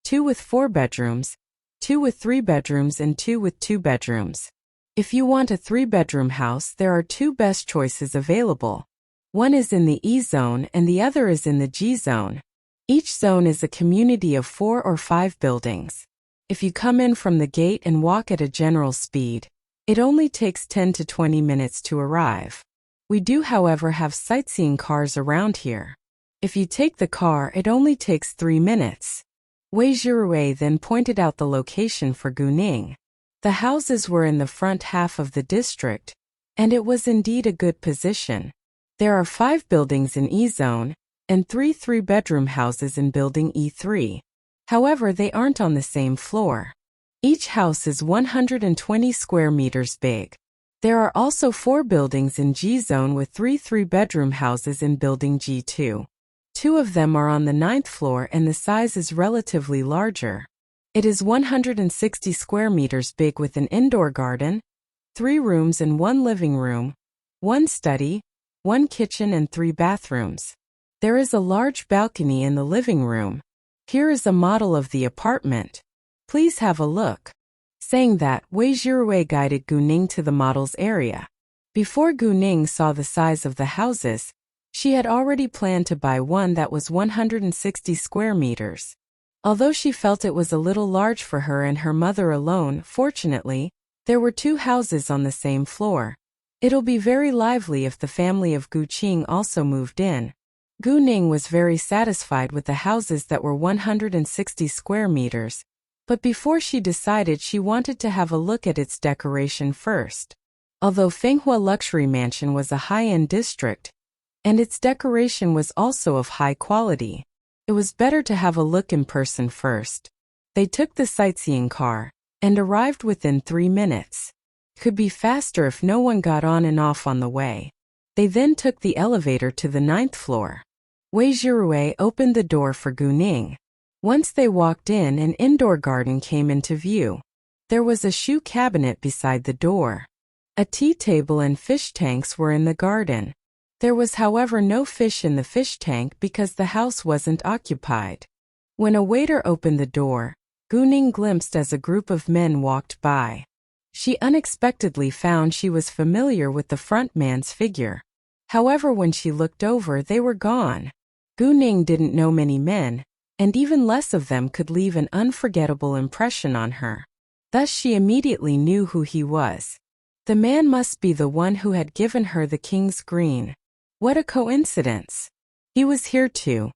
2 with 4 bedrooms, 2 with 3 bedrooms, and 2 with 2 bedrooms. If you want a 3-bedroom house, there are 2 best choices available. One is in the E zone and the other is in the G zone. Each zone is a community of 4 or 5 buildings. If you come in from the gate and walk at a general speed, it only takes 10 to 20 minutes to arrive. We do, however, have sightseeing cars around here. If you take the car, it only takes 3 minutes. Wei Zhirui then pointed out the location for Gu Ning. The houses were in the front half of the district, and it was indeed a good position. There are 5 buildings in E-Zone, and 3 three-bedroom houses in Building E3. However, they aren't on the same floor. Each house is 120 square meters big. There are also 4 buildings in G-Zone with 3 three-bedroom houses in Building G2. 2 of them are on the 9th floor and the size is relatively larger. It is 160 square meters big with an indoor garden, 3 rooms and 1 living room, 1 study, 1 kitchen and 3 bathrooms. There is a large balcony in the living room. Here is a model of the apartment. Please have a look. Saying that, Wei Jirue guided Gu Ning to the model's area. Before Gu Ning saw the size of the houses, she had already planned to buy one that was 160 square meters. Although she felt it was a little large for her and her mother alone, fortunately, there were 2 houses on the same floor. It'll be very lively if the family of Gu Qing also moved in. Gu Ning was very satisfied with the houses that were 160 square meters, but before she decided, she wanted to have a look at its decoration first. Although Fenghua Luxury Mansion was a high-end district, and its decoration was also of high quality, it was better to have a look in person first. They took the sightseeing car and arrived within 3 minutes. Could be faster if no one got on and off on the way. They then took the elevator to the 9th floor. Wei Jirue opened the door for Gu Ning. Once they walked in, an indoor garden came into view. There was a shoe cabinet beside the door. A tea table and fish tanks were in the garden. There was, however, no fish in the fish tank because the house wasn't occupied. When a waiter opened the door, Gu Ning glimpsed as a group of men walked by. She unexpectedly found she was familiar with the front man's figure. However, when she looked over, they were gone. Gu Ning didn't know many men, and even less of them could leave an unforgettable impression on her. Thus she immediately knew who he was. The man must be the one who had given her the king's green. What a coincidence! He was here too.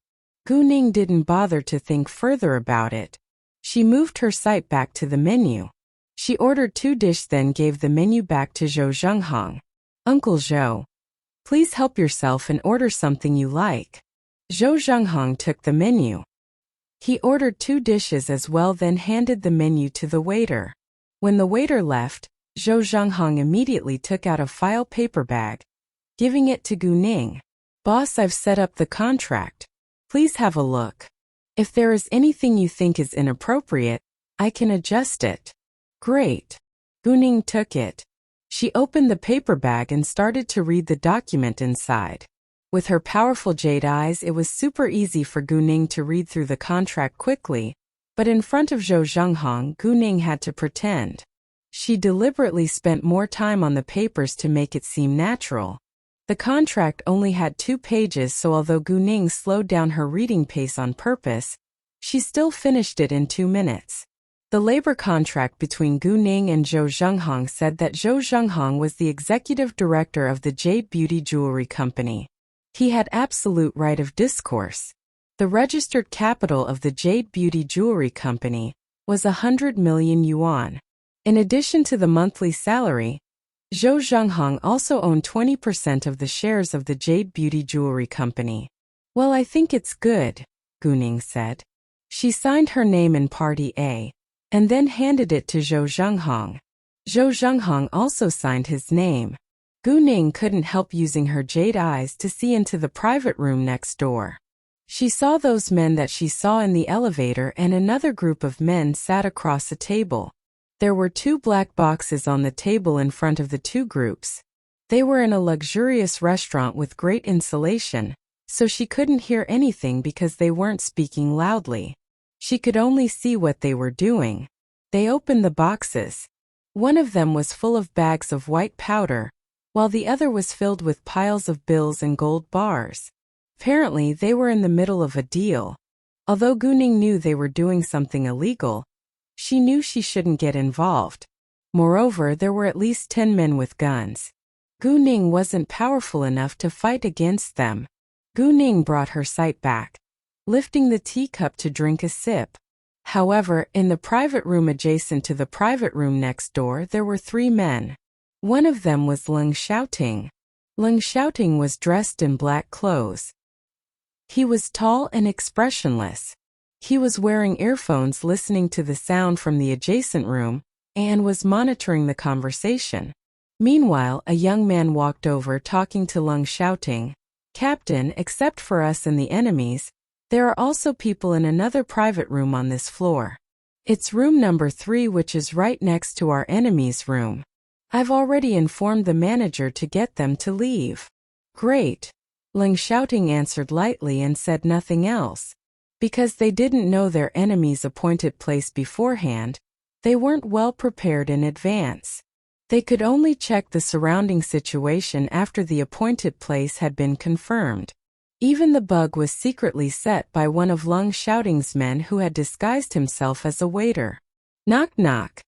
Gu Ning didn't bother to think further about it. She moved her sight back to the menu. She ordered 2 dishes, then gave the menu back to Zhou Zhenghang. Uncle Zhou, please help yourself and order something you like. Zhou Zhenghang took the menu. He ordered 2 dishes as well, then handed the menu to the waiter. When the waiter left, Zhou Zhenghang immediately took out a file paper bag, giving it to Gu Ning. Boss, I've set up the contract. Please have a look. If there is anything you think is inappropriate, I can adjust it. Great. Gu Ning took it. She opened the paper bag and started to read the document inside. With her powerful jade eyes, it was super easy for Gu Ning to read through the contract quickly, but in front of Zhou Zhenghang, Gu Ning had to pretend. She deliberately spent more time on the papers to make it seem natural. The contract only had 2 pages, so although Gu Ning slowed down her reading pace on purpose, she still finished it in 2 minutes. The labor contract between Gu Ning and Zhou Zhenghang said that Zhou Zhenghang was the executive director of the Jade Beauty Jewelry Company. He had absolute right of discourse. The registered capital of the Jade Beauty Jewelry Company was 100 million yuan. In addition to the monthly salary, Zhou Zhenghang also owned 20% of the shares of the Jade Beauty Jewelry Company. Well, I think it's good, Gu Ning said. She signed her name in Party A, and then handed it to Zhou Zhenghang. Zhou Zhenghang also signed his name. Gu Ning couldn't help using her jade eyes to see into the private room next door. She saw those men that she saw in the elevator, and another group of men sat across a table. There were 2 black boxes on the table in front of the 2 groups. They were in a luxurious restaurant with great insulation, so she couldn't hear anything because they weren't speaking loudly. She could only see what they were doing. They opened the boxes. One of them was full of bags of white powder, while the other was filled with piles of bills and gold bars. Apparently, they were in the middle of a deal. Although Gu Ning knew they were doing something illegal, she knew she shouldn't get involved. Moreover, there were at least 10 men with guns. Gu Ning wasn't powerful enough to fight against them. Gu Ning brought her sight back, lifting the teacup to drink a sip. However, in the private room adjacent to the private room next door, there were 3 men. One of them was Leng Xiaoting. Leng Xiaoting was dressed in black clothes. He was tall and expressionless. He was wearing earphones listening to the sound from the adjacent room and was monitoring the conversation. Meanwhile, a young man walked over talking to Leng Xiaoting. Captain, except for us and the enemies, there are also people in another private room on this floor. It's room number 3, which is right next to our enemy's room. I've already informed the manager to get them to leave. Great. Leng Xiaoting answered lightly and said nothing else. Because they didn't know their enemy's appointed place beforehand, they weren't well prepared in advance. They could only check the surrounding situation after the appointed place had been confirmed. Even the bug was secretly set by one of Leng Xiaoting's men who had disguised himself as a waiter. Knock knock.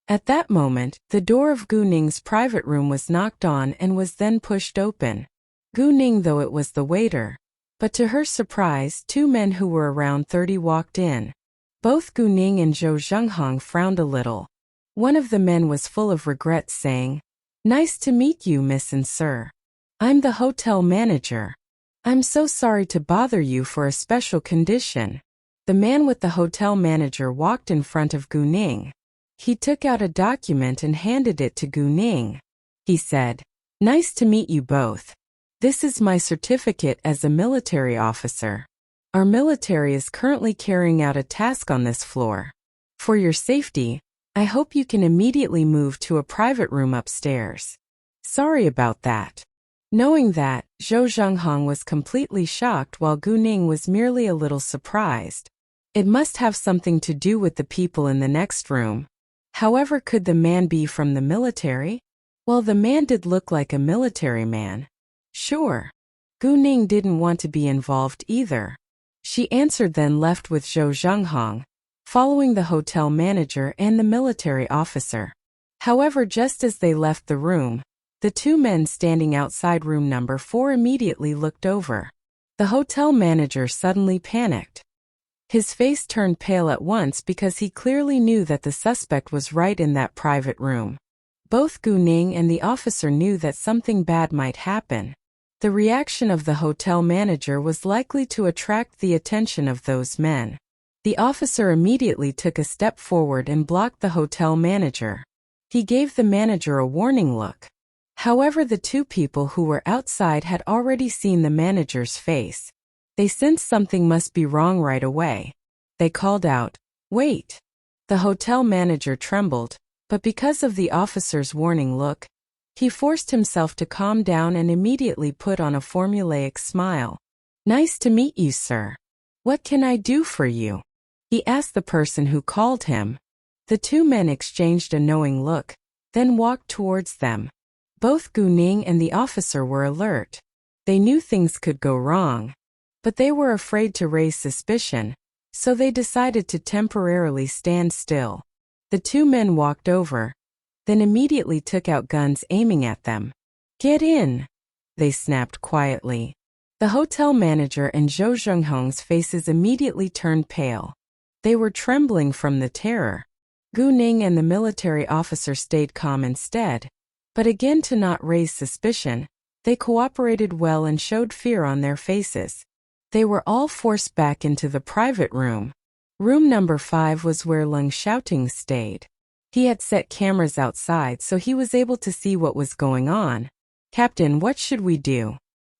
At that moment, the door of Gu Ning's private room was knocked on and was then pushed open. Gu Ning, though it was the waiter. But to her surprise, 2 men who were around 30 walked in. Both Gu Ning and Zhou Zhenghong frowned a little. One of the men was full of regret, saying, "Nice to meet you, miss and sir. I'm the hotel manager. I'm so sorry to bother you for a special condition." The man with the hotel manager walked in front of Gu Ning. He took out a document and handed it to Gu Ning. He said, "Nice to meet you both. This is my certificate as a military officer. Our military is currently carrying out a task on this floor. For your safety, I hope you can immediately move to a private room upstairs." Sorry about that. Knowing that, Zhou Zhenghong was completely shocked while Gu Ning was merely a little surprised. It must have something to do with the people in the next room. However, could the man be from the military? Well, the man did look like a military man. Sure. Gu Ning didn't want to be involved either. She answered, then left with Zhou Zhenghong, following the hotel manager and the military officer. However, just as they left the room, the 2 men standing outside room number 4 immediately looked over. The hotel manager suddenly panicked. His face turned pale at once because he clearly knew that the suspect was right in that private room. Both Gu Ning and the officer knew that something bad might happen. The reaction of the hotel manager was likely to attract the attention of those men. The officer immediately took a step forward and blocked the hotel manager. He gave the manager a warning look. However, the 2 people who were outside had already seen the manager's face. They sensed something must be wrong right away. They called out, "Wait!" The hotel manager trembled, but because of the officer's warning look, he forced himself to calm down and immediately put on a formulaic smile. "Nice to meet you, sir. What can I do for you?" he asked the person who called him. The 2 men exchanged a knowing look, then walked towards them. Both Gu Ning and the officer were alert. They knew things could go wrong, but they were afraid to raise suspicion, so they decided to temporarily stand still. The 2 men walked over, then immediately took out guns aiming at them. "Get in!" they snapped quietly. The hotel manager and Zhou Zhenghong's faces immediately turned pale. They were trembling from the terror. Gu Ning and the military officer stayed calm instead, but again, to not raise suspicion, they cooperated well and showed fear on their faces. They were all forced back into the private room. Room number 5 was where Leng Xiaoting stayed. He had set cameras outside so he was able to see what was going on. "Captain, what should we do?"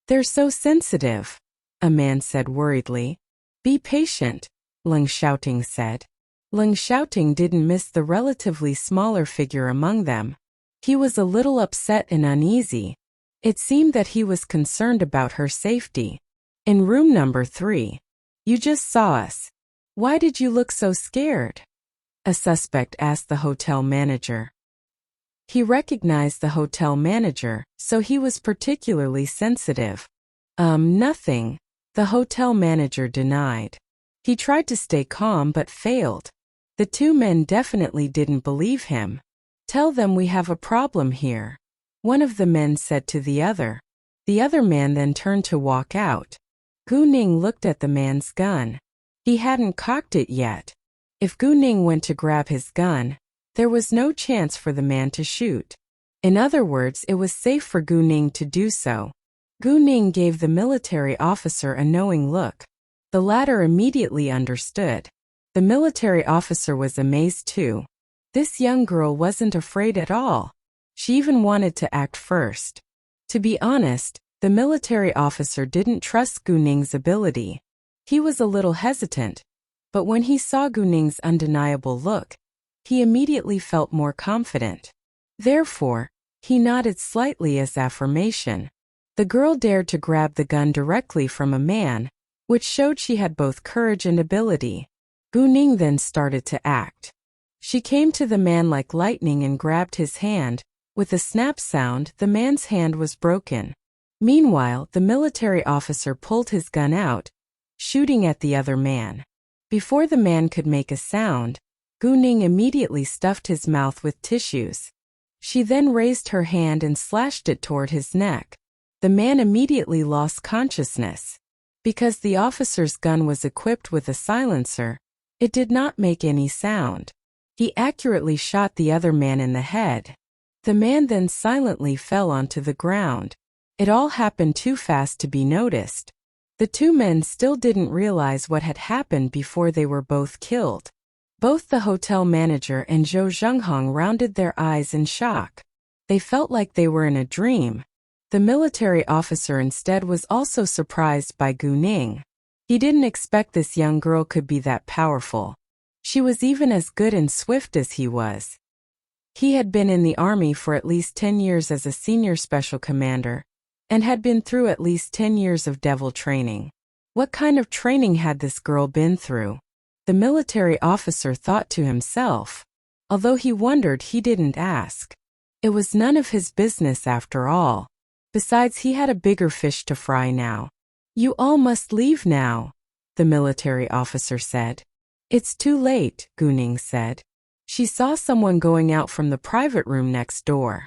"They're so sensitive," a man said worriedly. "Be patient," Leng Xiaoting said. Leng Xiaoting didn't miss the relatively smaller figure among them. He was a little upset and uneasy. It seemed that he was concerned about her safety. "In room number 3. You just saw us. Why did you look so scared?" a suspect asked the hotel manager. He recognized the hotel manager, so he was particularly sensitive. Nothing," the hotel manager denied. He tried to stay calm but failed. The 2 men definitely didn't believe him. "Tell them we have a problem here," one of the men said to the other. The other man then turned to walk out. Gu Ning looked at the man's gun. He hadn't cocked it yet. If Gu Ning went to grab his gun, there was no chance for the man to shoot. In other words, it was safe for Gu Ning to do so. Gu Ning gave the military officer a knowing look. The latter immediately understood. The military officer was amazed too. This young girl wasn't afraid at all. She even wanted to act first. To be honest, the military officer didn't trust Gu Ning's ability. He was a little hesitant, but when he saw Gu Ning's undeniable look, he immediately felt more confident. Therefore, he nodded slightly as affirmation. The girl dared to grab the gun directly from a man, which showed she had both courage and ability. Gu Ning then started to act. She came to the man like lightning and grabbed his hand. With a snap sound, the man's hand was broken. Meanwhile, the military officer pulled his gun out, shooting at the other man. Before the man could make a sound, Gu Ning immediately stuffed his mouth with tissues. She then raised her hand and slashed it toward his neck. The man immediately lost consciousness. Because the officer's gun was equipped with a silencer, it did not make any sound. He accurately shot the other man in the head. The man then silently fell onto the ground. It all happened too fast to be noticed. The two men still didn't realize what had happened before they were both killed. Both the hotel manager and Zhou Zhenghong rounded their eyes in shock. They felt like they were in a dream. The military officer instead was also surprised by Gu Ning. He didn't expect this young girl could be that powerful. She was even as good and swift as he was. He had been in the army for at least 10 years as a senior special commander, and had been through at least 10 years of devil training. What kind of training had this girl been through? The military officer thought to himself. Although he wondered, he didn't ask. It was none of his business after all. Besides, he had a bigger fish to fry now. You all must leave now, the military officer said. It's too late, Gu Ning said. She saw someone going out from the private room next door.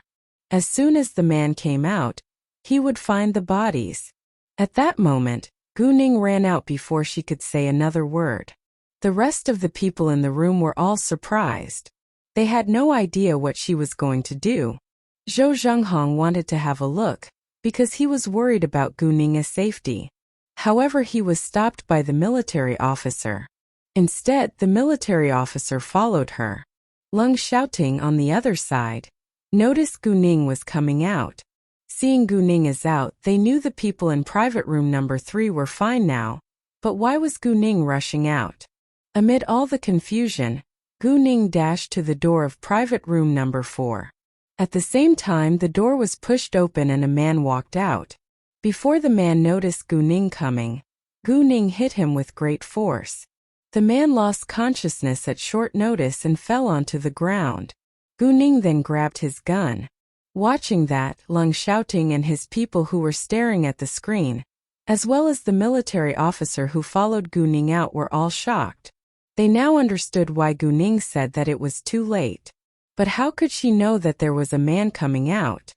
As soon as the man came out, he would find the bodies. At that moment, Gu Ning ran out before she could say another word. The rest of the people in the room were all surprised. They had no idea what she was going to do. Zhou Zhenghong wanted to have a look, because he was worried about Gu Ning's safety. However, he was stopped by the military officer. Instead, the military officer followed her. Leng Xiaoting on the other side noticed Gu Ning was coming out. Seeing Gu Ning is out, they knew the people in private room number 3 were fine now, but why was Gu Ning rushing out? Amid all the confusion, Gu Ning dashed to the door of private room number 4. At the same time, the door was pushed open and a man walked out. Before the man noticed Gu Ning coming, Gu Ning hit him with great force. The man lost consciousness at short notice and fell onto the ground. Gu Ning then grabbed his gun. Watching that, Leng Xiaoting and his people who were staring at the screen, as well as the military officer who followed Gu Ning out, were all shocked. They now understood why Gu Ning said that it was too late. But how could she know that there was a man coming out?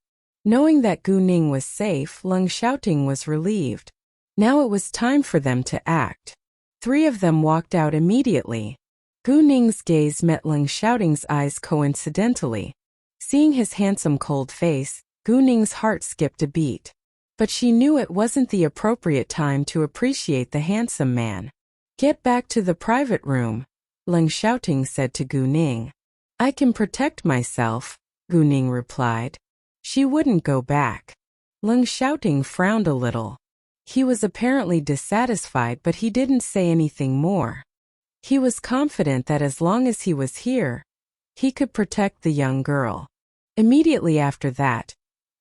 Knowing that Gu Ning was safe, Leng Xiaoting was relieved. Now it was time for them to act. 3 of them walked out immediately. Gu Ning's gaze met Leng Xiaoting's eyes coincidentally. Seeing his handsome cold face, Gu Ning's heart skipped a beat. But she knew it wasn't the appropriate time to appreciate the handsome man. Get back to the private room, Leng Xiaoting said to Gu Ning. I can protect myself, Gu Ning replied. She wouldn't go back. Leng Xiaoting frowned a little. He was apparently dissatisfied, but he didn't say anything more. He was confident that as long as he was here, he could protect the young girl. Immediately after that,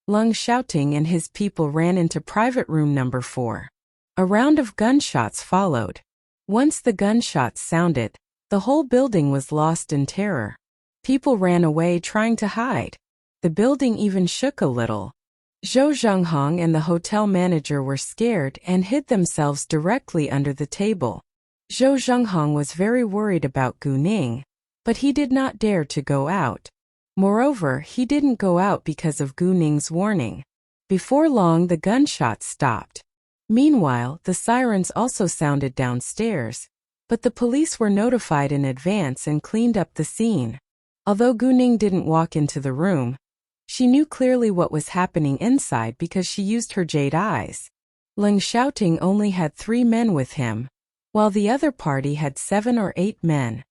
Leng Xiaoting and his people ran into private room number 4. A round of gunshots followed. Once the gunshots sounded, the whole building was lost in terror. People ran away trying to hide. The building even shook a little. Zhou Zhenghong and the hotel manager were scared and hid themselves directly under the table. Zhou Zhenghong was very worried about Gu Ning, but he did not dare to go out. Moreover, he didn't go out because of Gu Ning's warning. Before long, the gunshots stopped. Meanwhile, the sirens also sounded downstairs, but the police were notified in advance and cleaned up the scene. Although Gu Ning didn't walk into the room, She knew clearly what was happening inside because she used her jade eyes. Leng Xiaoting only had 3 men with him, while the other party had 7 or 8 men.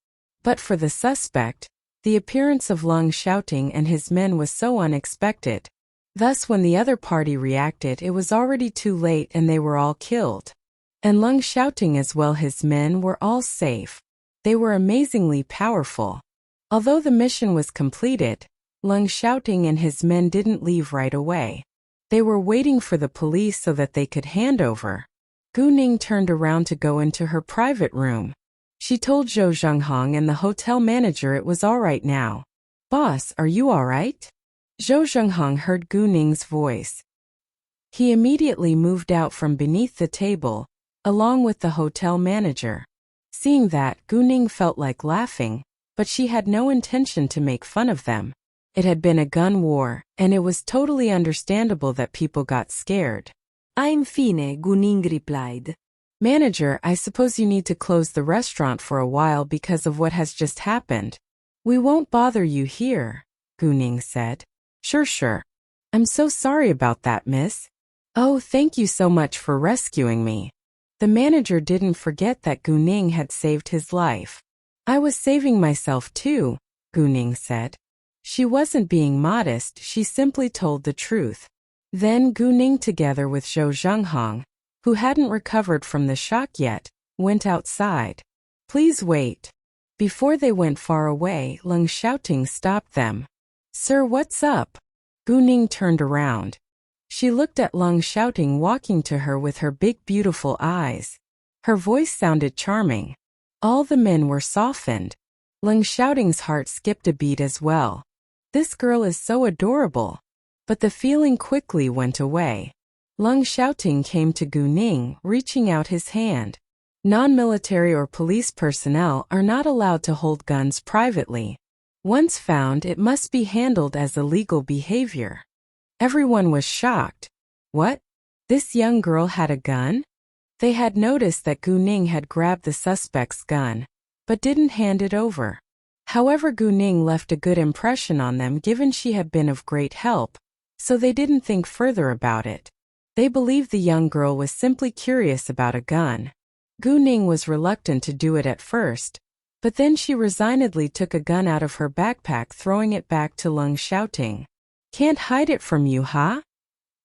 But for the suspect, the appearance of Leng Xiaoting and his men was so unexpected. Thus when the other party reacted, it was already too late and they were all killed. And Leng Xiaoting as well his men were all safe. They were amazingly powerful. Although the mission was completed, Leng Xiaoting and his men didn't leave right away. They were waiting for the police so that they could hand over. Gu Ning turned around to go into her private room. She told Zhou Zhenghong and the hotel manager it was all right now. "Boss, are you all right?" Zhou Zhenghong heard Gu Ning's voice. He immediately moved out from beneath the table, along with the hotel manager. Seeing that, Gu Ning felt like laughing, but she had no intention to make fun of them. It had been a gun war, and it was totally understandable that people got scared. Infine, Gu Ning replied. "Manager, I suppose you need to close the restaurant for a while because of what has just happened." "We won't bother you here," Gu Ning said. Sure. "I'm so sorry about that, miss." "Oh, thank you so much for rescuing me." The manager didn't forget that Gu Ning had saved his life. "I was saving myself too," Gu Ning said. She wasn't being modest, she simply told the truth. Then Gu Ning together with Zhou Zhenghong, who hadn't recovered from the shock yet, went outside. "Please wait." Before they went far away, Leng Xiaoting stopped them. "Sir, what's up?" Gu Ning turned around. She looked at Leng Xiaoting walking to her with her big beautiful eyes. Her voice sounded charming. All the men were softened. Leng Xiaoting's heart skipped a beat as well. This girl is so adorable. But the feeling quickly went away. Leng Xiaoting came to Gu Ning, reaching out his hand. Non-military or police personnel are not allowed to hold guns privately. Once found, it must be handled as illegal behavior. Everyone was shocked. What? This young girl had a gun? They had noticed that Gu Ning had grabbed the suspect's gun, but didn't hand it over. However, Gu Ning left a good impression on them given she had been of great help, so they didn't think further about it. They believed the young girl was simply curious about a gun. Gu Ning was reluctant to do it at first, but then she resignedly took a gun out of her backpack, throwing it back to Leng Xiaoting. "Can't hide it from you, huh?"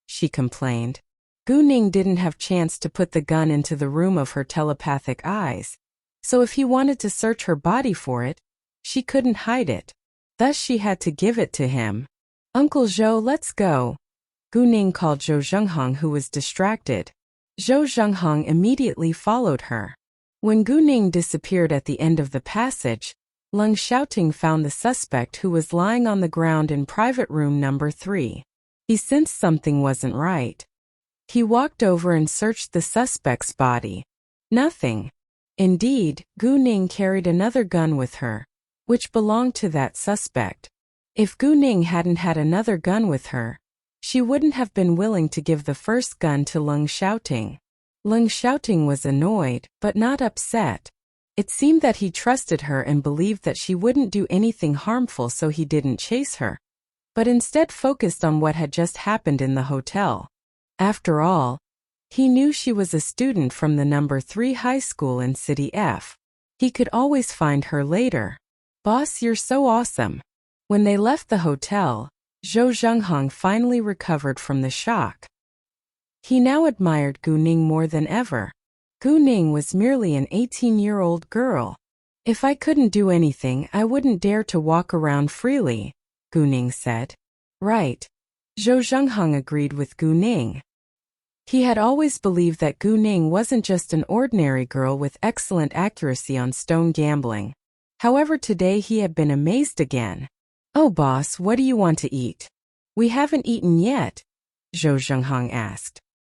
she complained. Gu Ning didn't have chance to put the gun into the room of her telepathic eyes, so if he wanted to search her body for it, she couldn't hide it. Thus she had to give it to him. "Uncle Zhou, let's go." Gu Ning called Zhou Zhenghong, who was distracted. Zhou Zhenghong immediately followed her. When Gu Ning disappeared at the end of the passage, Leng Xiaoting found the suspect who was lying on the ground in private room number 3. He sensed something wasn't right. He walked over and searched the suspect's body. Nothing. Indeed, Gu Ning carried another gun with her, which belonged to that suspect. If Gu Ning hadn't had another gun with her, she wouldn't have been willing to give the first gun to Leng Xiaoting. Leng Xiaoting was annoyed, but not upset. It seemed that he trusted her and believed that she wouldn't do anything harmful, so he didn't chase her, but instead focused on what had just happened in the hotel. After all, he knew she was a student from the number 3 high school in City F. He could always find her later. "Boss, you're so awesome." When they left the hotel, Zhou Zhenghong finally recovered from the shock. He now admired Gu Ning more than ever. Gu Ning was merely an 18-year-old girl. "If I couldn't do anything, I wouldn't dare to walk around freely," Gu Ning said. "Right." Zhou Zhenghong agreed with Gu Ning. He had always believed that Gu Ning wasn't just an ordinary girl with excellent accuracy on stone gambling. However, today he had been amazed again. "Oh boss, what do you want to eat?" "We haven't eaten yet," Zhou Zhenghong asked.